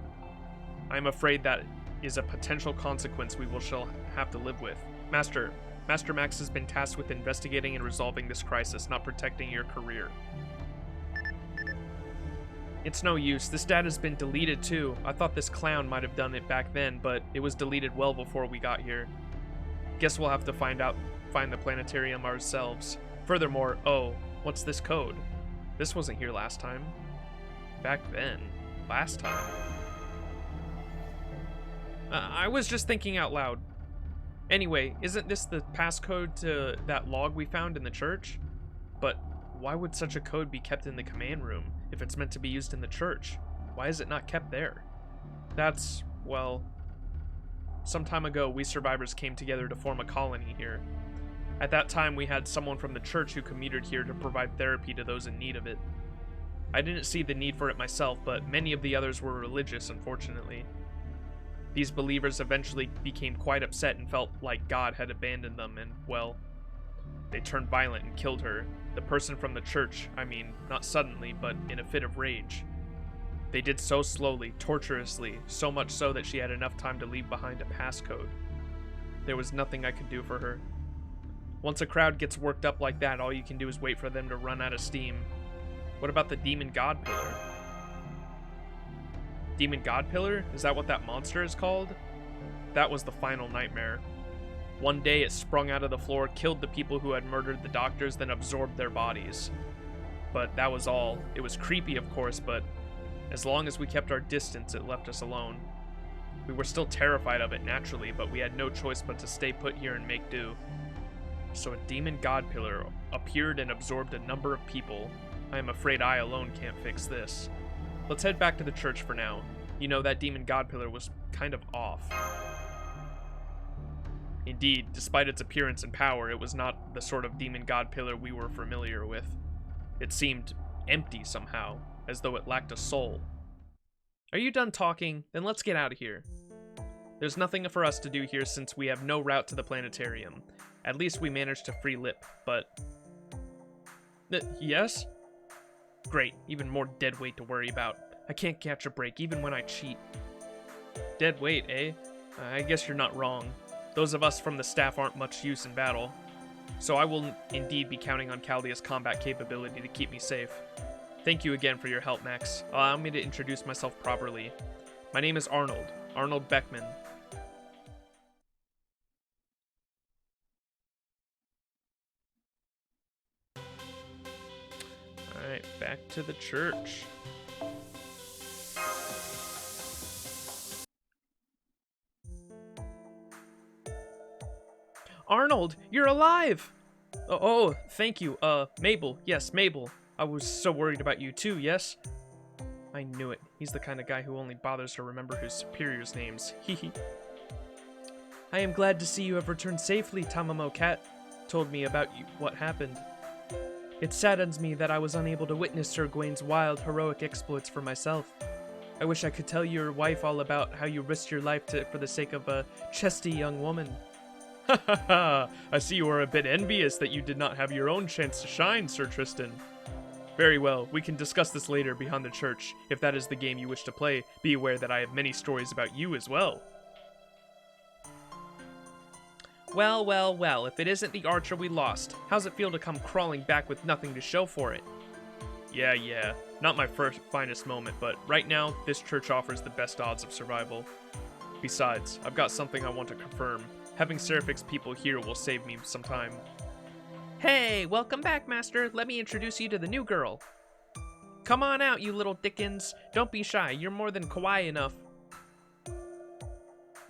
Speaker 1: I'm afraid that is a potential consequence we shall have to live with. Master Max has been tasked with investigating and resolving this crisis, not protecting your career. It's no use. This data's been deleted too. I thought this clown might have done it back then, but it was deleted well before we got here. Guess we'll have to find the planetarium ourselves. Furthermore, oh, what's this code? This wasn't here last time. Back then. Last time. I was just thinking out loud. Anyway, isn't this the passcode to that log we found in the church? But why would such a code be kept in the command room if it's meant to be used in the church? Why is it not kept there? That's, well, some time ago we survivors came together to form a colony here. At that time we had someone from the church who commuted here to provide therapy to those in need of it. I didn't see the need for it myself, but many of the others were religious, unfortunately. These believers eventually became quite upset and felt like God had abandoned them, and, well, they turned violent and killed her. The person from the church, I mean, not suddenly, but in a fit of rage. They did so slowly, torturously, so much so that she had enough time to leave behind a passcode. There was nothing I could do for her. Once a crowd gets worked up like that, all you can do is wait for them to run out of steam. What about the Demon God Pillar? Demon God Pillar? Is that what that monster is called? That was the final nightmare. One day it sprung out of the floor, killed the people who had murdered the doctors, then absorbed their bodies. But that was all. It was creepy, of course, but as long as we kept our distance, it left us alone. We were still terrified of it, naturally, but we had no choice but to stay put here and make do. So a Demon God Pillar appeared and absorbed a number of people. I am afraid I alone can't fix this. Let's head back to the church for now. You know, that Demon God Pillar was kind of off. Indeed, despite its appearance and power, it was not the sort of Demon God Pillar we were familiar with. It seemed empty somehow, as though it lacked a soul. Are you done talking? Then let's get out of here. There's nothing for us to do here since we have no route to the planetarium. At least we managed to free Lip, but... Yes? Great, even more dead weight to worry about. I can't catch a break even when I cheat. Dead weight, eh? I guess you're not wrong. Those of us from the staff aren't much use in battle, so I will indeed be counting on Chaldea's combat capability to keep me safe. Thank you again for your help, Max. Allow me to introduce myself properly. My name is Arnold Beckman. Alright, back to the church. Arnold, you're alive! Oh, thank you. Mabel. Yes, Mabel. I was so worried about you too, yes? I knew it. He's the kind of guy who only bothers to remember his superiors' names. Hehe. I am glad to see you have returned safely, Tamamo Cat told me about you, what happened. It saddens me that I was unable to witness Sir Gwayne's wild, heroic exploits for myself. I wish I could tell your wife all about how you risked your life for the sake of a chesty young woman. Ha ha ha! I see you are a bit envious that you did not have your own chance to shine, Sir Tristan. Very well, we can discuss this later beyond the church. If that is the game you wish to play, be aware that I have many stories about you as well. Well, if it isn't the archer we lost, how's it feel to come crawling back with nothing to show for it? Yeah, not my finest moment, but right now, this church offers the best odds of survival. Besides, I've got something I want to confirm. Having SE.RA.PH's people here will save me some time. Hey, welcome back, Master. Let me introduce you to the new girl. Come on out, you little Dickens. Don't be shy. You're more than kawaii enough.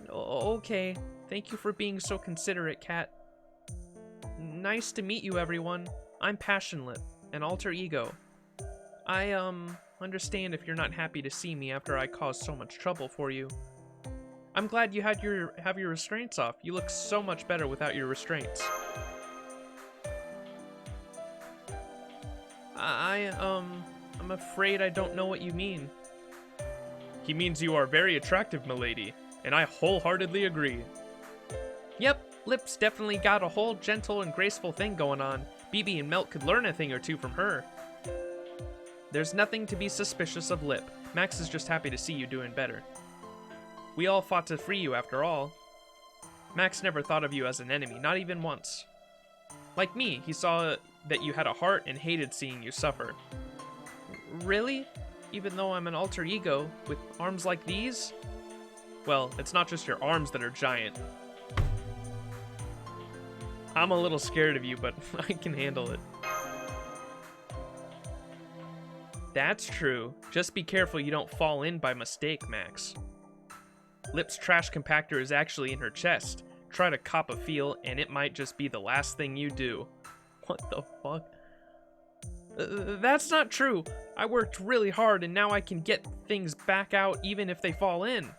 Speaker 1: Okay. Thank you for being so considerate, Cat. Nice to meet you, everyone. I'm Passionlip, an alter ego. I, understand if you're not happy to see me after I caused so much trouble for you. I'm glad you have your restraints off. You look so much better without your restraints. I'm afraid I don't know what you mean. He means you are very attractive, milady, and I wholeheartedly agree. Yep, Lip's definitely got a whole gentle and graceful thing going on. BB and Melt could learn a thing or two from her. There's nothing to be suspicious of Lip. Max is just happy to see you doing better. We all fought to free you after all. Max never thought of you as an enemy, not even once. Like me, he saw that you had a heart and hated seeing you suffer. Really? Even though I'm an alter ego, with arms like these? Well, it's not just your arms that are giant. I'm a little scared of you, but I can handle it. That's true. Just be careful you don't fall in by mistake, Max. Lip's trash compactor is actually in her chest. Try to cop a feel, and it might just be the last thing you do. What the fuck? That's not true. I worked really hard, and now I can get things back out even if they fall in.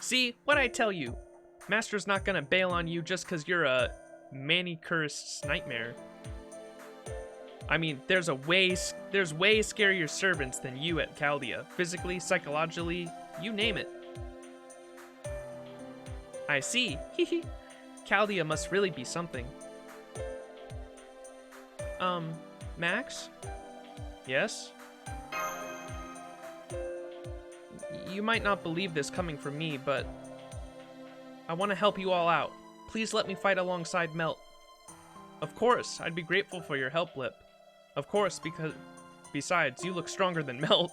Speaker 1: See, what'd I tell you? Master's not gonna bail on you just because you're a mani-cursed nightmare. I mean, there's way scarier servants than you at Chaldea. Physically, psychologically, you name it. I see. Hehe. Chaldea must really be something. Max? Yes? You might not believe this coming from me, but I want to help you all out. Please let me fight alongside Melt. Of course, I'd be grateful for your help, Lip. Of course, because besides, you look stronger than Melt.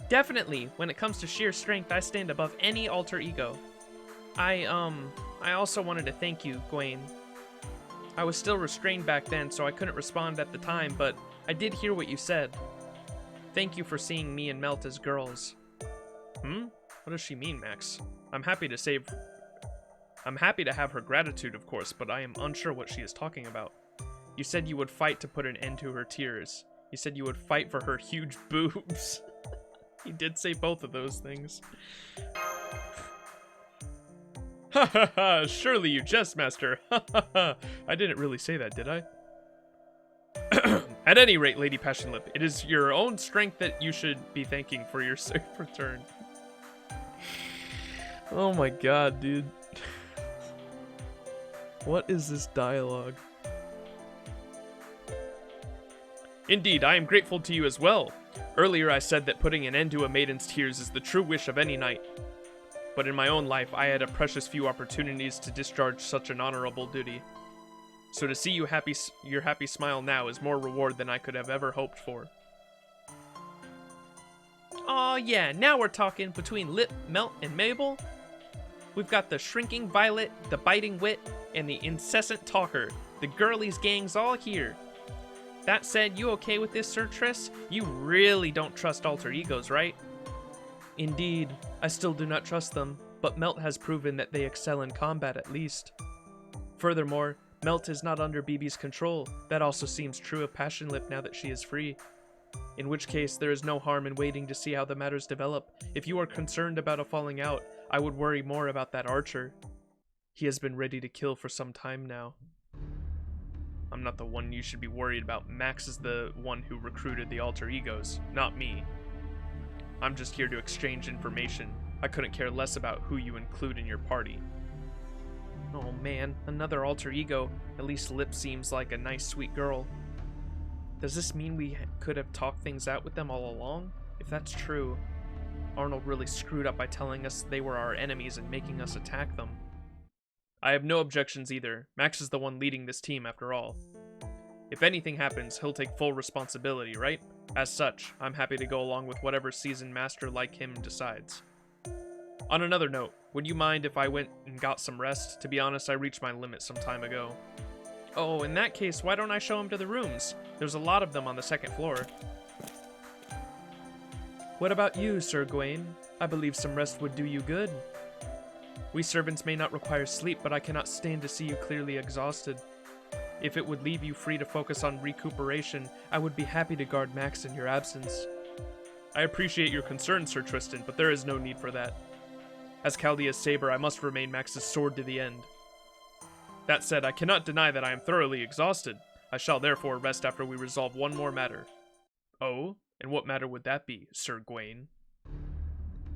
Speaker 1: Definitely, when it comes to sheer strength, I stand above any alter ego. I also wanted to thank you, Gwayne. I was still restrained back then, so I couldn't respond at the time, but I did hear what you said. Thank you for seeing me and Melt as girls. What does she mean, Max? I'm happy to have her gratitude, of course, but I am unsure what she is talking about. You said you would fight to put an end to her tears. You said you would fight for her huge boobs. He did say both of those things. Ha ha ha, surely you jest, Master. Ha ha ha. I didn't really say that, did I? At any rate, Lady Passionlip, it is your own strength that you should be thanking for your safe return. Oh my god, dude. What is this dialogue? Indeed, I am grateful to you as well. Earlier I said that putting an end to a maiden's tears is the true wish of any knight. but in my own life I had a precious few opportunities to discharge such an honorable duty. So to see your happy smile now is more reward than I could have ever hoped for. Aw yeah, now we're talking between Lip, Melt, and Mabel. We've got the shrinking Violet, the biting Wit, and the incessant Talker. The girlies gang's all here. That said, you okay with this, Sir Triss? You really don't trust alter egos, right? Indeed, I still do not trust them, but Melt has proven that they excel in combat at least. Furthermore, Melt is not under BB's control. That also seems true of Passionlip now that she is free. In which case, there is no harm in waiting to see how the matters develop. If you are concerned about a falling out, I would worry more about that archer. He has been ready to kill for some time now. I'm not the one you should be worried about. Max is the one who recruited the alter egos, not me. I'm just here to exchange information. I couldn't care less about who you include in your party. Oh man, another alter ego. At least Lip seems like a nice, sweet girl. Does this mean we could have talked things out with them all along? If that's true, Arnold really screwed up by telling us they were our enemies and making us attack them. I have no objections either. Max is the one leading this team after all. If anything happens, he'll take full responsibility, right? As such, I'm happy to go along with whatever seasoned master like him decides. On another note, would you mind if I went and got some rest? To be honest, I reached my limit some time ago. Oh, in that case, why don't I show him to the rooms? There's a lot of them on the second floor. What about you, Sir Gwayne? I believe some rest would do you good. We servants may not require sleep, but I cannot stand to see you clearly exhausted. If it would leave you free to focus on recuperation, I would be happy to guard Max in your absence. I appreciate your concern, Sir Tristan, but there is no need for that. As Chaldea's saber, I must remain Max's sword to the end. That said, I cannot deny that I am thoroughly exhausted. I shall therefore rest after we resolve one more matter. Oh? And what matter would that be, Sir Gwayne?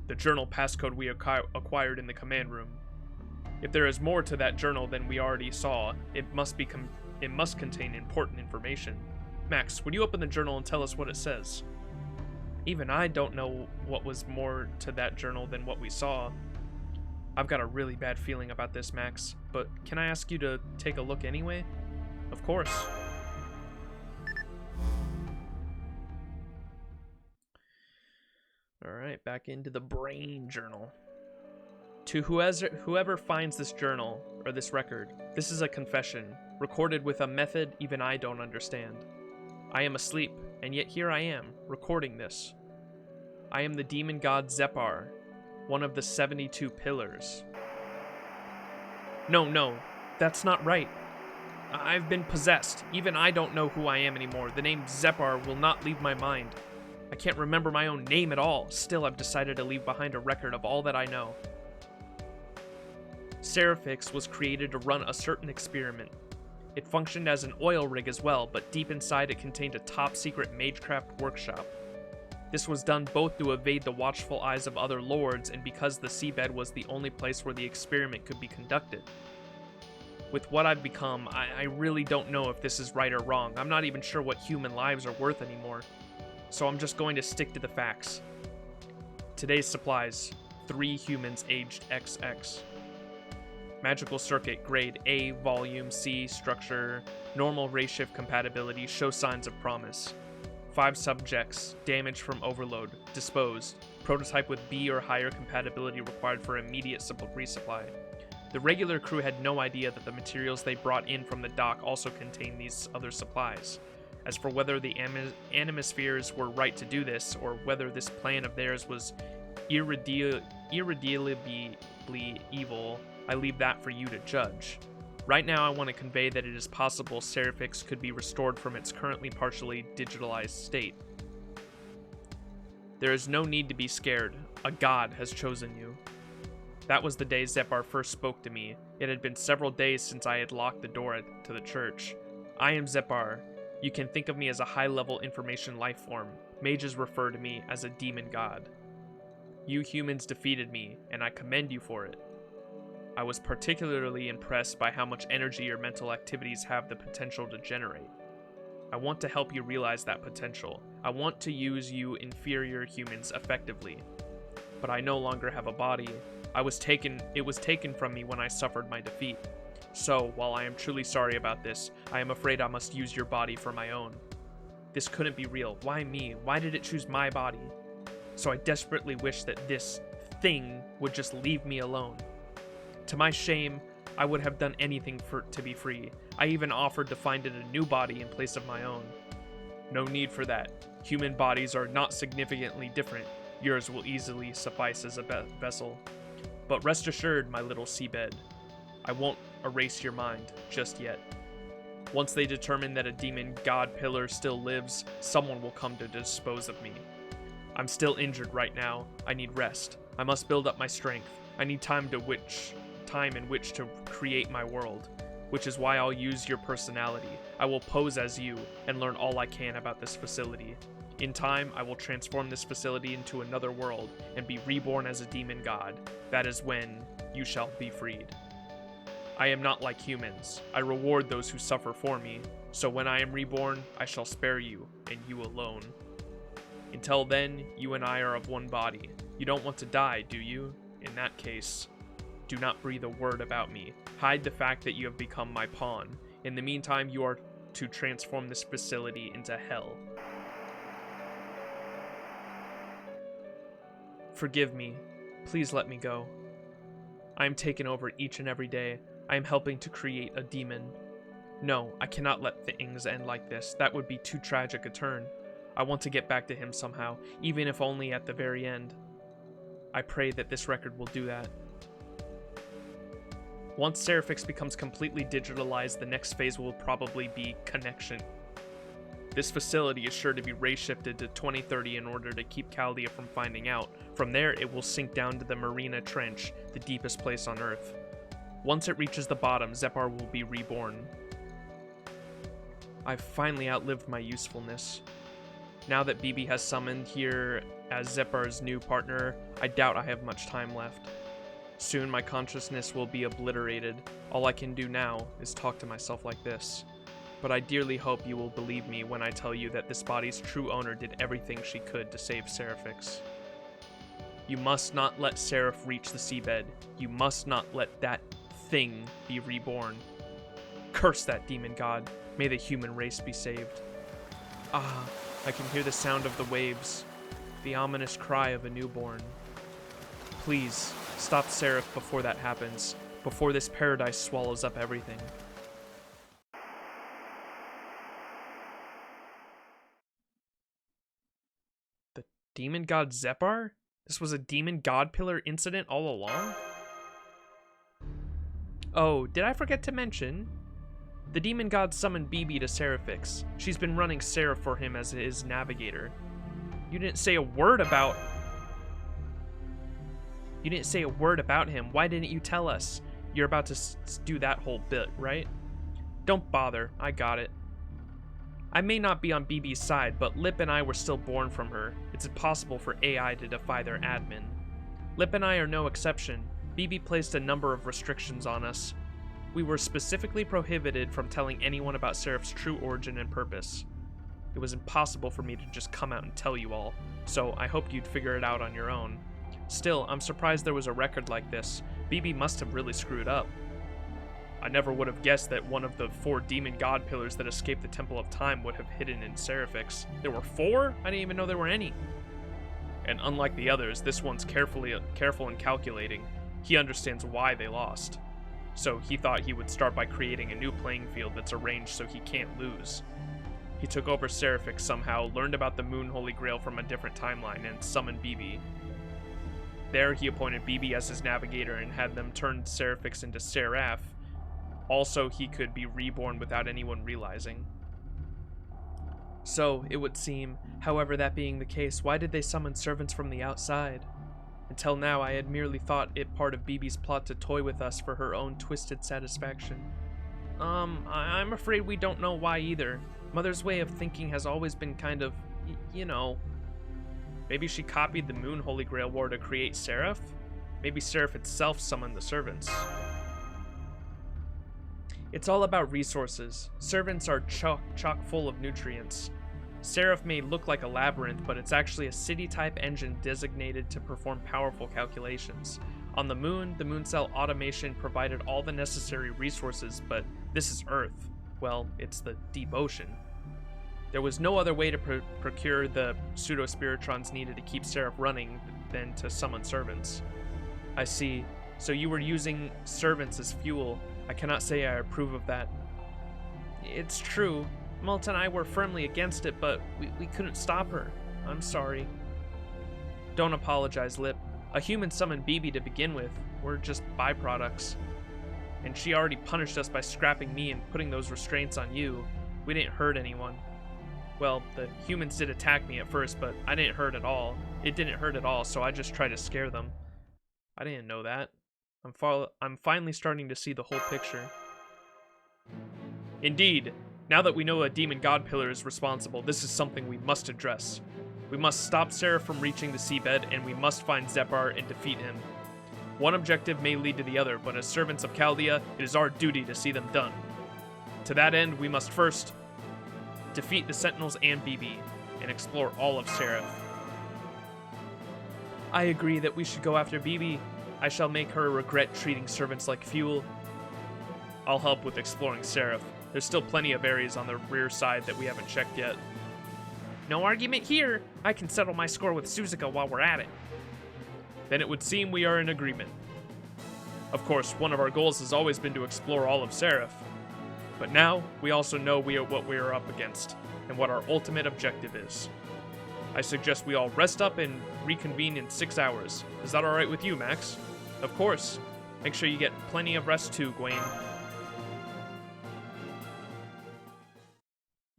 Speaker 1: The journal passcode we acquired in the command room. If there is more to that journal than we already saw, it must contain important information. Max, would you open the journal and tell us what it says? Even I don't know what was more to that journal than what we saw. I've got a really bad feeling about this, Max, but can I ask you to take a look anyway? Of course. Alright, back into the brain journal. To whoever finds this journal, or this record, this is a confession, recorded with a method even I don't understand. I am asleep, and yet here I am, recording this. I am the demon god Zepar, one of the 72 pillars. No, that's not right. I've been possessed. Even I don't know who I am anymore. The name Zepar will not leave my mind. I can't remember my own name at all. Still, I've decided to leave behind a record of all that I know. SE.RA.PH was created to run a certain experiment. It functioned as an oil rig as well, but deep inside it contained a top-secret magecraft workshop. This was done both to evade the watchful eyes of other lords and because the seabed was the only place where the experiment could be conducted. With what I've become, I really don't know if this is right or wrong. I'm not even sure what human lives are worth anymore. So I'm just going to stick to the facts. Today's supplies, 3 humans aged XX. Magical circuit, grade A, volume, C, structure, normal ray shift compatibility, show signs of promise. 5 subjects, damage from overload, disposed. Prototype with B or higher compatibility required for immediate resupply. The regular crew had no idea that the materials they brought in from the dock also contained these other supplies. As for whether the Animispheres were right to do this, or whether this plan of theirs was irredeemably evil, I leave that for you to judge. Right now, I want to convey that it is possible SE.RA.PH could be restored from its currently partially digitalized state. There is no need to be scared. A god has chosen you. That was the day Zepar first spoke to me. It had been several days since I had locked the door to the church. I am Zepar. You can think of me as a high-level information life form. Mages refer to me as a demon god. You humans defeated me, and I commend you for it. I was particularly impressed by how much energy your mental activities have the potential to generate. I want to help you realize that potential. I want to use you inferior humans effectively. But I no longer have a body. It was taken from me when I suffered my defeat. So, while I am truly sorry about this, I am afraid I must use your body for my own. This couldn't be real. Why me? Why did it choose my body? So I desperately wish that this thing would just leave me alone. To my shame, I would have done anything to be free. I even offered to find it a new body in place of my own. No need for that. Human bodies are not significantly different. Yours will easily suffice as a vessel. But rest assured, my little seabed, I won't erase your mind just yet. Once they determine that a demon god pillar still lives, someone will come to dispose of me. I'm still injured right now. I need rest. I must build up my strength. I need time in which to create my world, which is why I'll use your personality. I will pose as you and learn all I can about this facility. In time, I will transform this facility into another world and be reborn as a demon god. That is when you shall be freed. I am not like humans. I reward those who suffer for me. So when I am reborn, I shall spare you, and you alone. Until then, you and I are of one body. You don't want to die, do you? In that case, do not breathe a word about me. Hide the fact that you have become my pawn. In the meantime, you are to transform this facility into hell. Forgive me. Please let me go. I am taken over each and every day. I am helping to create a demon. No, I cannot let things end like this. That would be too tragic a turn. I want to get back to him somehow, even if only at the very end. I pray that this record will do that. Once SE.RA.PH becomes completely digitalized, the next phase will probably be connection. This facility is sure to be ray-shifted to 2030 in order to keep Chaldea from finding out. From there, it will sink down to the Marina Trench, the deepest place on Earth. Once it reaches the bottom, Zepar will be reborn. I've finally outlived my usefulness. Now that BB has summoned here as Zepar's new partner, I doubt I have much time left. Soon my consciousness will be obliterated. All I can do now is talk to myself like this. But I dearly hope you will believe me when I tell you that this body's true owner did everything she could to save SE.RA.PH. You must not let Seraph reach the seabed. You must not let that thing be reborn. Curse that demon god. May the human race be saved. Ah, I can hear the sound of the waves, the ominous cry of a newborn. Please, stop Seraph before that happens, before this paradise swallows up everything. The demon god Zepar? This was a demon god pillar incident all along? Oh, did I forget to mention? The demon god summoned BB to SE.RA.PH. She's been running Seraph for him as his navigator. You didn't say a word about him. Why didn't you tell us? You're about to do that whole bit, right? Don't bother. I got it. I may not be on BB's side, but Lip and I were still born from her. It's impossible for AI to defy their admin. Lip and I are no exception. BB placed a number of restrictions on us. We were specifically prohibited from telling anyone about Seraph's true origin and purpose. It was impossible for me to just come out and tell you all, so I hoped you'd figure it out on your own. Still, I'm surprised there was a record like this. BB must have really screwed up. I never would have guessed that one of the 4 demon god pillars that escaped the Temple of Time would have hidden in SE.RA.PH. There were 4? I didn't even know there were any. And unlike the others, this one's careful and calculating. He understands why they lost. So he thought he would start by creating a new playing field that's arranged so he can't lose. He took over SE.RA.PH somehow, learned about the Moon Holy Grail from a different timeline, and summoned BB. There he appointed BB as his navigator and had them turn SE.RA.PH into SE.RA.PH. Also, he could be reborn without anyone realizing. So, it would seem, however, that being the case, why did they summon servants from the outside? Until now, I had merely thought it part of BB's plot to toy with us for her own twisted satisfaction. I'm afraid we don't know why either. Mother's way of thinking has always been kind of, you know. Maybe she copied the Moon Holy Grail War to create Seraph? Maybe Seraph itself summoned the servants. It's all about resources. Servants are chock full of nutrients. Seraph may look like a labyrinth, but it's actually a city-type engine designated to perform powerful calculations. On the moon cell automation provided all the necessary resources, but this is Earth. Well, it's the deep ocean. There was no other way to procure the pseudo-spiritrons needed to keep SE.R.A.P running than to summon servants. I see. So you were using servants as fuel. I cannot say I approve of that. It's true. Malt and I were firmly against it, but we couldn't stop her. I'm sorry. Don't apologize, Lip. A human summoned BB to begin with. We're just byproducts. And she already punished us by scrapping me and putting those restraints on you. We didn't hurt anyone. Well, the humans did attack me at first, but I didn't hurt at all. It didn't hurt at all, so I just tried to scare them. I didn't know that. I'm finally starting to see the whole picture. Indeed. Now that we know a demon god pillar is responsible, this is something we must address. We must stop SE.R.A.P from reaching the seabed, and we must find Zepar and defeat him. One objective may lead to the other, but as servants of Chaldea, it is our duty to see them done. To that end, we must first defeat the Sentinels and BB, and explore all of SE.R.A.P. I agree that we should go after BB. I shall make her regret treating servants like fuel. I'll help with exploring SE.R.A.P. There's still plenty of areas on the rear side that we haven't checked yet. No argument here. I can settle my score with Suzuka while we're at it. Then it would seem we are in agreement. Of course, one of our goals has always been to explore all of SE.R.A.P. But now, we also know what we are up against, and what our ultimate objective is. I suggest we all rest up and reconvene in 6 hours. Is that alright with you, Max? Of course. Make sure you get plenty of rest too, Gwayne.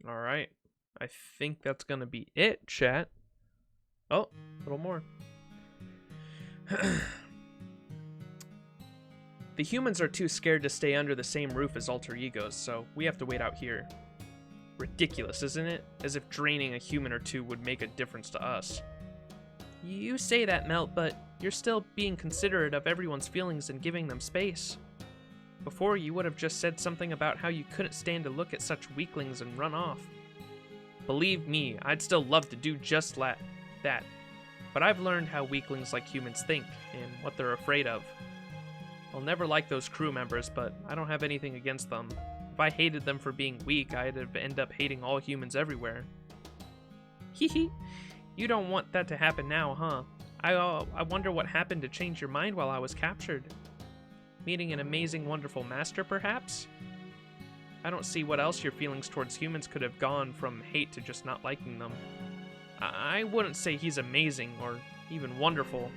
Speaker 1: Alright. I think that's gonna be it, chat. Oh, a little more. The humans are too scared to stay under the same roof as alter egos, so we have to wait out here. Ridiculous, isn't it? As if draining a human or two would make a difference to us. You say that, Melt, but you're still being considerate of everyone's feelings and giving them space. Before, you would have just said something about how you couldn't stand to look at such weaklings and run off. Believe me, I'd still love to do just that. But I've learned how weaklings like humans think, and what they're afraid of. I'll never like those crew members, but I don't have anything against them. If I hated them for being weak, I'd have ended up hating all humans everywhere. Hehe, you don't want that to happen now, huh? I wonder what happened to change your mind while I was captured. Meeting an amazing, wonderful master, perhaps? I don't see what else your feelings towards humans could have gone from hate to just not liking them. I wouldn't say he's amazing, or even wonderful.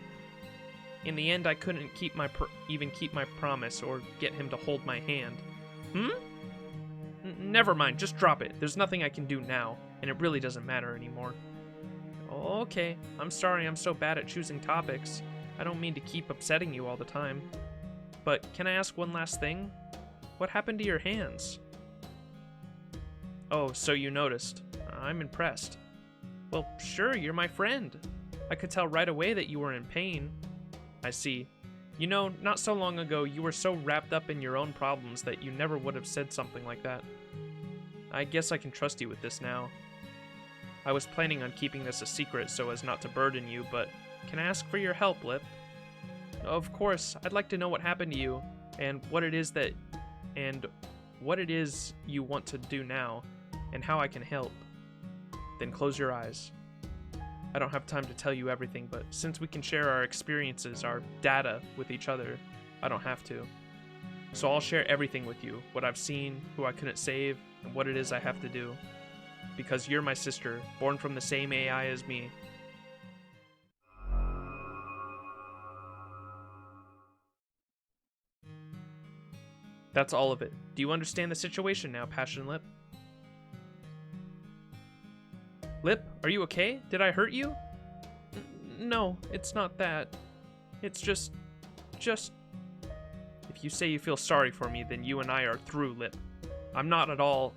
Speaker 1: In the end, I couldn't even keep my promise, or get him to hold my hand. Never mind, just drop it. There's nothing I can do now, and it really doesn't matter anymore. Okay, I'm sorry I'm so bad at choosing topics. I don't mean to keep upsetting you all the time. But can I ask one last thing? What happened to your hands? Oh, so you noticed. I'm impressed. Well, sure, you're my friend. I could tell right away that you were in pain. I see. You know, not so long ago, you were so wrapped up in your own problems that you never would have said something like that. I guess I can trust you with this now. I was planning on keeping this a secret so as not to burden you, but can I ask for your help, Lip? Of course, I'd like to know what happened to you, and what it is you want to do now, and how I can help. Then close your eyes. I don't have time to tell you everything, but since we can share our experiences, our data with each other, I don't have to. So I'll share everything with you, what I've seen, who I couldn't save, and what it is I have to do. Because you're my sister, born from the same AI as me. That's all of it. Do you understand the situation now, Passionlip? Lip, are you okay? Did I hurt you? No, it's not that. It's just... If you say you feel sorry for me, then you and I are through, Lip. I'm not at all...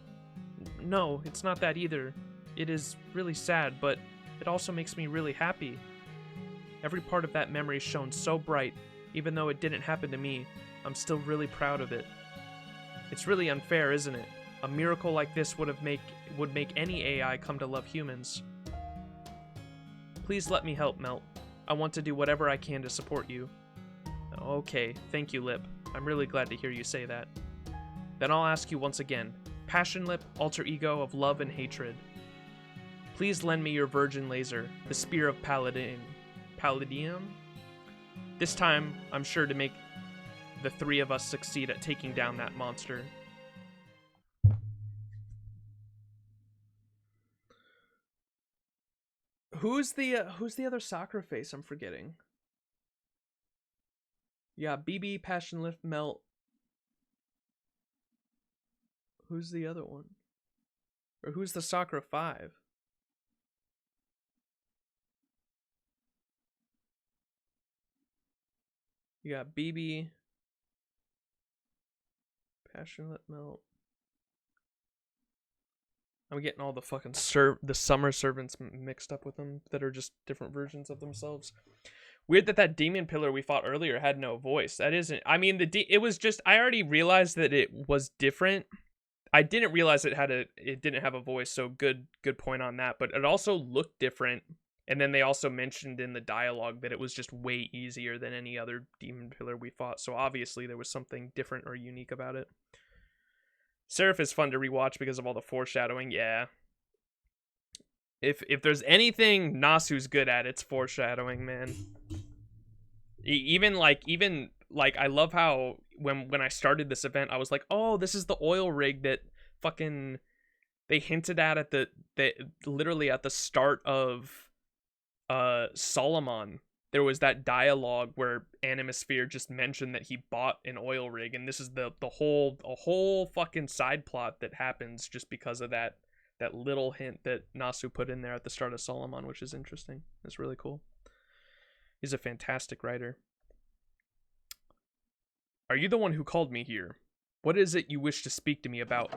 Speaker 1: No, it's not that either. It is really sad, but it also makes me really happy. Every part of that memory shone so bright, even though it didn't happen to me. I'm still really proud of it. It's really unfair, isn't it? A miracle like this would make any AI come to love humans. Please let me help, Melt. I want to do whatever I can to support you. Okay, thank you, Lip. I'm really glad to hear you say that. Then I'll ask you once again. Passionlip, alter ego of love and hatred. Please lend me your virgin laser, the spear of Palladium. This time, I'm sure to make the three of us succeed at taking down that monster. Who's the other Sakura face I'm forgetting? Yeah, BB, Passionlip, Melt. Who's the other one? Or who's the Sakura 5? You got BB, Passionlip, Melt. I'm getting all the fucking the summer servants mixed up with them that are just different versions of themselves. Weird that that demon pillar we fought earlier had no voice. That isn't. I mean, it was just. I already realized that it was different. I didn't realize it didn't have a voice. So good point on that. But it also looked different. And then they also mentioned in the dialogue that it was just way easier than any other demon pillar we fought. So obviously there was something different or unique about it. Seraph is fun to rewatch because of all the foreshadowing. Yeah. If there's anything Nasu's good at, it's foreshadowing, man. Even like I love how when I started this event, I was like, oh, this is the oil rig that fucking they hinted at literally at the start of Solomon. There was that dialogue where Animisphere just mentioned that he bought an oil rig, and this is a whole fucking side plot that happens just because of that little hint that Nasu put in there at the start of Solomon, which is interesting. It's really cool. He's a fantastic writer. Are you the one who called me here? What is it you wish to speak to me about?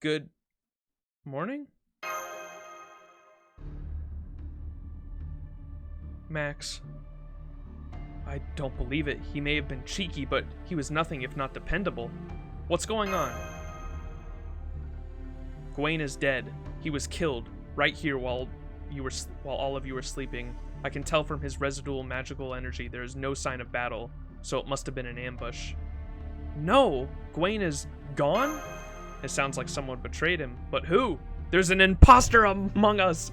Speaker 1: Good morning? Max. I don't believe it. He may have been cheeky, but he was nothing if not dependable. What's going on? Gwayne is dead. He was killed right here while all of you were sleeping. I can tell from his residual magical energy there is no sign of battle, so it must have been an ambush. No! Gwayne is gone? It sounds like someone betrayed him, but who? There's an imposter among us!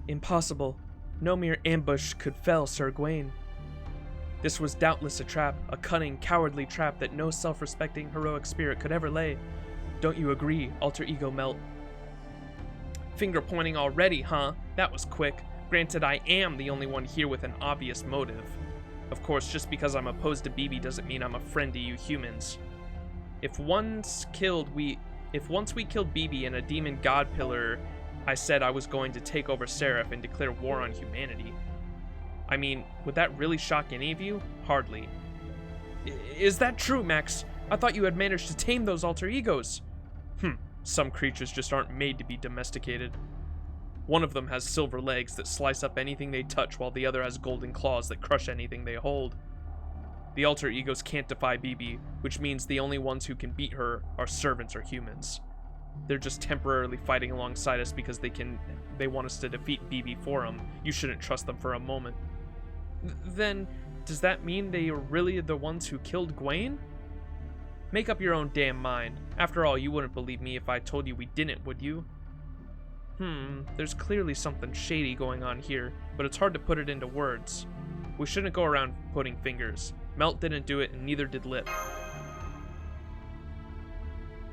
Speaker 1: Impossible. No mere ambush could fell Sir Gwayne. This was doubtless a trap, a cunning, cowardly trap that no self-respecting, heroic spirit could ever lay. Don't you agree, alter ego Melt? Finger pointing already, huh? That was quick. Granted, I am the only one here with an obvious motive. Of course, just because I'm opposed to BB doesn't mean I'm a friend to you humans. If once we killed BB and a demon god pillar, I said I was going to take over Seraph and declare war on humanity. I mean, would that really shock any of you? Hardly. Is that true, Max? I thought you had managed to tame those alter egos. Some creatures just aren't made to be domesticated. One of them has silver legs that slice up anything they touch, while the other has golden claws that crush anything they hold. The alter egos can't defy BB, which means the only ones who can beat her are servants or humans. They're just temporarily fighting alongside us because they want us to defeat BB for them. You shouldn't trust them for a moment. Then, does that mean they are really the ones who killed Gwayne? Make up your own damn mind. After all, you wouldn't believe me if I told you we didn't, would you? There's clearly something shady going on here, but it's hard to put it into words. We shouldn't go around pointing fingers. Melt didn't do it, and neither did Lip.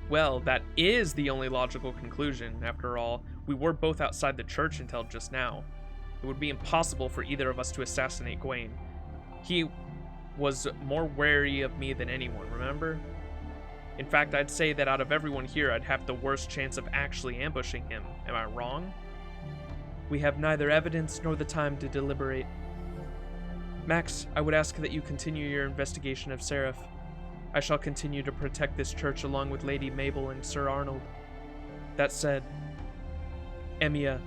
Speaker 1: Well, that is the only logical conclusion. After all, we were both outside the church until just now. It would be impossible for either of us to assassinate Gwayne. He was more wary of me than anyone, remember? In fact, I'd say that out of everyone here, I'd have the worst chance of actually ambushing him. Am I wrong? We have neither evidence nor the time to deliberate. Max, I would ask that you continue your investigation of Seraph. I shall continue to protect this church along with Lady Mabel and Sir Arnold. That said, Emiya,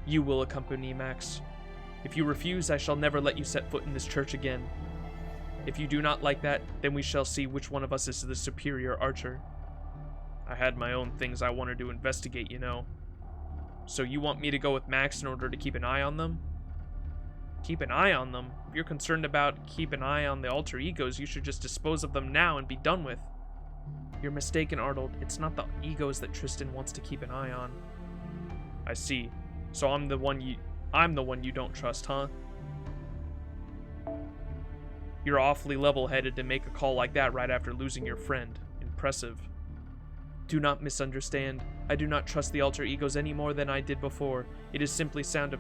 Speaker 1: you will accompany Max. If you refuse, I shall never let you set foot in this church again. If you do not like that, then we shall see which one of us is the superior archer. I had my own things I wanted to investigate, you know. So you want me to go with Max in order to keep an eye on them? Keep an eye on them? If you're concerned about keep an eye on the alter egos, you should just dispose of them now and be done with. You're mistaken, Arnold. It's not the egos that Tristan wants to keep an eye on. I see. So I'm the one you don't trust, huh? You're awfully level-headed to make a call like that right after losing your friend. Impressive. Do not misunderstand. I do not trust the alter egos any more than I did before. It is simply sound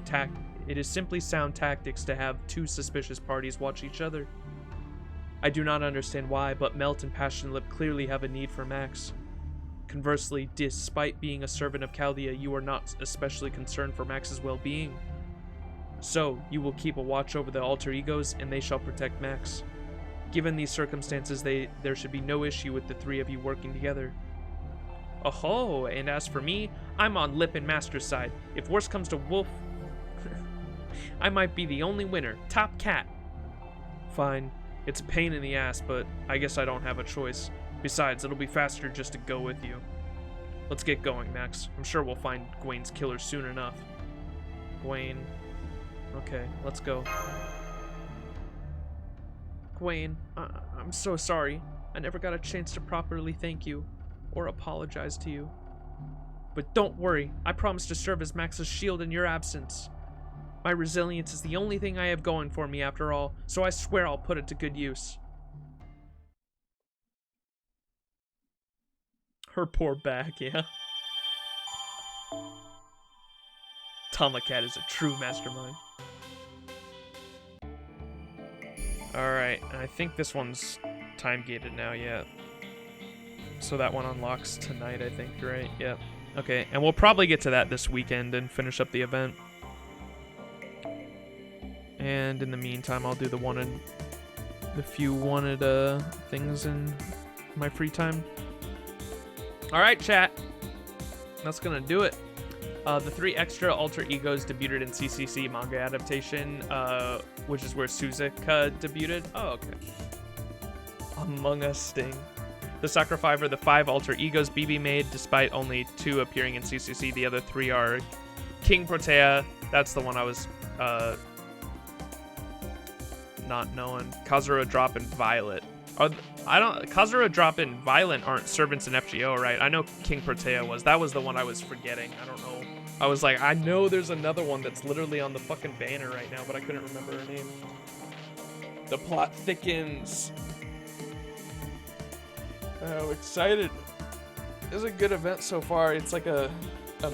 Speaker 1: tactics to have two suspicious parties watch each other. I do not understand why, but Melt and Passionlip clearly have a need for Max. Conversely, despite being a servant of Chaldea, you are not especially concerned for Max's well-being. So, you will keep a watch over the alter egos, and they shall protect Max. Given these circumstances, there should be no issue with the three of you working together. Oh, and as for me, I'm on Lip and Master's side. If worse comes to Wolf, I might be the only winner. Top cat. Fine. It's a pain in the ass, but I guess I don't have a choice. Besides, it'll be faster just to go with you. Let's get going, Max. I'm sure we'll find Gwayne's killer soon enough. Gwayne. Okay, let's go. Gwayne, I'm so sorry. I never got a chance to properly thank you or apologize to you. But don't worry, I promise to serve as Max's shield in your absence. My resilience is the only thing I have going for me after all, so I swear I'll put it to good use. Her poor back, yeah. Tomacat is a true mastermind. Alright, I think this one's time gated now, yeah. So that one unlocks tonight, I think, right? Yep. Okay, and we'll probably get to that this weekend and finish up the event. And in the meantime, I'll do the few wanted things in my free time. Alright, chat. That's gonna do it. The 3 extra alter egos debuted in CCC manga adaptation, which is where Suzuka debuted. Oh, okay. Among Us Sting. The sacrifice for the 5 alter egos BB made, despite only 2 appearing in CCC. The other 3 are King Protea. That's the one I was not knowing. Kazura Drop and Violet. Kazura Drop and Violet aren't servants in FGO, right? I know King Protea was. That was the one I was forgetting. I don't know. I was like, I know there's another one that's literally on the fucking banner right now, but I couldn't remember her name. The plot thickens. Oh, excited. It's a good event so far. It's like a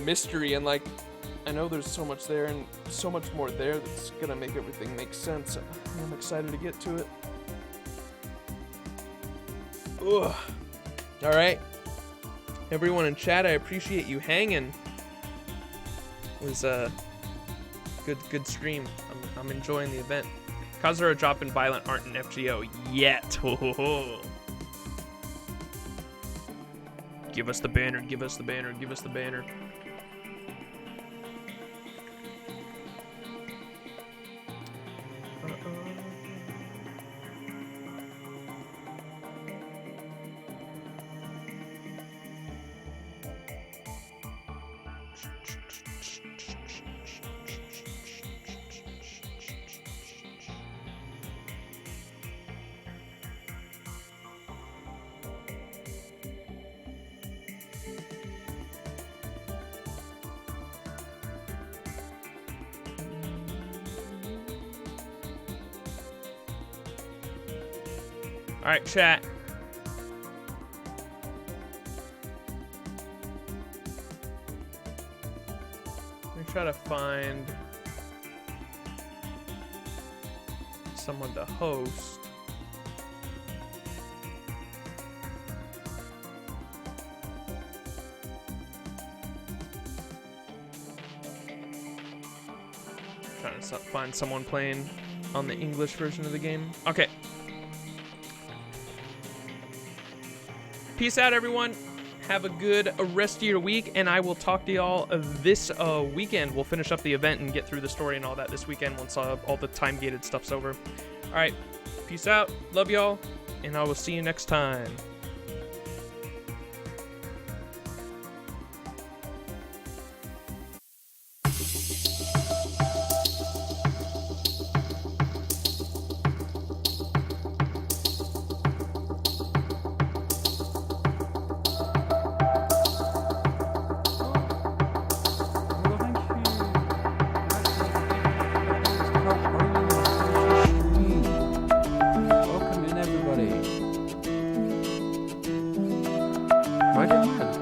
Speaker 1: mystery, and like, I know there's so much there and so much more there that's gonna make everything make sense. I'm excited to get to it. Ugh. Alright. Everyone in chat, I appreciate you hanging. It was a good stream. I'm enjoying the event. Kazura Drop and Violent aren't in FGO yet. Ho, ho, ho. Give us the banner, give us the banner, give us the banner. Alright, chat. Let me try to find someone to host. Trying to find someone playing on the English version of the game. Okay. Peace out, everyone. Have a good rest of your week, and I will talk to y'all this weekend. We'll finish up the event and get through the story and all that this weekend once all the time-gated stuff's over. All right, peace out. Love y'all, and I will see you next time.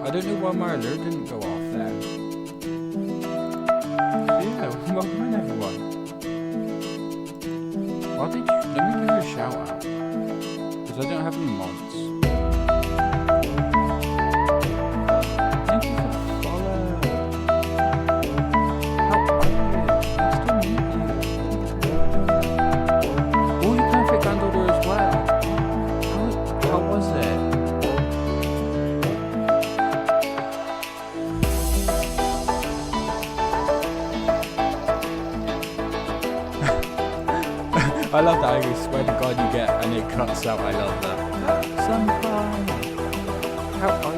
Speaker 6: I don't know why my alert didn't go off there. Yeah, welcome in everyone. Why did you... Let me give you a shout out. Because I don't have any mods. Thank you for the follow. How are you? Nice to meet you. Oh, you can fit granddaughter as well. How was it? I love that. I swear to God you get and it cuts out. I love that. Some fun. How